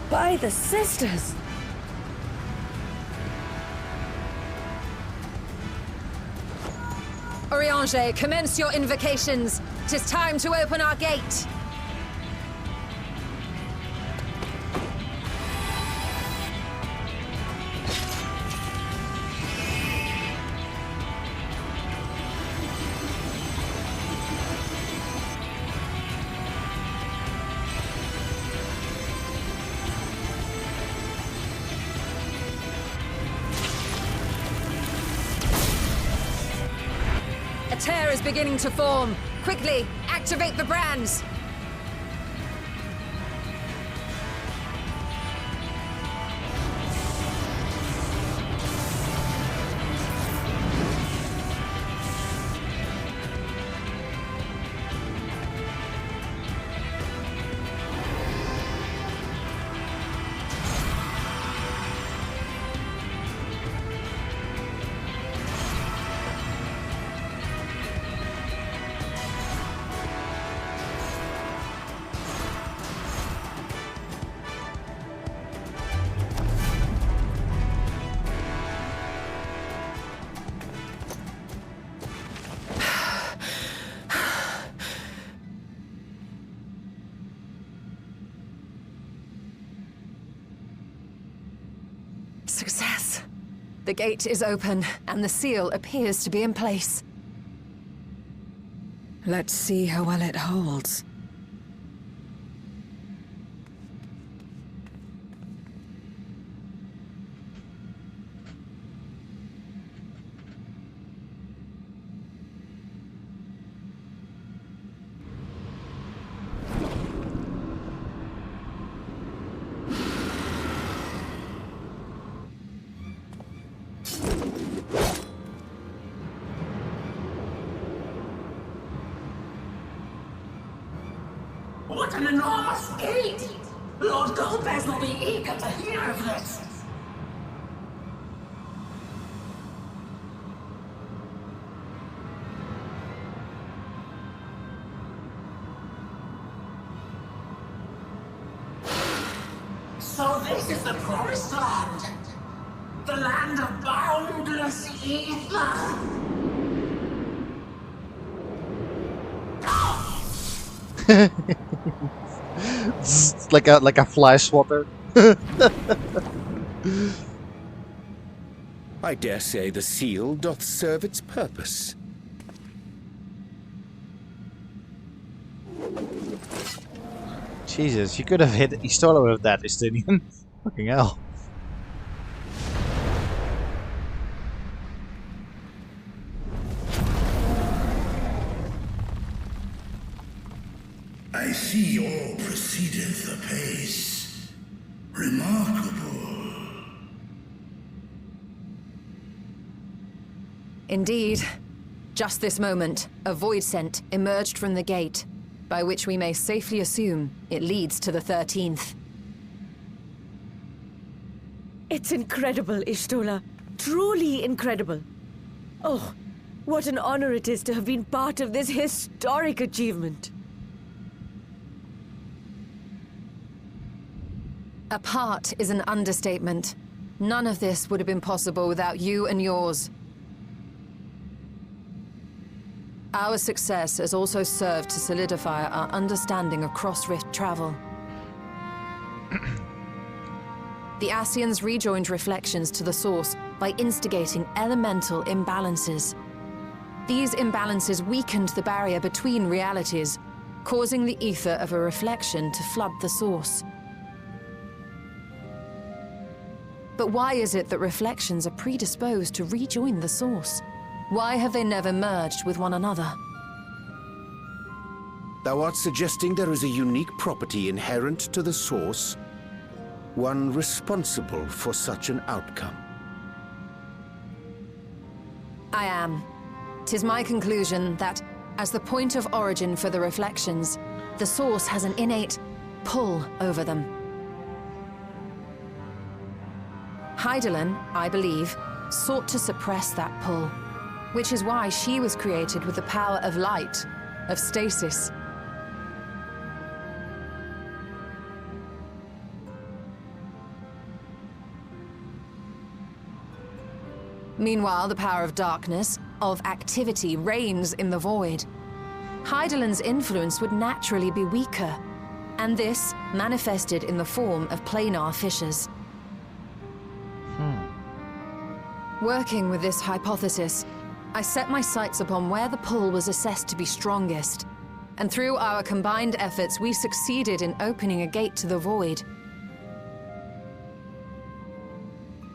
Speaker 14: By the sisters!
Speaker 2: Oriange, commence your invocations. 'Tis time to open our gate. A tear is beginning to form. Quickly, activate the brands. Success. The gate is open, and the seal appears to be in place.
Speaker 9: Let's see how well it holds.
Speaker 17: What an enormous gate! Lord Golbez will be eager to hear of this. So this is the promised land. The land of boundless ether.
Speaker 1: It's like a fly swatter.
Speaker 8: I dare say the seal doth serve its purpose.
Speaker 1: Jesus, you could have hit Istola with that, Estinian. Fucking hell.
Speaker 18: I see all proceedeth apace. Remarkable.
Speaker 2: Indeed. Just this moment, a void scent emerged from the gate, by which we may safely assume it leads to the 13th.
Speaker 14: It's incredible, Istola. Truly incredible. Oh, what an honor it is to have been part of this historic achievement.
Speaker 2: A part is an understatement. None of this would have been possible without you and yours. Our success has also served to solidify our understanding of cross-rift travel. The Ascians rejoined reflections to the source by instigating elemental imbalances. These imbalances weakened the barrier between realities, causing the ether of a reflection to flood the source. But why is it that reflections are predisposed to rejoin the source? Why have they never merged with one another?
Speaker 8: Thou art suggesting there is a unique property inherent to the source, one responsible for such an outcome.
Speaker 2: I am. 'Tis my conclusion that, as the point of origin for the reflections, the source has an innate pull over them. Hydaelyn, I believe, sought to suppress that pull, which is why she was created with the power of light, of stasis. Meanwhile, the power of darkness, of activity, reigns in the void. Hydaelyn's influence would naturally be weaker, and this manifested in the form of planar fissures. Working with this hypothesis, I set my sights upon where the pull was assessed to be strongest, and through our combined efforts, we succeeded in opening a gate to the void.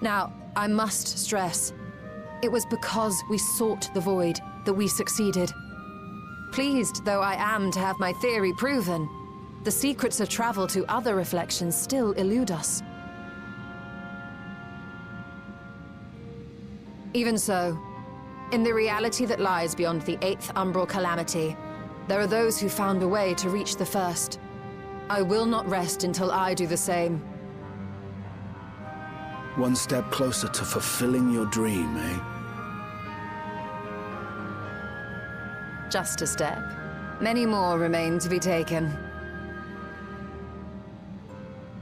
Speaker 2: Now, I must stress, it was because we sought the void that we succeeded. Pleased though I am to have my theory proven, the secrets of travel to other reflections still elude us. Even so, in the reality that lies beyond the 8th umbral calamity, there are those who found a way to reach the first. I will not rest until I do the same.
Speaker 7: One step closer to fulfilling your dream, eh?
Speaker 2: Just a step. Many more remain to be taken.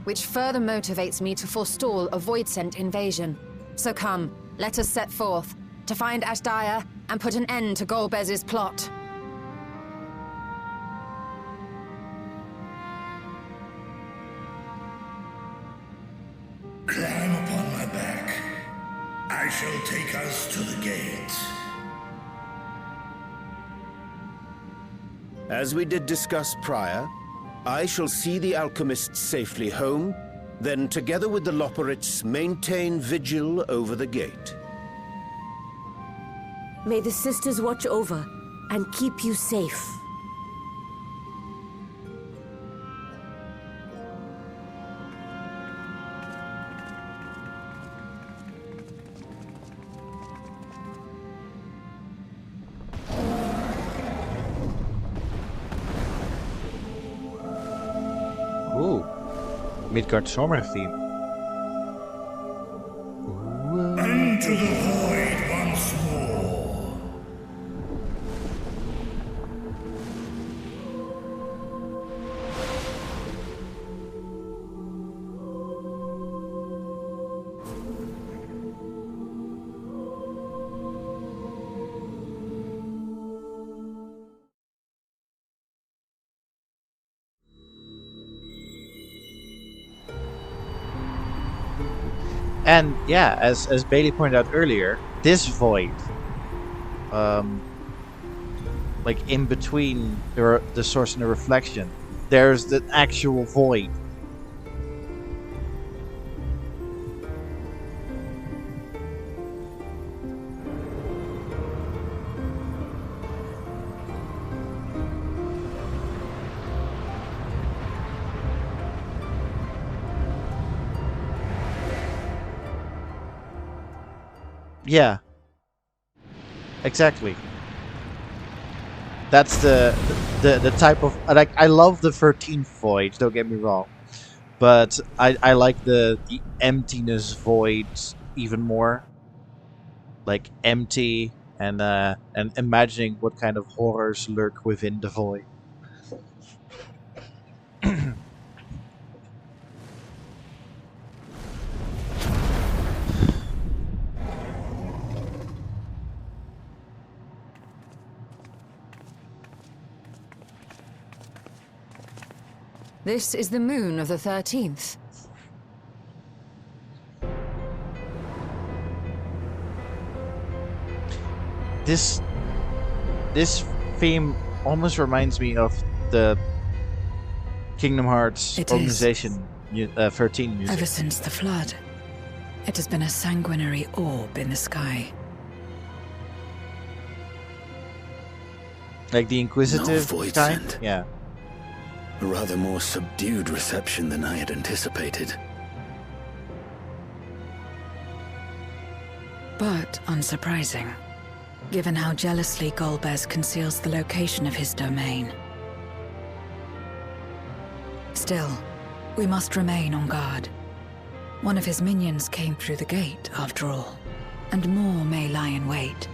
Speaker 2: Which further motivates me to forestall a void-sent invasion. So come, let us set forth, to find Ashdaya and put an end to Golbez's plot.
Speaker 18: Climb upon my back. I shall take us to the gate.
Speaker 8: As we did discuss prior, I shall see the alchemists safely home, then together with the Loporrits maintain vigil over the gate.
Speaker 14: May the sisters watch over and keep you safe.
Speaker 1: Ooh, Midgard Summer theme.
Speaker 18: Into the void once more.
Speaker 1: And yeah, as Bailey pointed out earlier, this void, like in between the source and the reflection, there's the actual void. Yeah, exactly. That's the type of, like, I love the 13th void, don't get me wrong, but I like the emptiness void even more, like empty and imagining what kind of horrors lurk within the void.
Speaker 2: This is the moon of the 13th.
Speaker 1: This theme almost reminds me of the Kingdom Hearts
Speaker 9: It
Speaker 1: organization 13 music.
Speaker 9: Ever since the flood, it has been a sanguinary orb in the sky.
Speaker 1: Like the Inquisitive
Speaker 7: void
Speaker 1: kind?
Speaker 7: scent.
Speaker 1: Yeah.
Speaker 7: A rather more subdued reception than I had anticipated.
Speaker 9: But unsurprising, given how jealously Golbez conceals the location of his domain. Still, we must remain on guard. One of his minions came through the gate, after all, and more may lie in wait.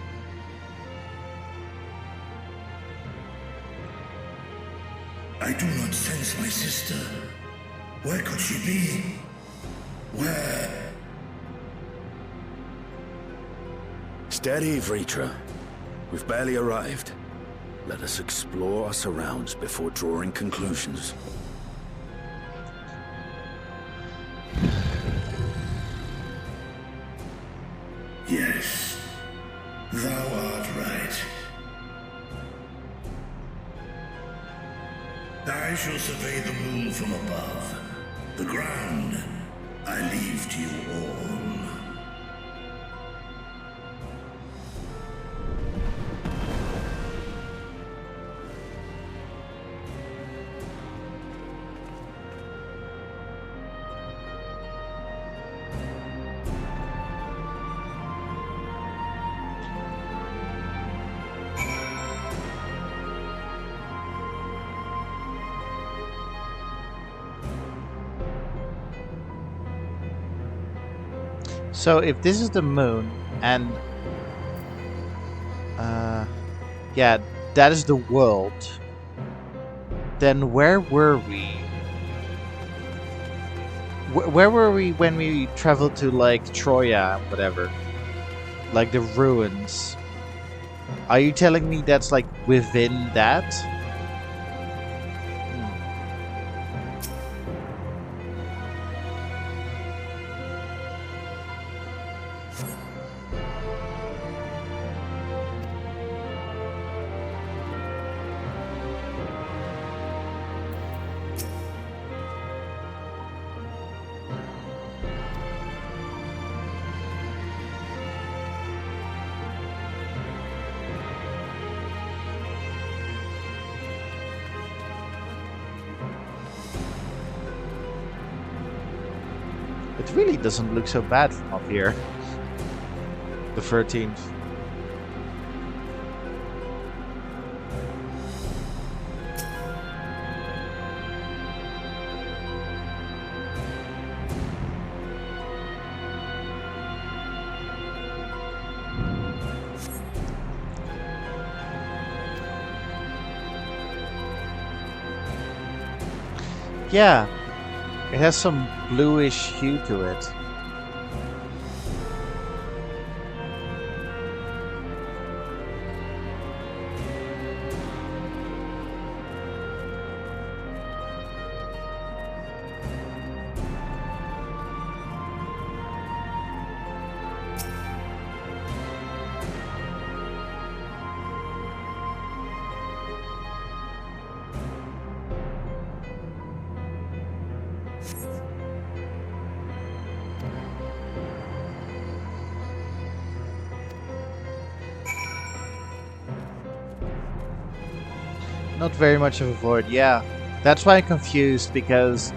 Speaker 18: I do not sense my sister. Where could she be? Where?
Speaker 7: Steady, Vritra. We've barely arrived. Let us explore our surrounds before drawing conclusions.
Speaker 18: Yes, thou art right. I shall survey the moon from above. The ground, I leave to you all.
Speaker 1: So if this is the moon, and yeah, that is the world, then where were we? Where were we when we traveled to like Troya, whatever? Like the ruins. Are you telling me that's like within that? It really doesn't look so bad from up here. The 13th. Yeah. It has some bluish hue to it. Not very much of a void, yeah. That's why I'm confused, because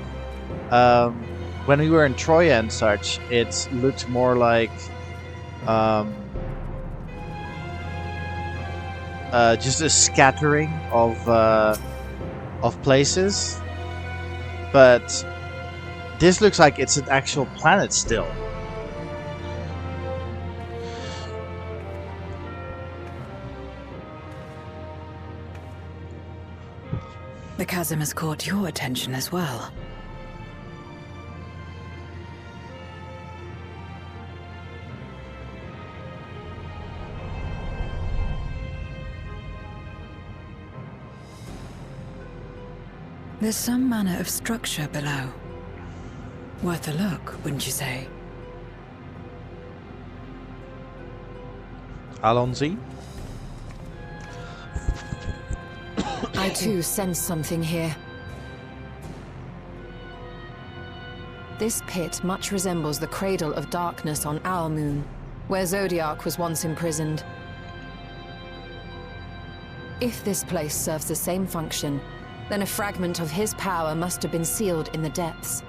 Speaker 1: when we were in Troya and such, it looked more like just a scattering of places. But this looks like it's an actual planet still.
Speaker 9: The chasm has caught your attention as well. There's some manner of structure below. Worth a look, wouldn't you say?
Speaker 1: Alonzi?
Speaker 2: I too sense something here. This pit much resembles the Cradle of Darkness on our moon, where Zodiac was once imprisoned. If this place serves the same function, then a fragment of his power must have been sealed in the depths.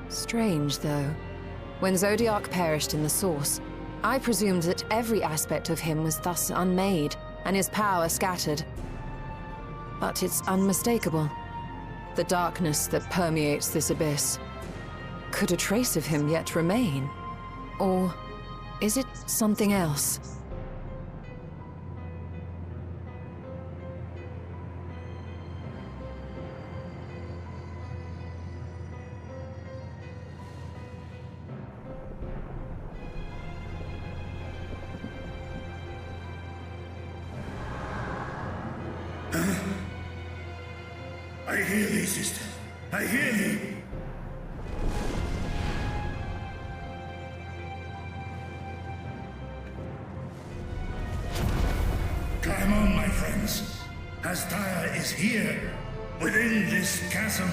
Speaker 2: Strange, though. When Zodiac perished in the Source, I presumed that every aspect of him was thus unmade, and his power scattered. But it's unmistakable. The darkness that permeates this abyss. Could a trace of him yet remain? Or is it something else?
Speaker 18: I hear thee, sister. I hear thee. Climb on, my friends. Astaya is here, within this chasm.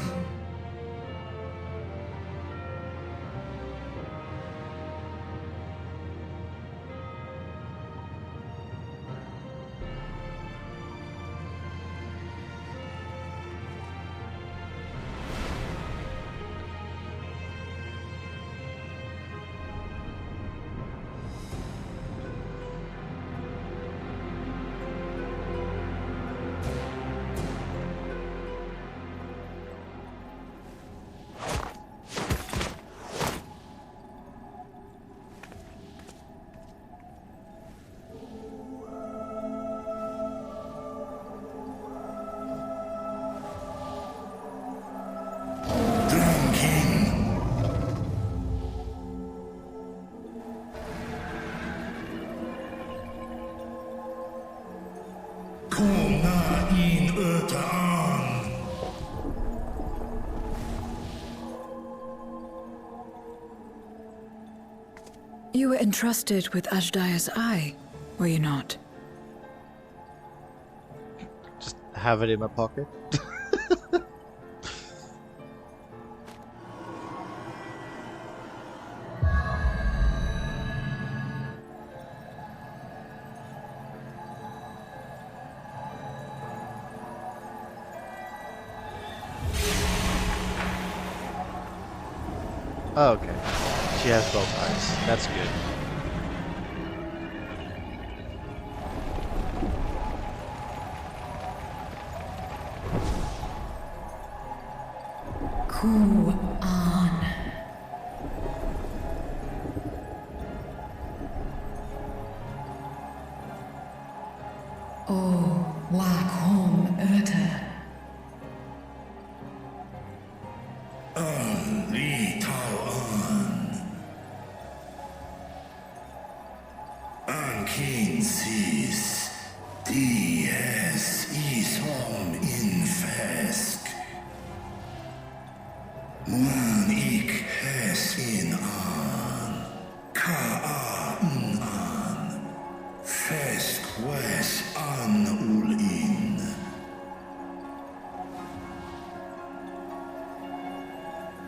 Speaker 9: You were entrusted with Ajdaya's eye, were you not?
Speaker 1: Just have it in my pocket. Oh, okay. She has both eyes. That's good.
Speaker 9: Ku-an. O Wakhom Urta.
Speaker 18: Li Tao An Kin Sis Dies Ishom Infesk Wan Ik Hes in An Ka An Fesk Wes An Ulin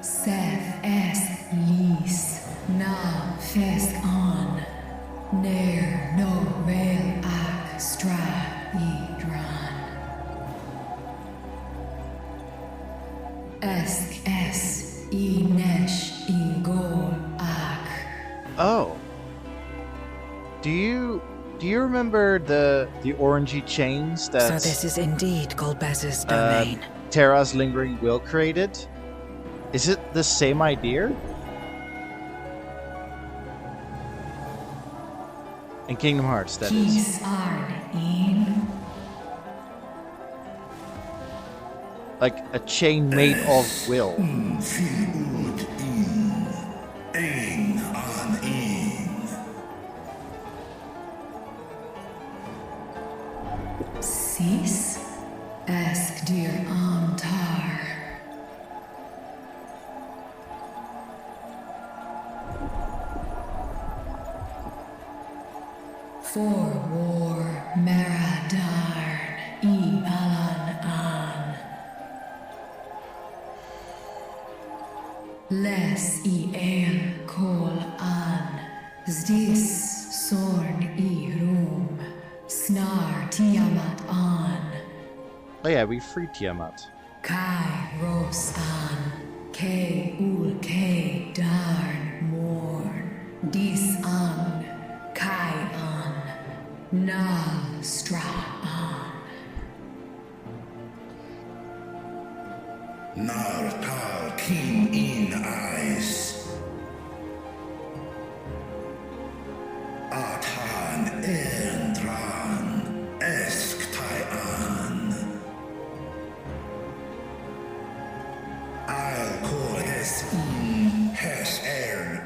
Speaker 9: Seth es lis na fesk on ner no vel ak stra idran esk es inesh igol ak.
Speaker 1: Oh. Do you remember the orangey chains that
Speaker 9: So this is indeed Golbez's domain.
Speaker 1: Terra's lingering will created? Is it the same idea? In Kingdom Hearts, that is. Like a chain made of will.
Speaker 9: Sis? Ask dear Amtar. For war Meradarn I Alan An. Les I El Kol An. Zdis Sorn I Rum. Snar Tiamat An.
Speaker 1: Oh yeah, we freed Tiamat.
Speaker 9: Kai Ros An. K Ul K Darn Morn. Dis An. Kai An. Nal Stra An.
Speaker 18: Nar Tal Keen In Eyes. Athan Endran Esk Taian. I'll call Hes Hes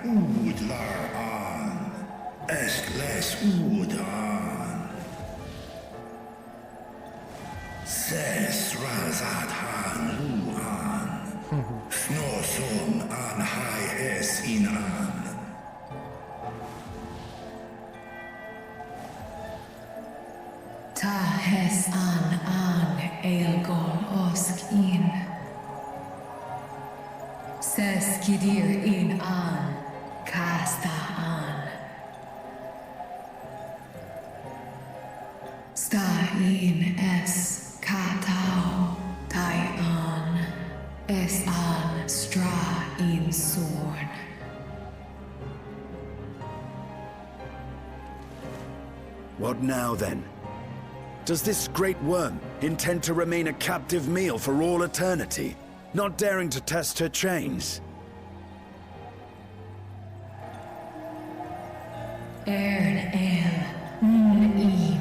Speaker 18: Ud Lar An. Esk Les Ud An. Ses Razat Han Hu An. Snoson An Hai Es In An.
Speaker 9: Ta Hes An Eilgon Osk In. Ses Kidir In An. Kasta An. Sta In Es Katao Tai An. Es An Stra In Sorn.
Speaker 7: What now, then? Does this great worm intend to remain a captive meal for all eternity, not daring to test her chains?
Speaker 9: Ern El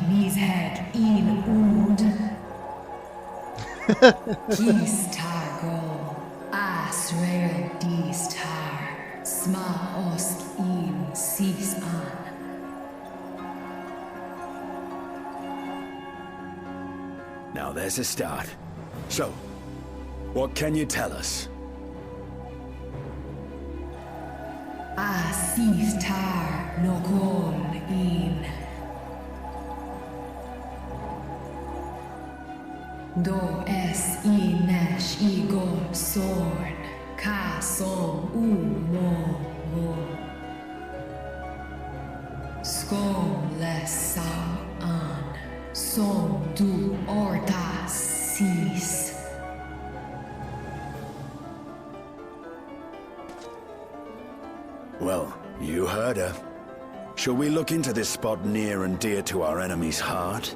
Speaker 9: Mizhead In Ud. Kis Targo. Asrael Dis Tar. Sma Osk In Sis An.
Speaker 7: Now there's a start. So, what can you tell us?
Speaker 9: Asis Tar Nokon In. Do Es Inesh Igor Sorn. Ka Som Mo Mo. Skom Les Sao An. Som Du Orta Sis.
Speaker 7: Well, you heard her. Shall we look into this spot near and dear to our enemy's heart?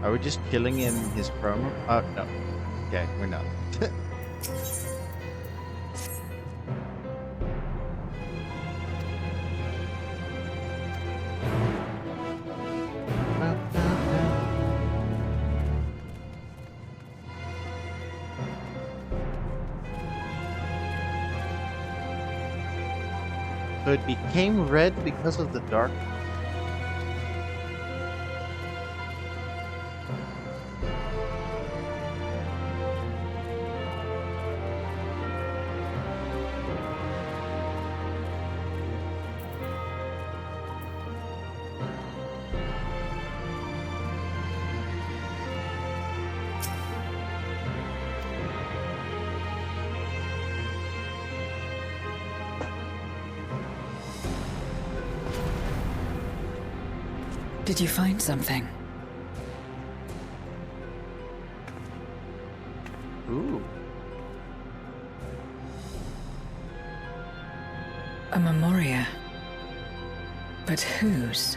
Speaker 1: Are we just killing him his promo? Oh, no. Okay, we're not. So it became red because of the dark.
Speaker 9: Did you find something?
Speaker 1: Ooh.
Speaker 9: A memoria. But whose?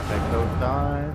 Speaker 1: Echo dive.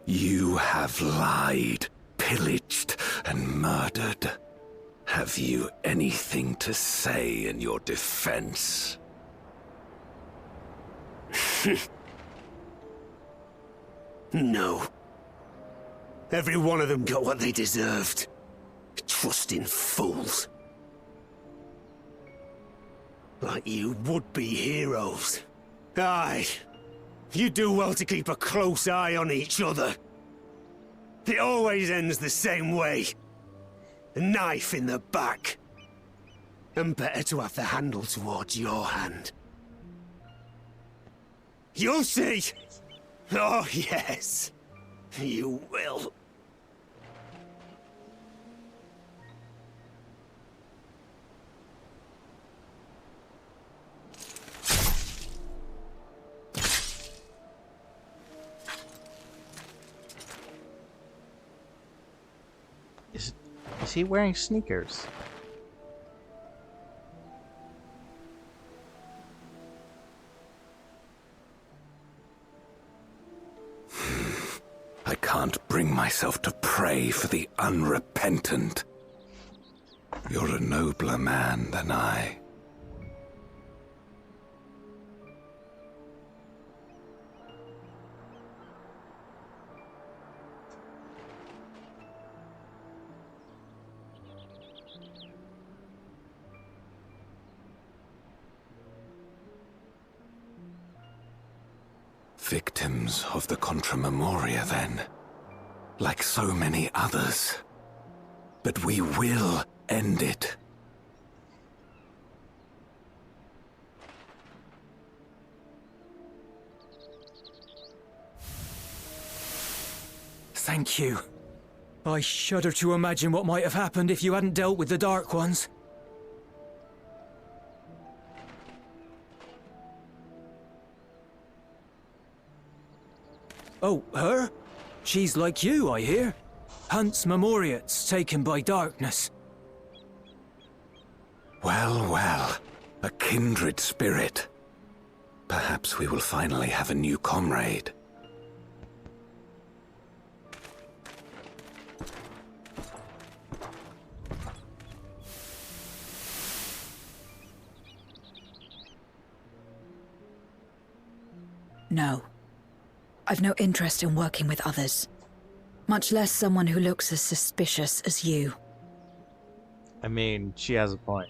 Speaker 8: You have lied, pillaged, and murdered. Have you anything to say in your defense?
Speaker 5: No. Every one of them got what they deserved. Trusting fools. Like you would-be heroes. Aye. You do well to keep a close eye on each other. It always ends the same way. A knife in the back. And better to have the handle towards your hand. You'll see! Oh, yes. You will.
Speaker 1: Is he wearing sneakers?
Speaker 8: I can't bring myself to pray for the unrepentant. You're a nobler man than I. Victims of the Contra Memoria, then. Like so many others. But we will end it.
Speaker 13: Thank you. I shudder to imagine what might have happened if you hadn't dealt with the Dark Ones. Oh, her? She's like you, I hear. Hunts Memoriates taken by darkness.
Speaker 8: Well, well. A kindred spirit. Perhaps we will finally have a new comrade.
Speaker 9: No. I've no interest in working with others. Much less someone who looks as suspicious as you.
Speaker 1: I mean, she has a point.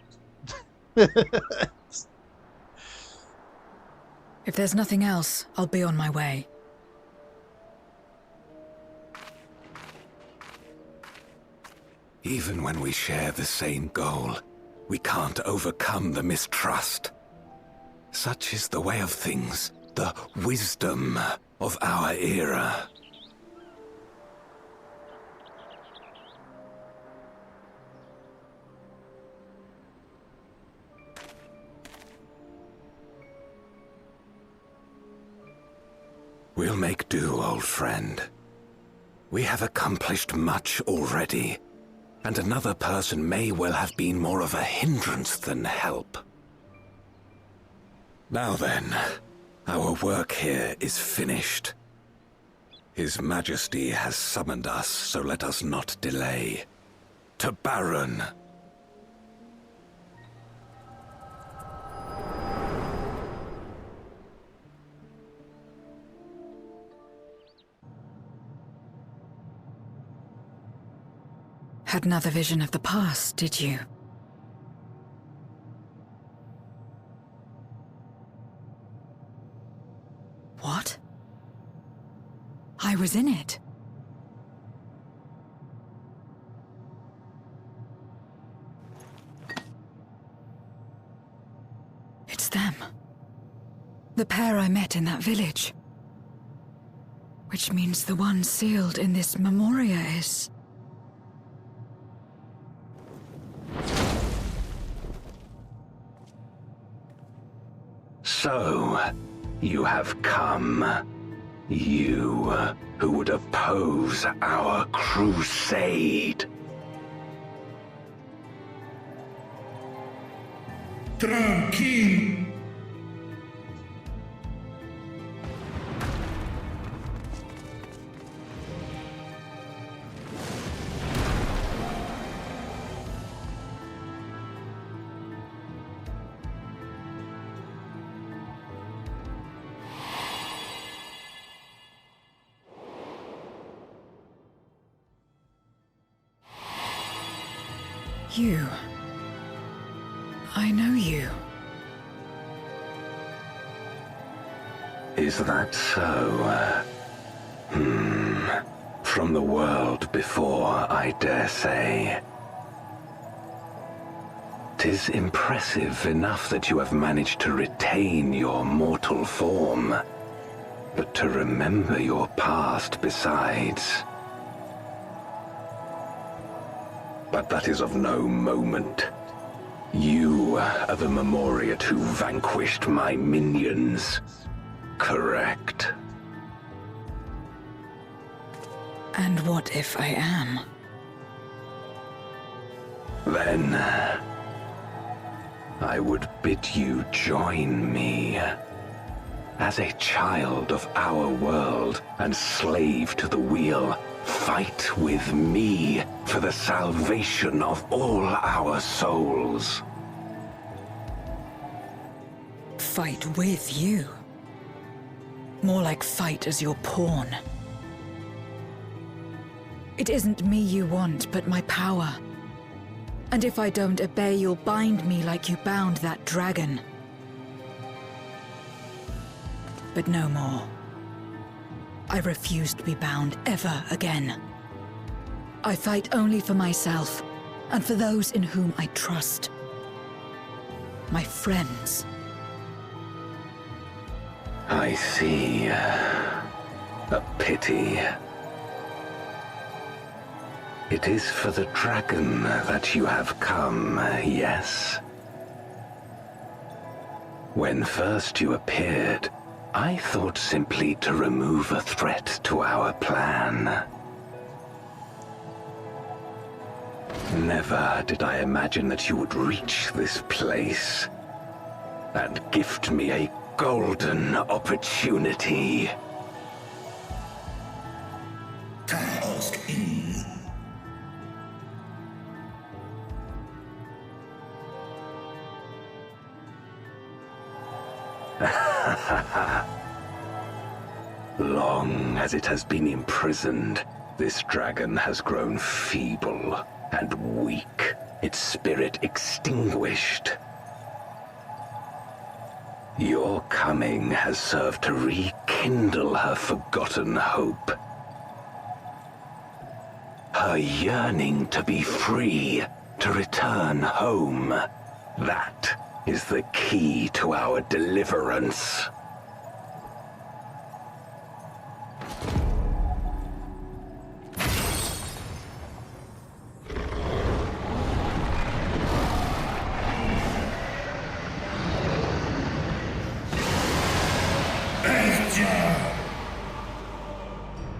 Speaker 9: If there's nothing else, I'll be on my way.
Speaker 8: Even when we share the same goal, we can't overcome the mistrust. Such is the way of things, the wisdom of our era. We'll make do, old friend. We have accomplished much already, and another person may well have been more of a hindrance than help. Now then, our work here is finished. His Majesty has summoned us, so let us not delay. To Baron.
Speaker 9: Had another vision of the past, did you? What? I was in it. It's them. The pair I met in that village. Which means the one sealed in this Memoria is...
Speaker 8: So, you have come. You who would oppose our crusade.
Speaker 18: Tranquilo.
Speaker 9: You. I know you.
Speaker 19: Is that so? From the world before, I dare say. 'Tis impressive enough that you have managed to retain your mortal form, but to remember your past besides. But that is of no moment. You are the Memoriat who vanquished my minions, correct?
Speaker 9: And what if I am?
Speaker 19: Then I would bid you join me. As a child of our world and slave to the wheel, fight with me for the salvation of all our souls.
Speaker 9: Fight with you? More like fight as your pawn. It isn't me you want, but my power. And if I don't obey, you'll bind me like you bound that dragon. But no more. I refuse to be bound ever again. I fight only for myself, and for those in whom I trust. My friends.
Speaker 19: I see. A pity. It is for the dragon that you have come, yes? When first you appeared, I thought simply to remove a threat to our plan. Never did I imagine that you would reach this place and gift me a golden opportunity.
Speaker 18: Ask in.
Speaker 19: Long as it has been imprisoned, this dragon has grown feeble and weak, its spirit extinguished. Your coming has served to rekindle her forgotten hope. Her yearning to be free, to return home. That is the key to our deliverance.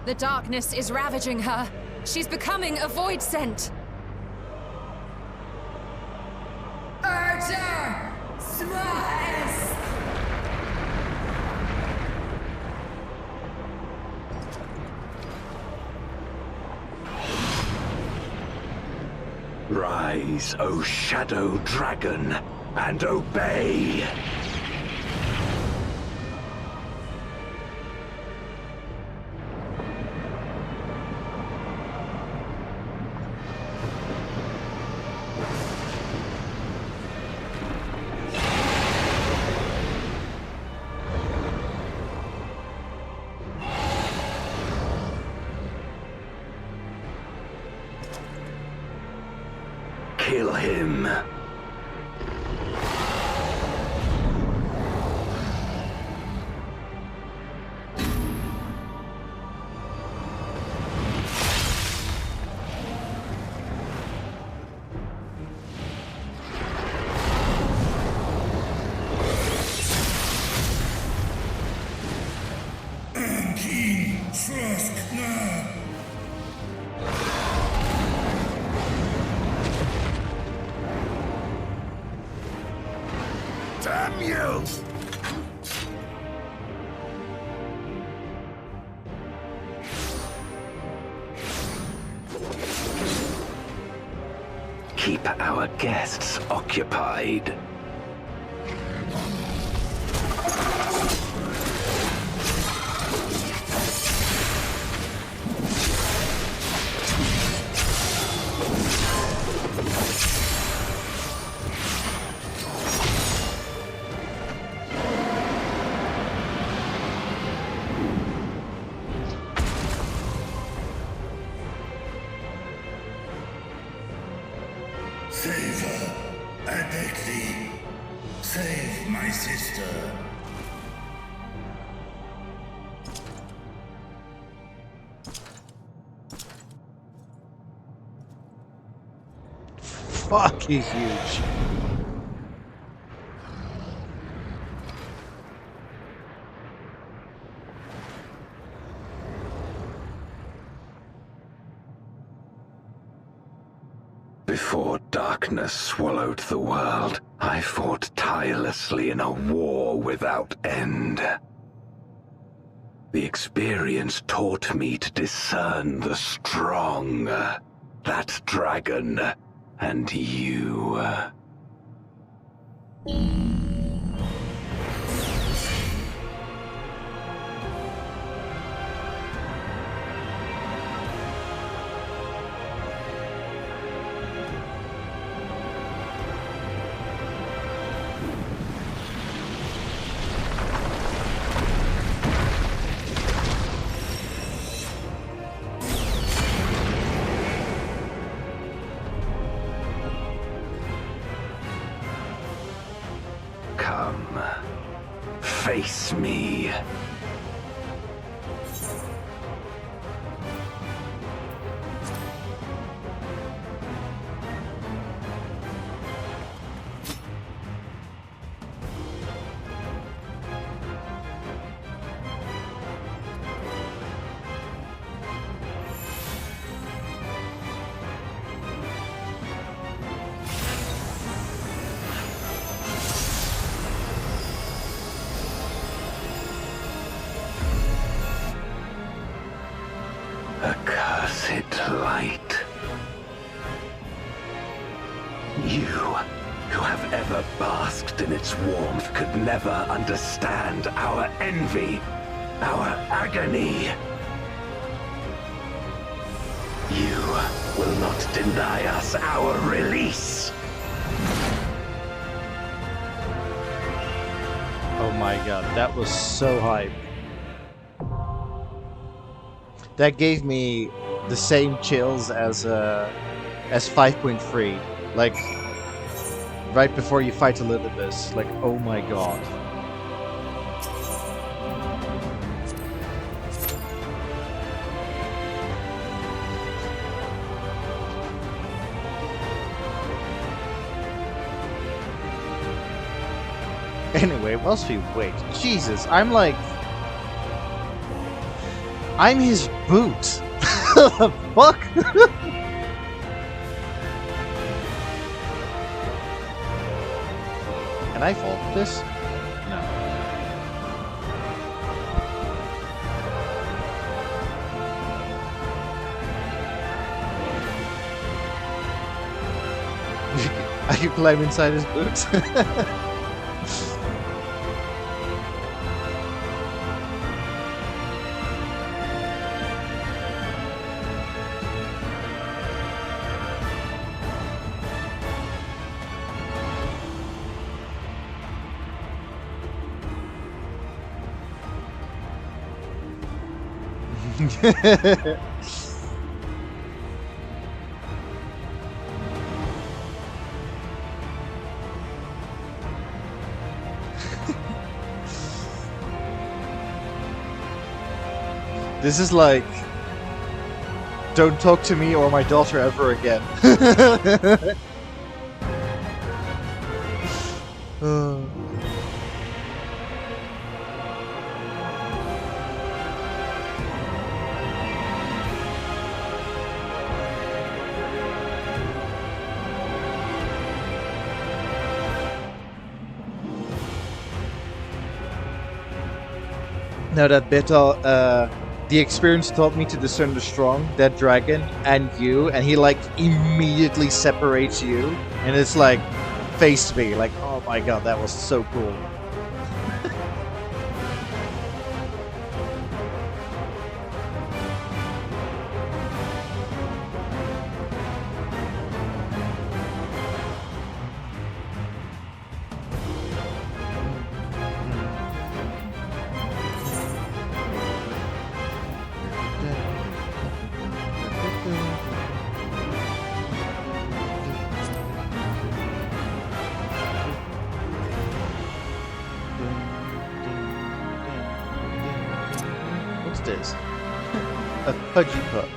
Speaker 2: The darkness is ravaging her. She's becoming a void scent.
Speaker 17: Archer! Smash!
Speaker 19: Rise, O Shadow Dragon, and obey! Kill him.
Speaker 18: Keen, Frosk, now.
Speaker 7: Damn you!
Speaker 19: Keep our guests occupied.
Speaker 18: sister.
Speaker 1: Fuck, he's huge.
Speaker 19: Before darkness swallowed the world, I fought tirelessly in a war without end. The experience taught me to discern the strong, that dragon, and you. Come, face me. Accursed light. You, who have ever basked in its warmth, could never understand our envy, our agony. You will not deny us our release.
Speaker 1: Oh my god, that was so hype. That gave me the same chills as 5.3. Like, right before you fight Elizabeth. Like, oh my god. Anyway, whilst we wait, Jesus, I'm his boot. The fuck? Can I fall for this? No. I can climb inside his boots. This is like, don't talk to me or my daughter ever again. Now that bit, the experience taught me to discern the strong, that dragon, and you, and he like immediately separates you, and it's like, face me, like, oh my god, that was so cool. this? A pudgy pup.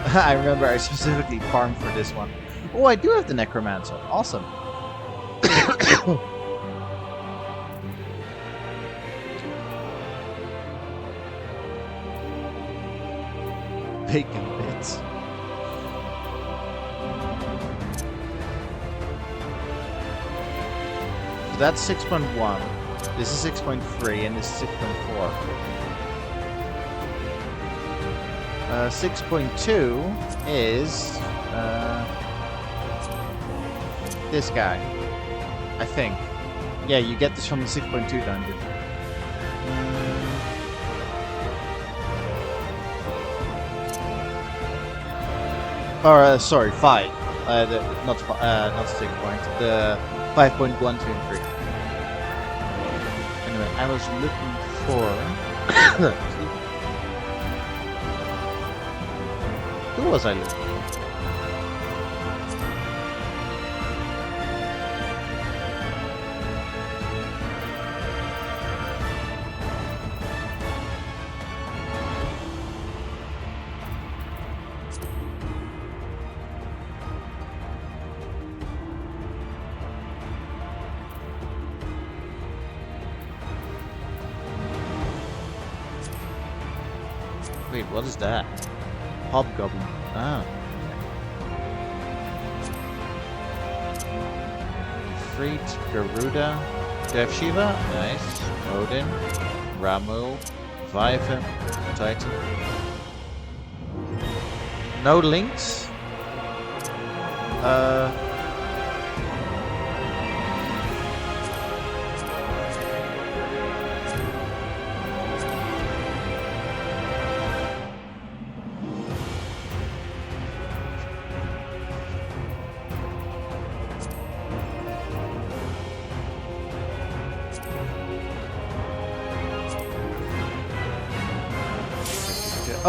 Speaker 1: I remember I specifically farmed for this one. Oh, I do have the Necromancer. Awesome. Bacon bits. So that's 6.1. This is 6.3 and this is 6.4. 6.2 is this guy, I think. Yeah, you get this from the 6.2 dungeon. Or sorry, 5. Not 6 point. The 5.1, 2, and 3. Anyway, I was looking for. Who was I looking for? Wait, what is that? Hobgoblin. Ah. Freet, Garuda, Dev Shiva, nice. Odin, Ramu, Viven, Titan. No links?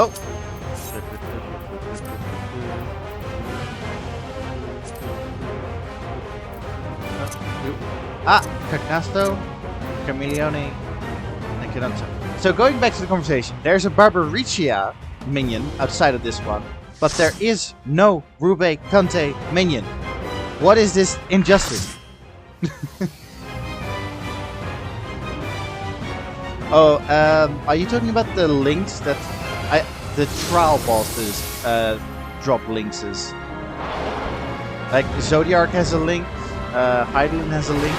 Speaker 1: Oh! Ah! Cagnasto, Camilione, and Cadanza. So going back to the conversation, there's a Barbaricia minion outside of this one, but there is no Rube Kante minion. What is this injustice? Oh, are you talking about the links that the trial bosses drop links? Like Zodiark has a link, Heidelin has a link,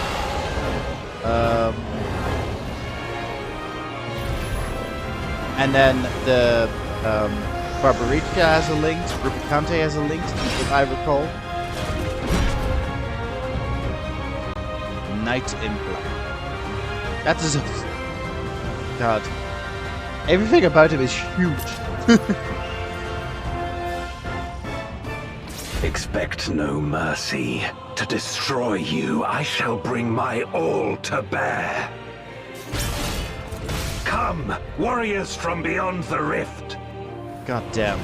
Speaker 1: and then the Barbarica has a link, Rubicante has a link, if I recall. Knight in Black. That is a... God. Everything about him is huge.
Speaker 19: Expect no mercy. To destroy you, I shall bring my all to bear. Come, warriors from beyond the rift.
Speaker 1: God damn.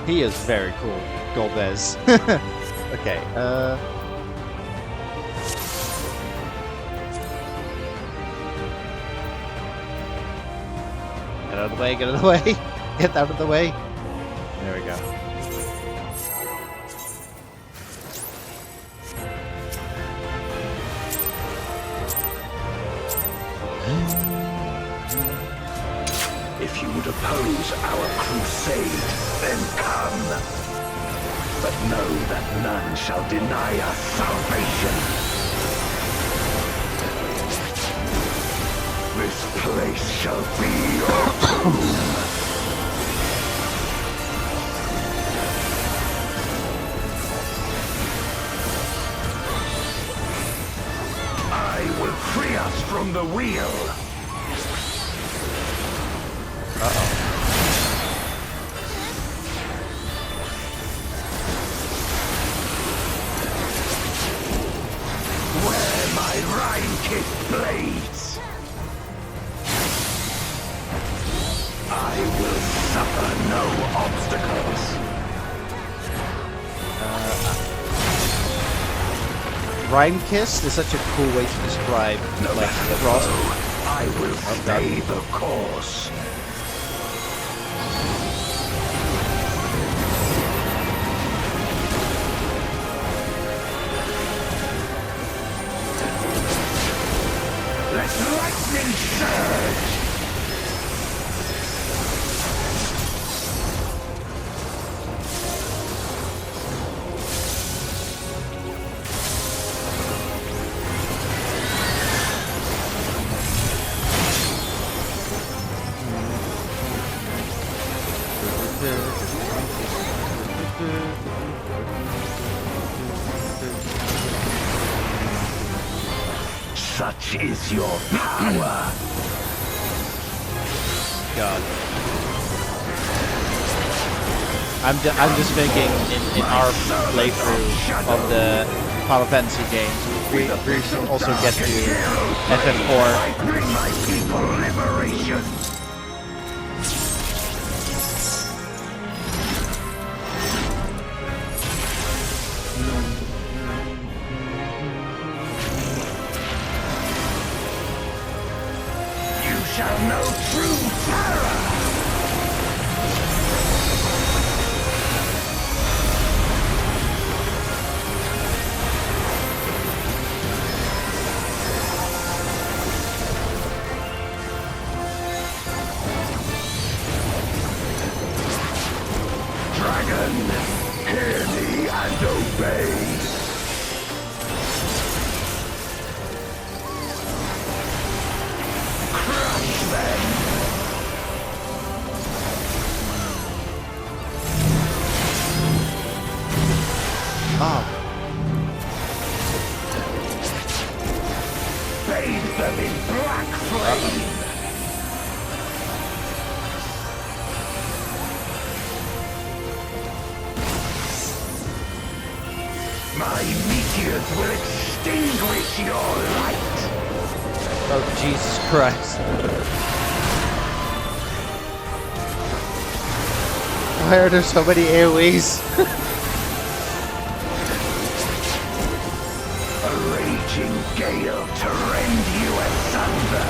Speaker 1: He is very cool, Golbez. Okay, Get out of the way, get out of the way! Get out of the way! There we go.
Speaker 19: If you would oppose our crusade, then come. But know that none shall deny us salvation. This place shall be your tomb. I will free us from the wheel.
Speaker 1: Rime-kissed is such a cool way to describe like frost.
Speaker 19: I will stay the course. Let lightning surge! Such is your power.
Speaker 1: God. I'm just thinking in our playthrough of the Final Fantasy games, we should also get to FF4.
Speaker 19: Bring my people liberation. You shall know true terror. Dragon, hear me and obey. Crush them. Bathe them in black flame. My meteors will extinguish your light.
Speaker 1: Oh, Jesus Christ. Why are there so many AoEs?
Speaker 19: A raging gale to rend you asunder.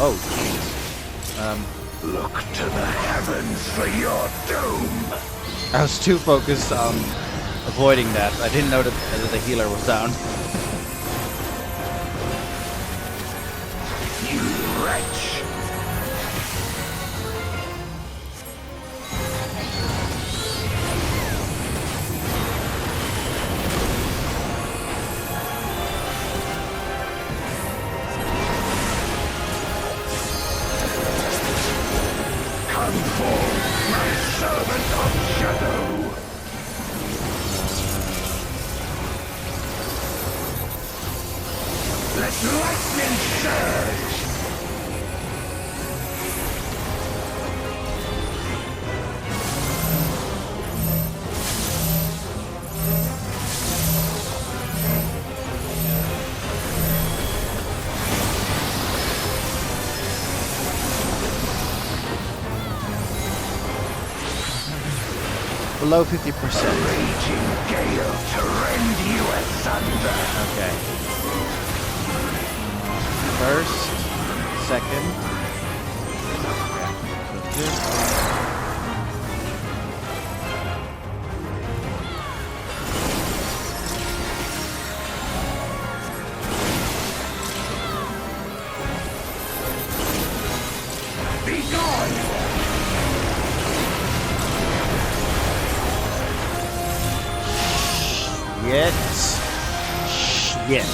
Speaker 1: Oh, jeez.
Speaker 19: Look to the heavens for your doom.
Speaker 1: I was too focused on avoiding that. I didn't know that the healer was down.
Speaker 19: You wretch. Come forth, my servant of shadow. Let lightning surge.
Speaker 1: Below 50%.
Speaker 19: Raging gale to rend you asunder.
Speaker 1: Okay. First, second. Okay. So this.
Speaker 19: Be gone!
Speaker 1: Yes. Yes.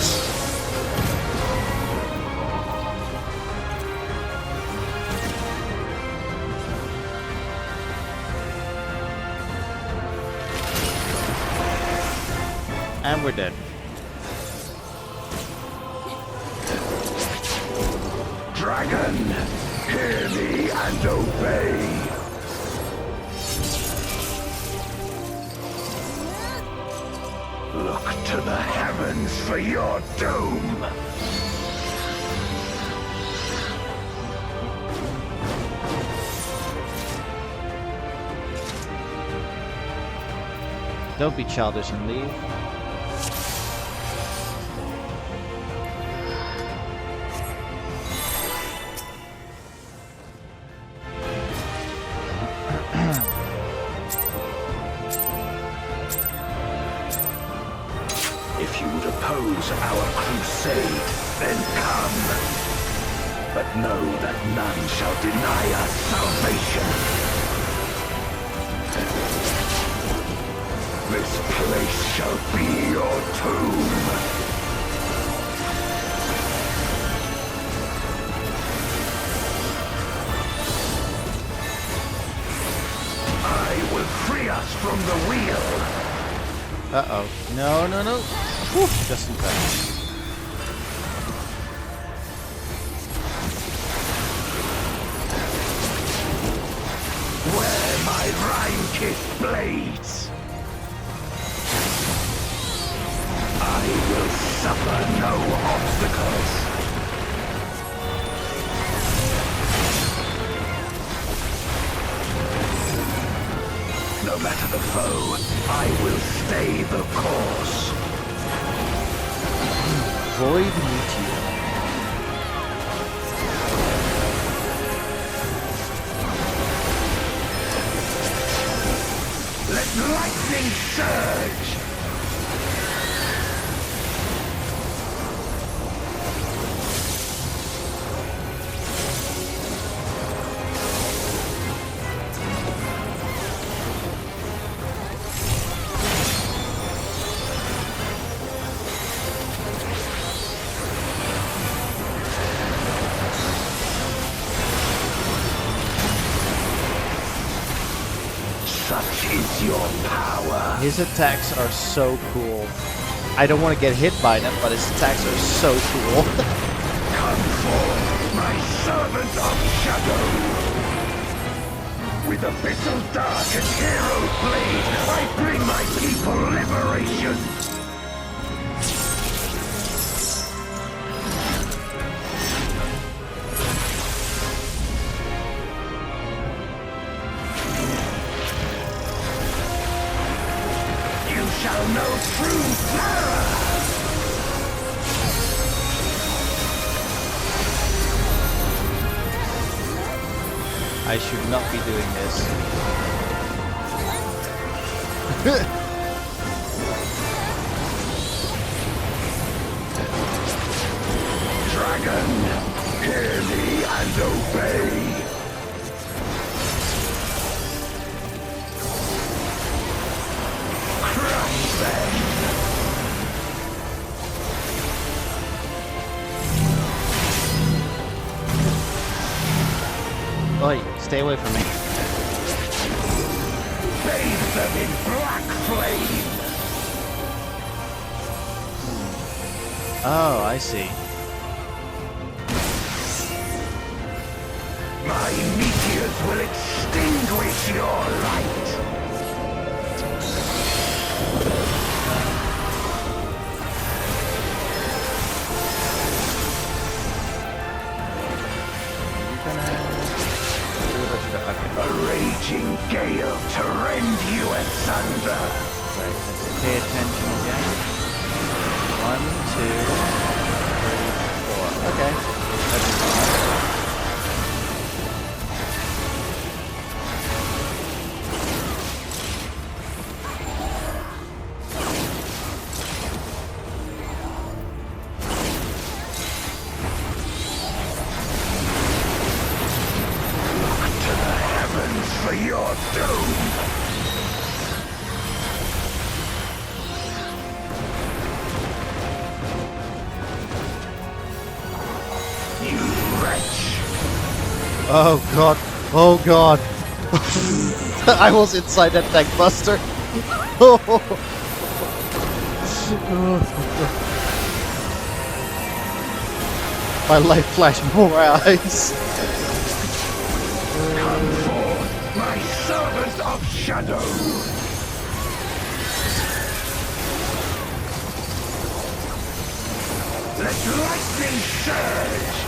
Speaker 1: And we're dead.
Speaker 19: Dragon, hear me and obey. to the heavens for your doom!
Speaker 1: Don't be childish and leave.
Speaker 19: If you would oppose our crusade, then come. But know that none shall deny us salvation. This place shall be your tomb. I will free us from the wheel.
Speaker 1: Uh-oh. No, no, no. Whew, just in time.
Speaker 19: Where my rime-kissed blades, I will suffer no obstacles. No matter the foe, I will stay the course.
Speaker 1: Void Meteor.
Speaker 19: Let lightning surge! Such is your power.
Speaker 1: His attacks are so cool. I don't want to get hit by them, but his attacks are so cool.
Speaker 19: Come forth, my servant of shadow. With abyssal dark and hero blade, I bring my people liberation. You shall know true terror.
Speaker 1: I should not be doing this.
Speaker 19: Dragon, hear me and obey. Crush them.
Speaker 1: Oi, stay away from me.
Speaker 19: Bathe them in black flame.
Speaker 1: Oh, I see.
Speaker 19: My meteors will extinguish your light. A raging gale to rend you asunder.
Speaker 1: Right, let's pay attention again. 1, 2, 3, 4. Okay. That's fine.
Speaker 19: For your doom! You wretch!
Speaker 1: Oh god! Oh god! I was inside that tank buster! My life flashed before my eyes!
Speaker 19: My servant of shadow! Let lightning surge!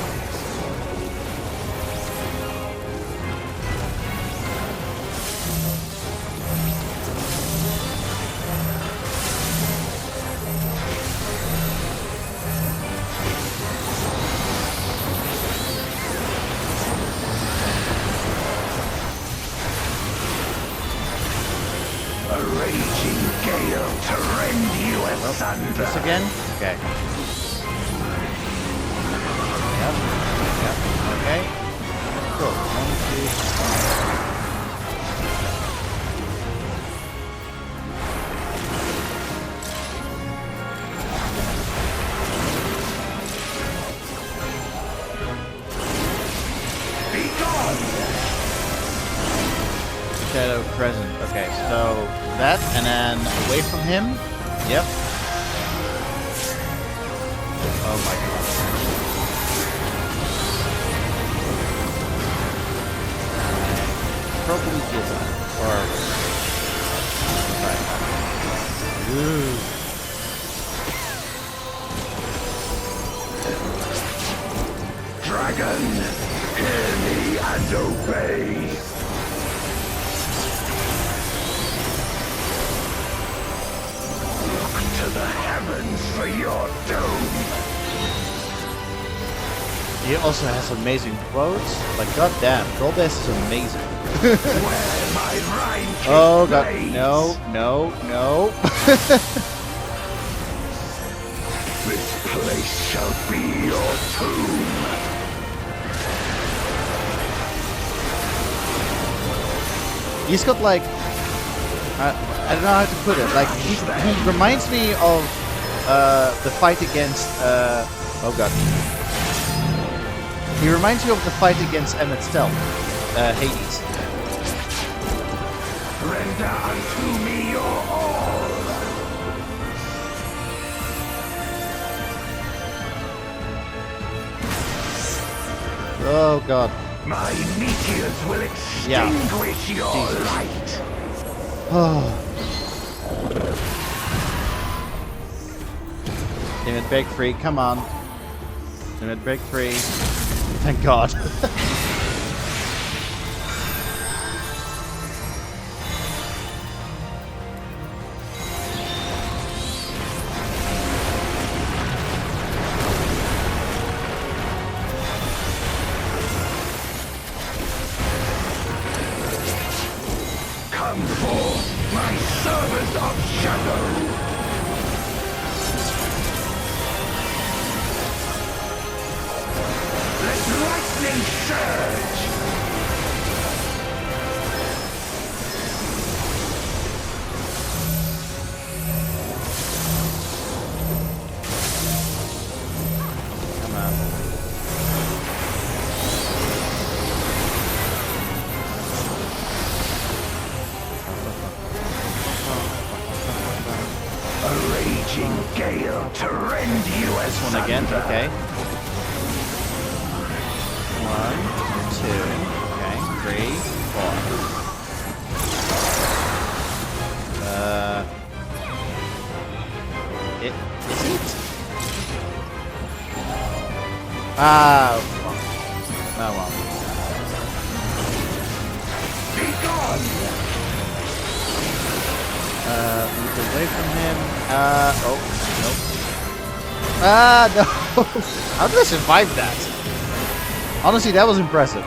Speaker 19: A raging gale to rend you asunder.
Speaker 1: This again? Okay. Yep. Okay. Cool. 1, 2, 3. Shadow present. Okay, so that, and then away from him. Yep. Oh my god. Probably did that. Or. Right. Ooh.
Speaker 19: Dragon, hear me and obey. To the heavens for your doom.
Speaker 1: He also has amazing quotes. Like, goddamn, Golbez is amazing.
Speaker 19: Where my rhyme
Speaker 1: Oh god,
Speaker 19: plays.
Speaker 1: no.
Speaker 19: This place shall be your tomb.
Speaker 1: He's got like, I don't know how to put it. Like he reminds me of the fight against oh god. He reminds me of the fight against Emmett Stell, Hades.
Speaker 19: Render unto me your all.
Speaker 1: Oh god.
Speaker 19: My meteors will extinguish your light.
Speaker 1: Oh. Limit break free, come on. Limit break free. Thank god.
Speaker 19: Come forth, my servant of shadow. Let lightning surge.
Speaker 1: Come on.
Speaker 19: A raging gale to rend you as
Speaker 1: This one again, okay. 1, 2, okay, 3, 4. Is it? Ah, fuck. Oh well.
Speaker 19: Be gone.
Speaker 1: Move away from him. Oh, nope. Ah, no. How did I survive that? Honestly, that was impressive.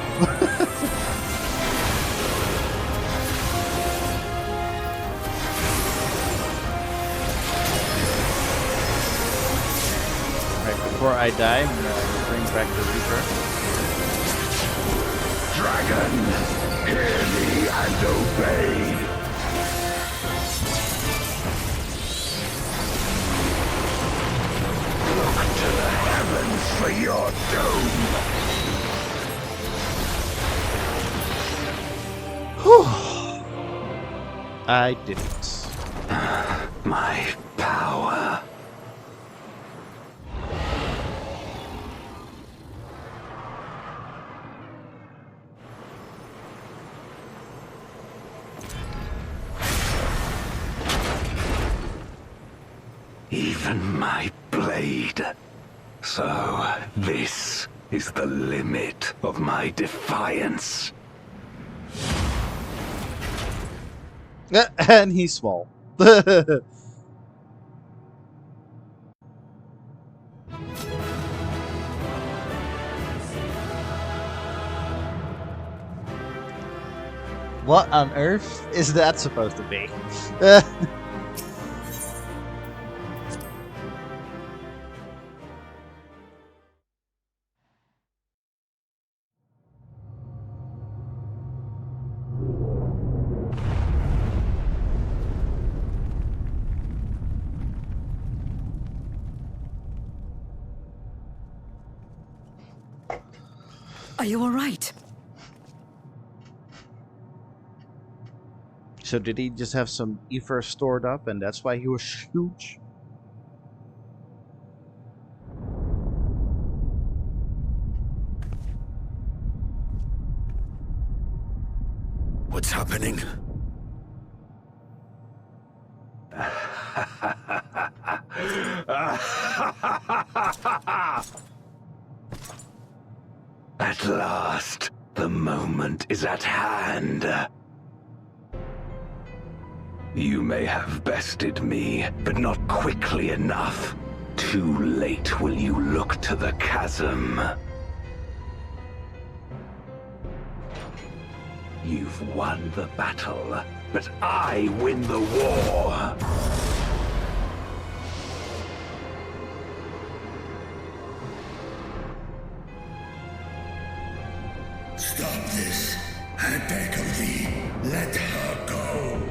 Speaker 1: Right, before I die, I'm gonna bring back the Reaper.
Speaker 19: Dragon, hear me and obey. Look to the heavens for your doom.
Speaker 1: I did it.
Speaker 19: My power. Even my blade So, this is the limit of my defiance.
Speaker 1: And he's small. What on earth is that supposed to be?
Speaker 9: Are you all right?
Speaker 1: So did he just have some ether stored up and that's why he was huge?
Speaker 7: What's happening?
Speaker 19: At last, the moment is at hand. You may have bested me, but not quickly enough. Too late will you look to the chasm. You've won the battle, but I win the war.
Speaker 18: Stop this. I beg of thee, let her go.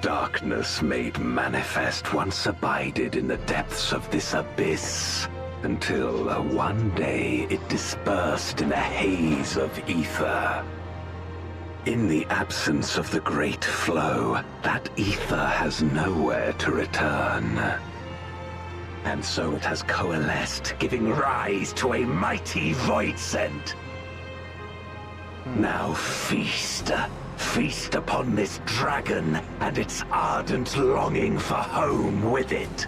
Speaker 19: Darkness made manifest once abided in the depths of this abyss, until one day it dispersed in a haze of ether. In the absence of the great flow, that ether has nowhere to return. And so it has coalesced, giving rise to a mighty voidsent. Now feast. Feast upon this dragon and its ardent longing for home with it.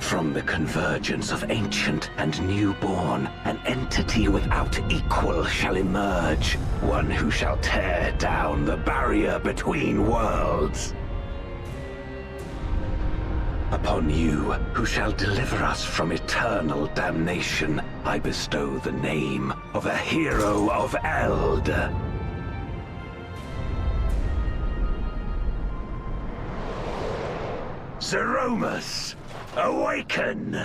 Speaker 19: From the convergence of ancient and newborn, an entity without equal shall emerge, one who shall tear down the barrier between worlds. Upon you, who shall deliver us from eternal damnation, I bestow the name of a hero of Eld. Zeromus! Awaken!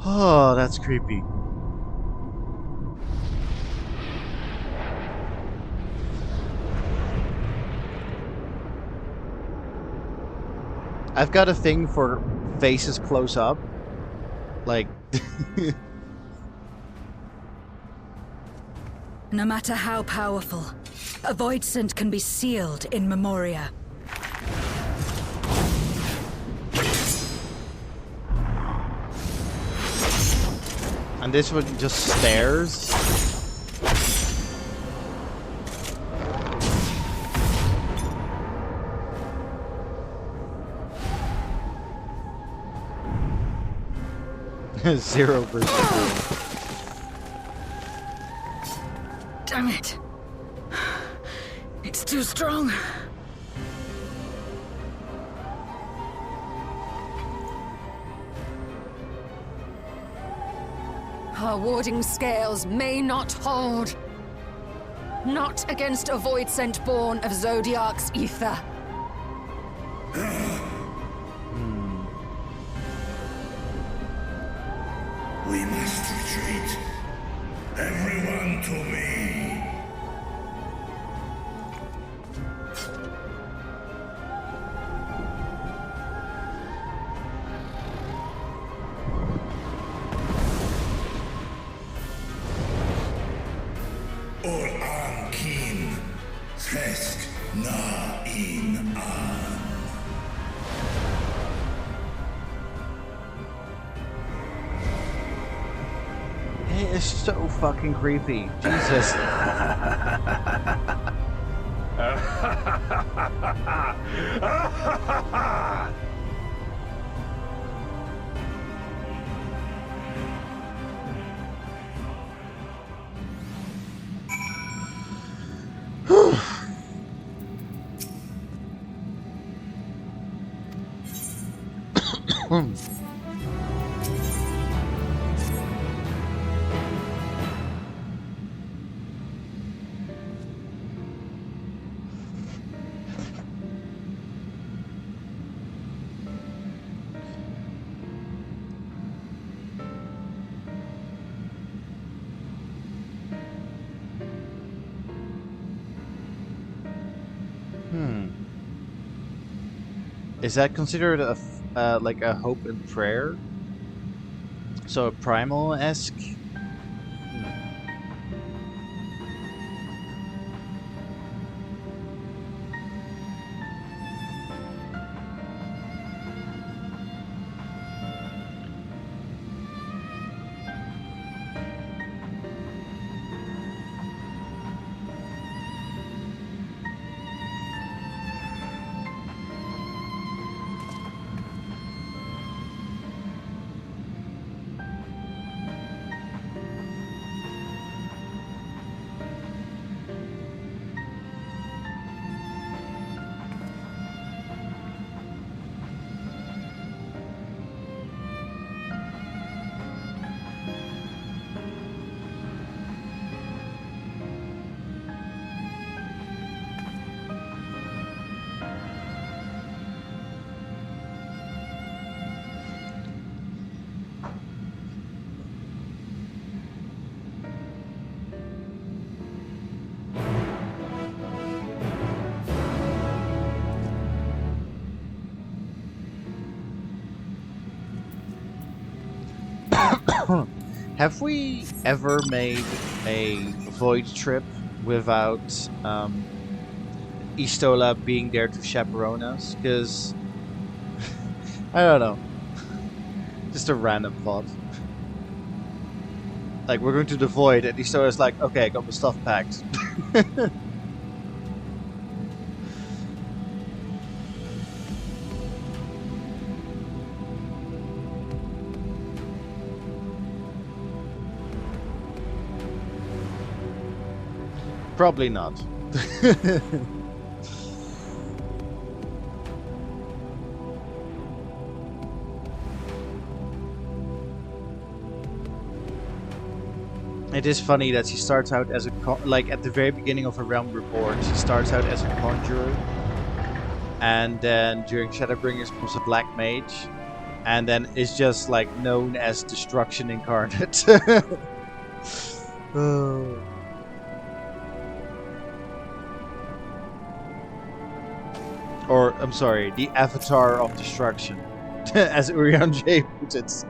Speaker 1: Oh, that's creepy. I've got a thing for faces close up. Like...
Speaker 9: No matter how powerful, a voidsent can be sealed in Memoria.
Speaker 1: And this one just stares. Zero versus zero.
Speaker 9: Damn it. It's too strong.
Speaker 2: Our warding scales may not hold. Not against a voidsent born of Zodiark's ether.
Speaker 18: We must retreat. Everyone to me. Test na in an.
Speaker 1: It is so fucking creepy. Jesus. Is that considered like a hope and prayer? So a primal-esque? Have we ever made a void trip without Istola being there to chaperone us? Because I don't know. Just a random thought. Like, we're going to the void, and Istola's like, okay, I got my stuff packed. Probably not. It is funny that she starts out as a like at the very beginning of her Realm Reborn, she starts out as a conjurer, and then during Shadowbringers becomes a black mage, and then is just like known as Destruction Incarnate. Oh. Or, I'm sorry, the Avatar of Destruction, as Urian J puts it.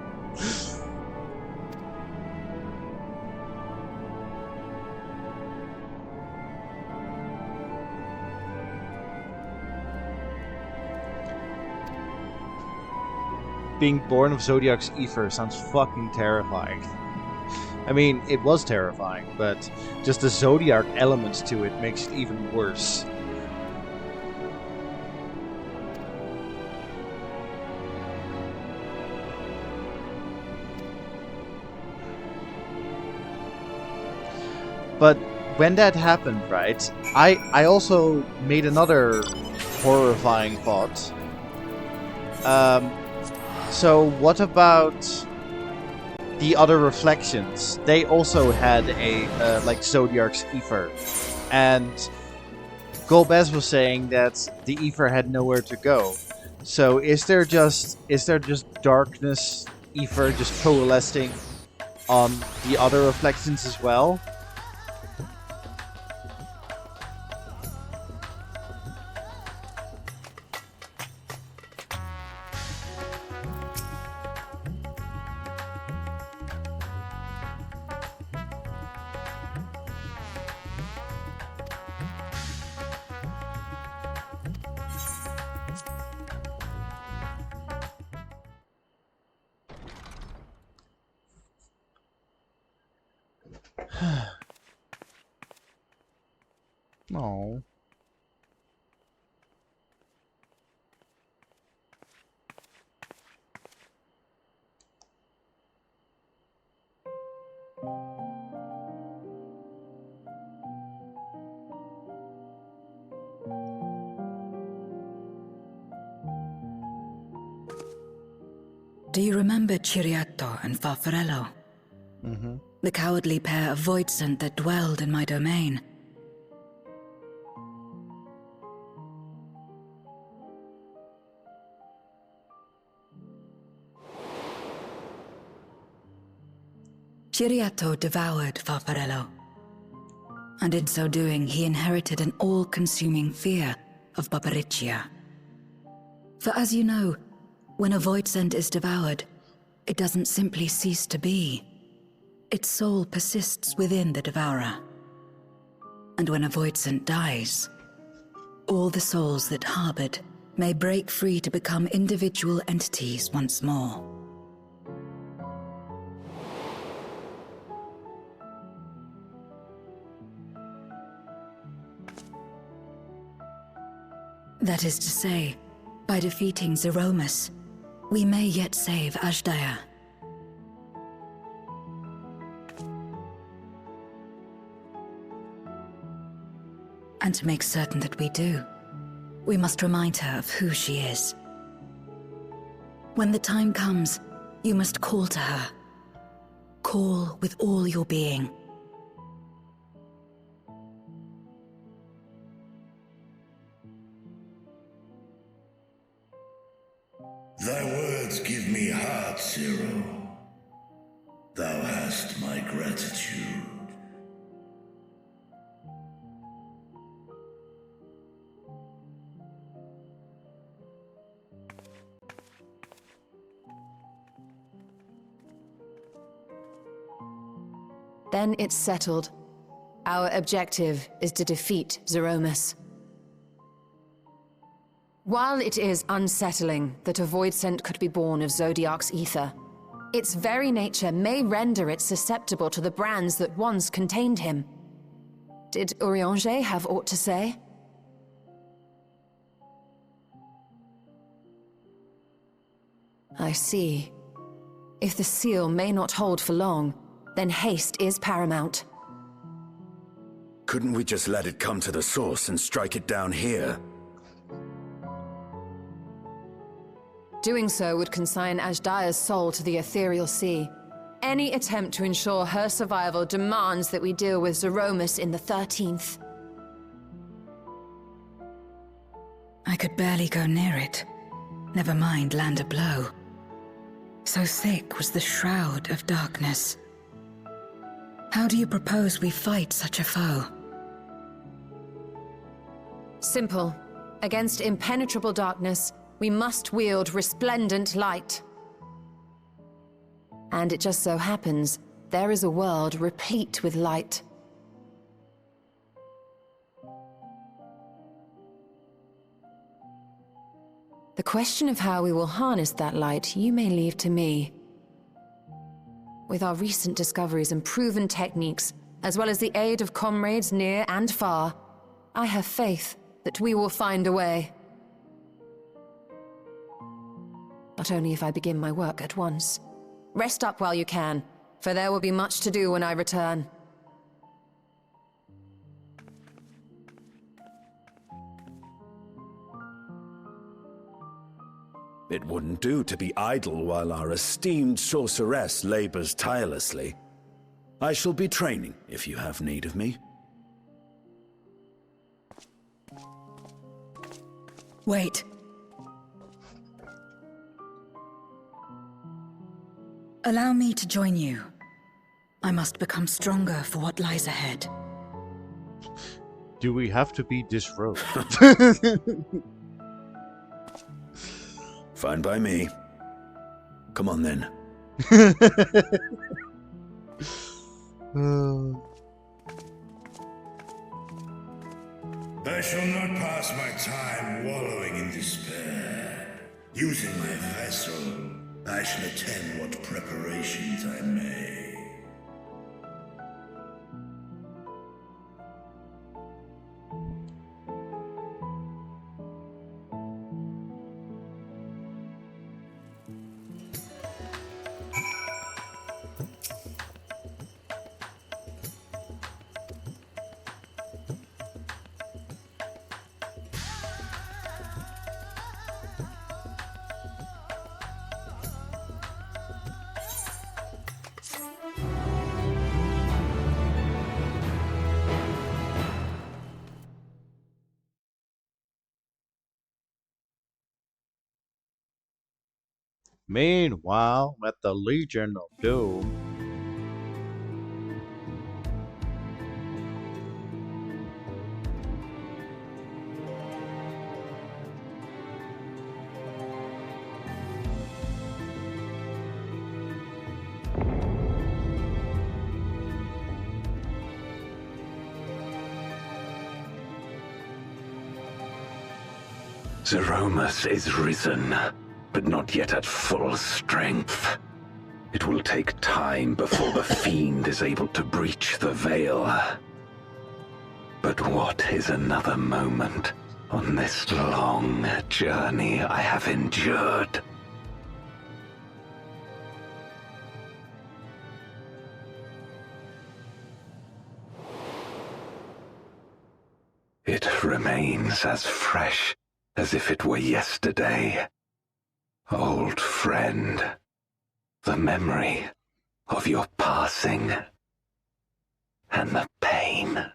Speaker 1: Being born of Zodiac's ether sounds fucking terrifying. I mean, it was terrifying, but just the Zodiac elements to it makes it even worse. But when that happened, right, I also made another horrifying thought. So what about the other reflections? They also had a like Zodiac's ether, and Golbez was saying that the ether had nowhere to go. So is there just darkness ether just coalescing on the other reflections as well? Oh.
Speaker 9: Do you remember Ciriato and Farfarello?
Speaker 1: Mm-hmm.
Speaker 9: The cowardly pair of Voidsent that dwelled in my domain? Ciriato devoured Farfarello, and in so doing he inherited an all-consuming fear of Barbariccia. For as you know, when a Voidsent is devoured, it doesn't simply cease to be. Its soul persists within the devourer. And when a Voidsent dies, all the souls that harbored may break free to become individual entities once more. That is to say, by defeating Zeromus, we may yet save Azdaja. And to make certain that we do, we must remind her of who she is. When the time comes, you must call to her. Call with all your being.
Speaker 18: Thy words give me heart, Zero. Thou hast my gratitude.
Speaker 2: Then it's settled. Our objective is to defeat Zeromus. While it is unsettling that a Voidsent could be born of Zodiark's ether, its very nature may render it susceptible to the brands that once contained him. Did Urianger have aught to say? I see. If the seal may not hold for long, then haste is paramount.
Speaker 7: Couldn't we just let it come to the source and strike it down here?
Speaker 2: Doing so would consign Azdaja's soul to the ethereal sea. Any attempt to ensure her survival demands that we deal with Zeromus in the 13th.
Speaker 9: I could barely go near it. Never mind land a blow. So thick was the shroud of darkness. How do you propose we fight such a foe?
Speaker 2: Simple. Against impenetrable darkness, we must wield resplendent light. And it just so happens, there is a world replete with light. The question of how we will harness that light, you may leave to me. With our recent discoveries and proven techniques, as well as the aid of comrades near and far, I have faith that we will find a way. But only if I begin my work at once. Rest up while you can, for there will be much to do when I return.
Speaker 7: It wouldn't do to be idle while our esteemed sorceress labors tirelessly. I shall be training if you have need of me.
Speaker 9: Wait. Allow me to join you. I must become stronger for what lies ahead.
Speaker 1: Do we have to be disrobed?
Speaker 7: Fine by me. Come on then.
Speaker 18: I shall not pass my time wallowing in despair. Using my vessel, I shall attend what preparations I may.
Speaker 1: Meanwhile, at the Legion of Doom.
Speaker 19: Zeromus is risen, but not yet at full strength. It will take time before the Fiend is able to breach the veil. But what is another moment on this long journey I have endured? It remains as fresh as if it were yesterday. Old friend, the memory of your passing and the pain.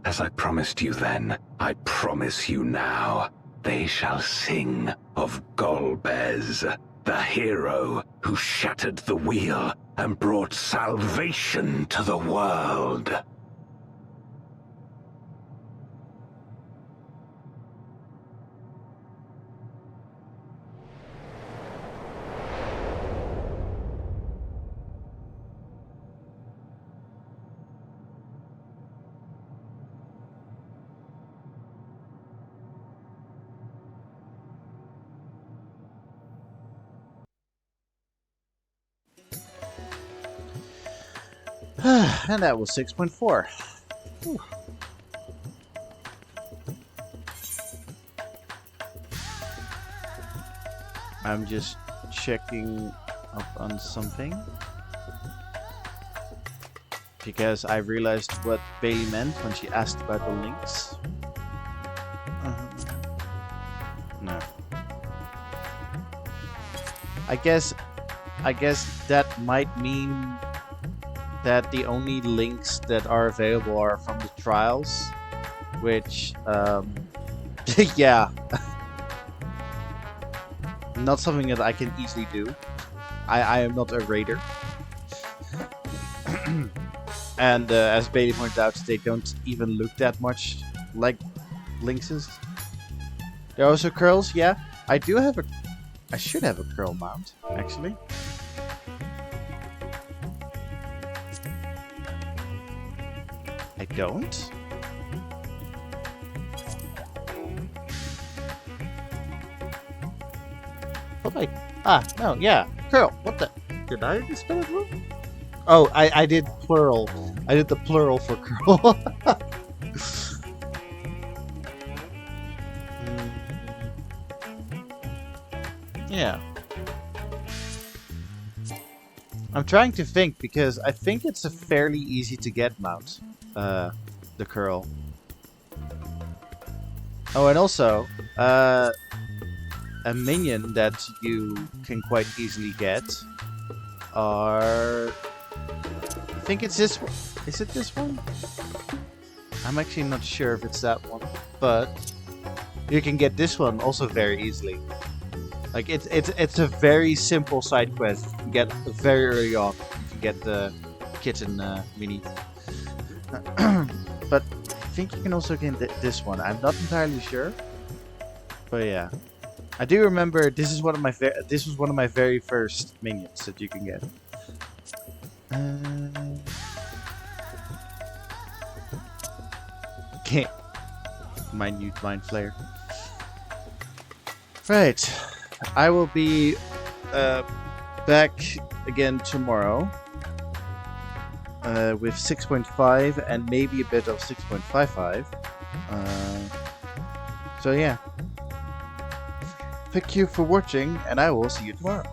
Speaker 19: As I promised you then, I promise you now. They shall sing of Golbez, the hero who shattered the wheel and brought salvation to the world.
Speaker 1: And that was 6.4. Whew. I'm just checking up on something. Because I realized what Bailey meant when she asked about the links. No. I guess that might mean that the only links that are available are from the trials, which, yeah, not something that I can easily do. I am not a raider. And as Bailey pointed out, they don't even look that much like Lynxes. There are also curls, yeah. I should have a curl mount, actually. I don't? No, yeah, curl. What the? Did I just spell it wrong? Oh, I did plural. I did the plural for curl. Yeah. I'm trying to think because I think it's a fairly easy to get mount. The curl. Oh, and also, a minion that you can quite easily get are... I think it's this one. Is it this one? I'm actually not sure if it's that one, but you can get this one also very easily. Like it's a very simple side quest. You can get very early on. You can get the kitten mini. But I think you can also get this one. I'm not entirely sure, but yeah, I do remember this is one of my this was one of my very first minions that you can get. Okay, minute mind flare. Right, I will be back again tomorrow. With 6.5 and maybe a bit of 6.55. So yeah. Thank you for watching, and I will see you tomorrow.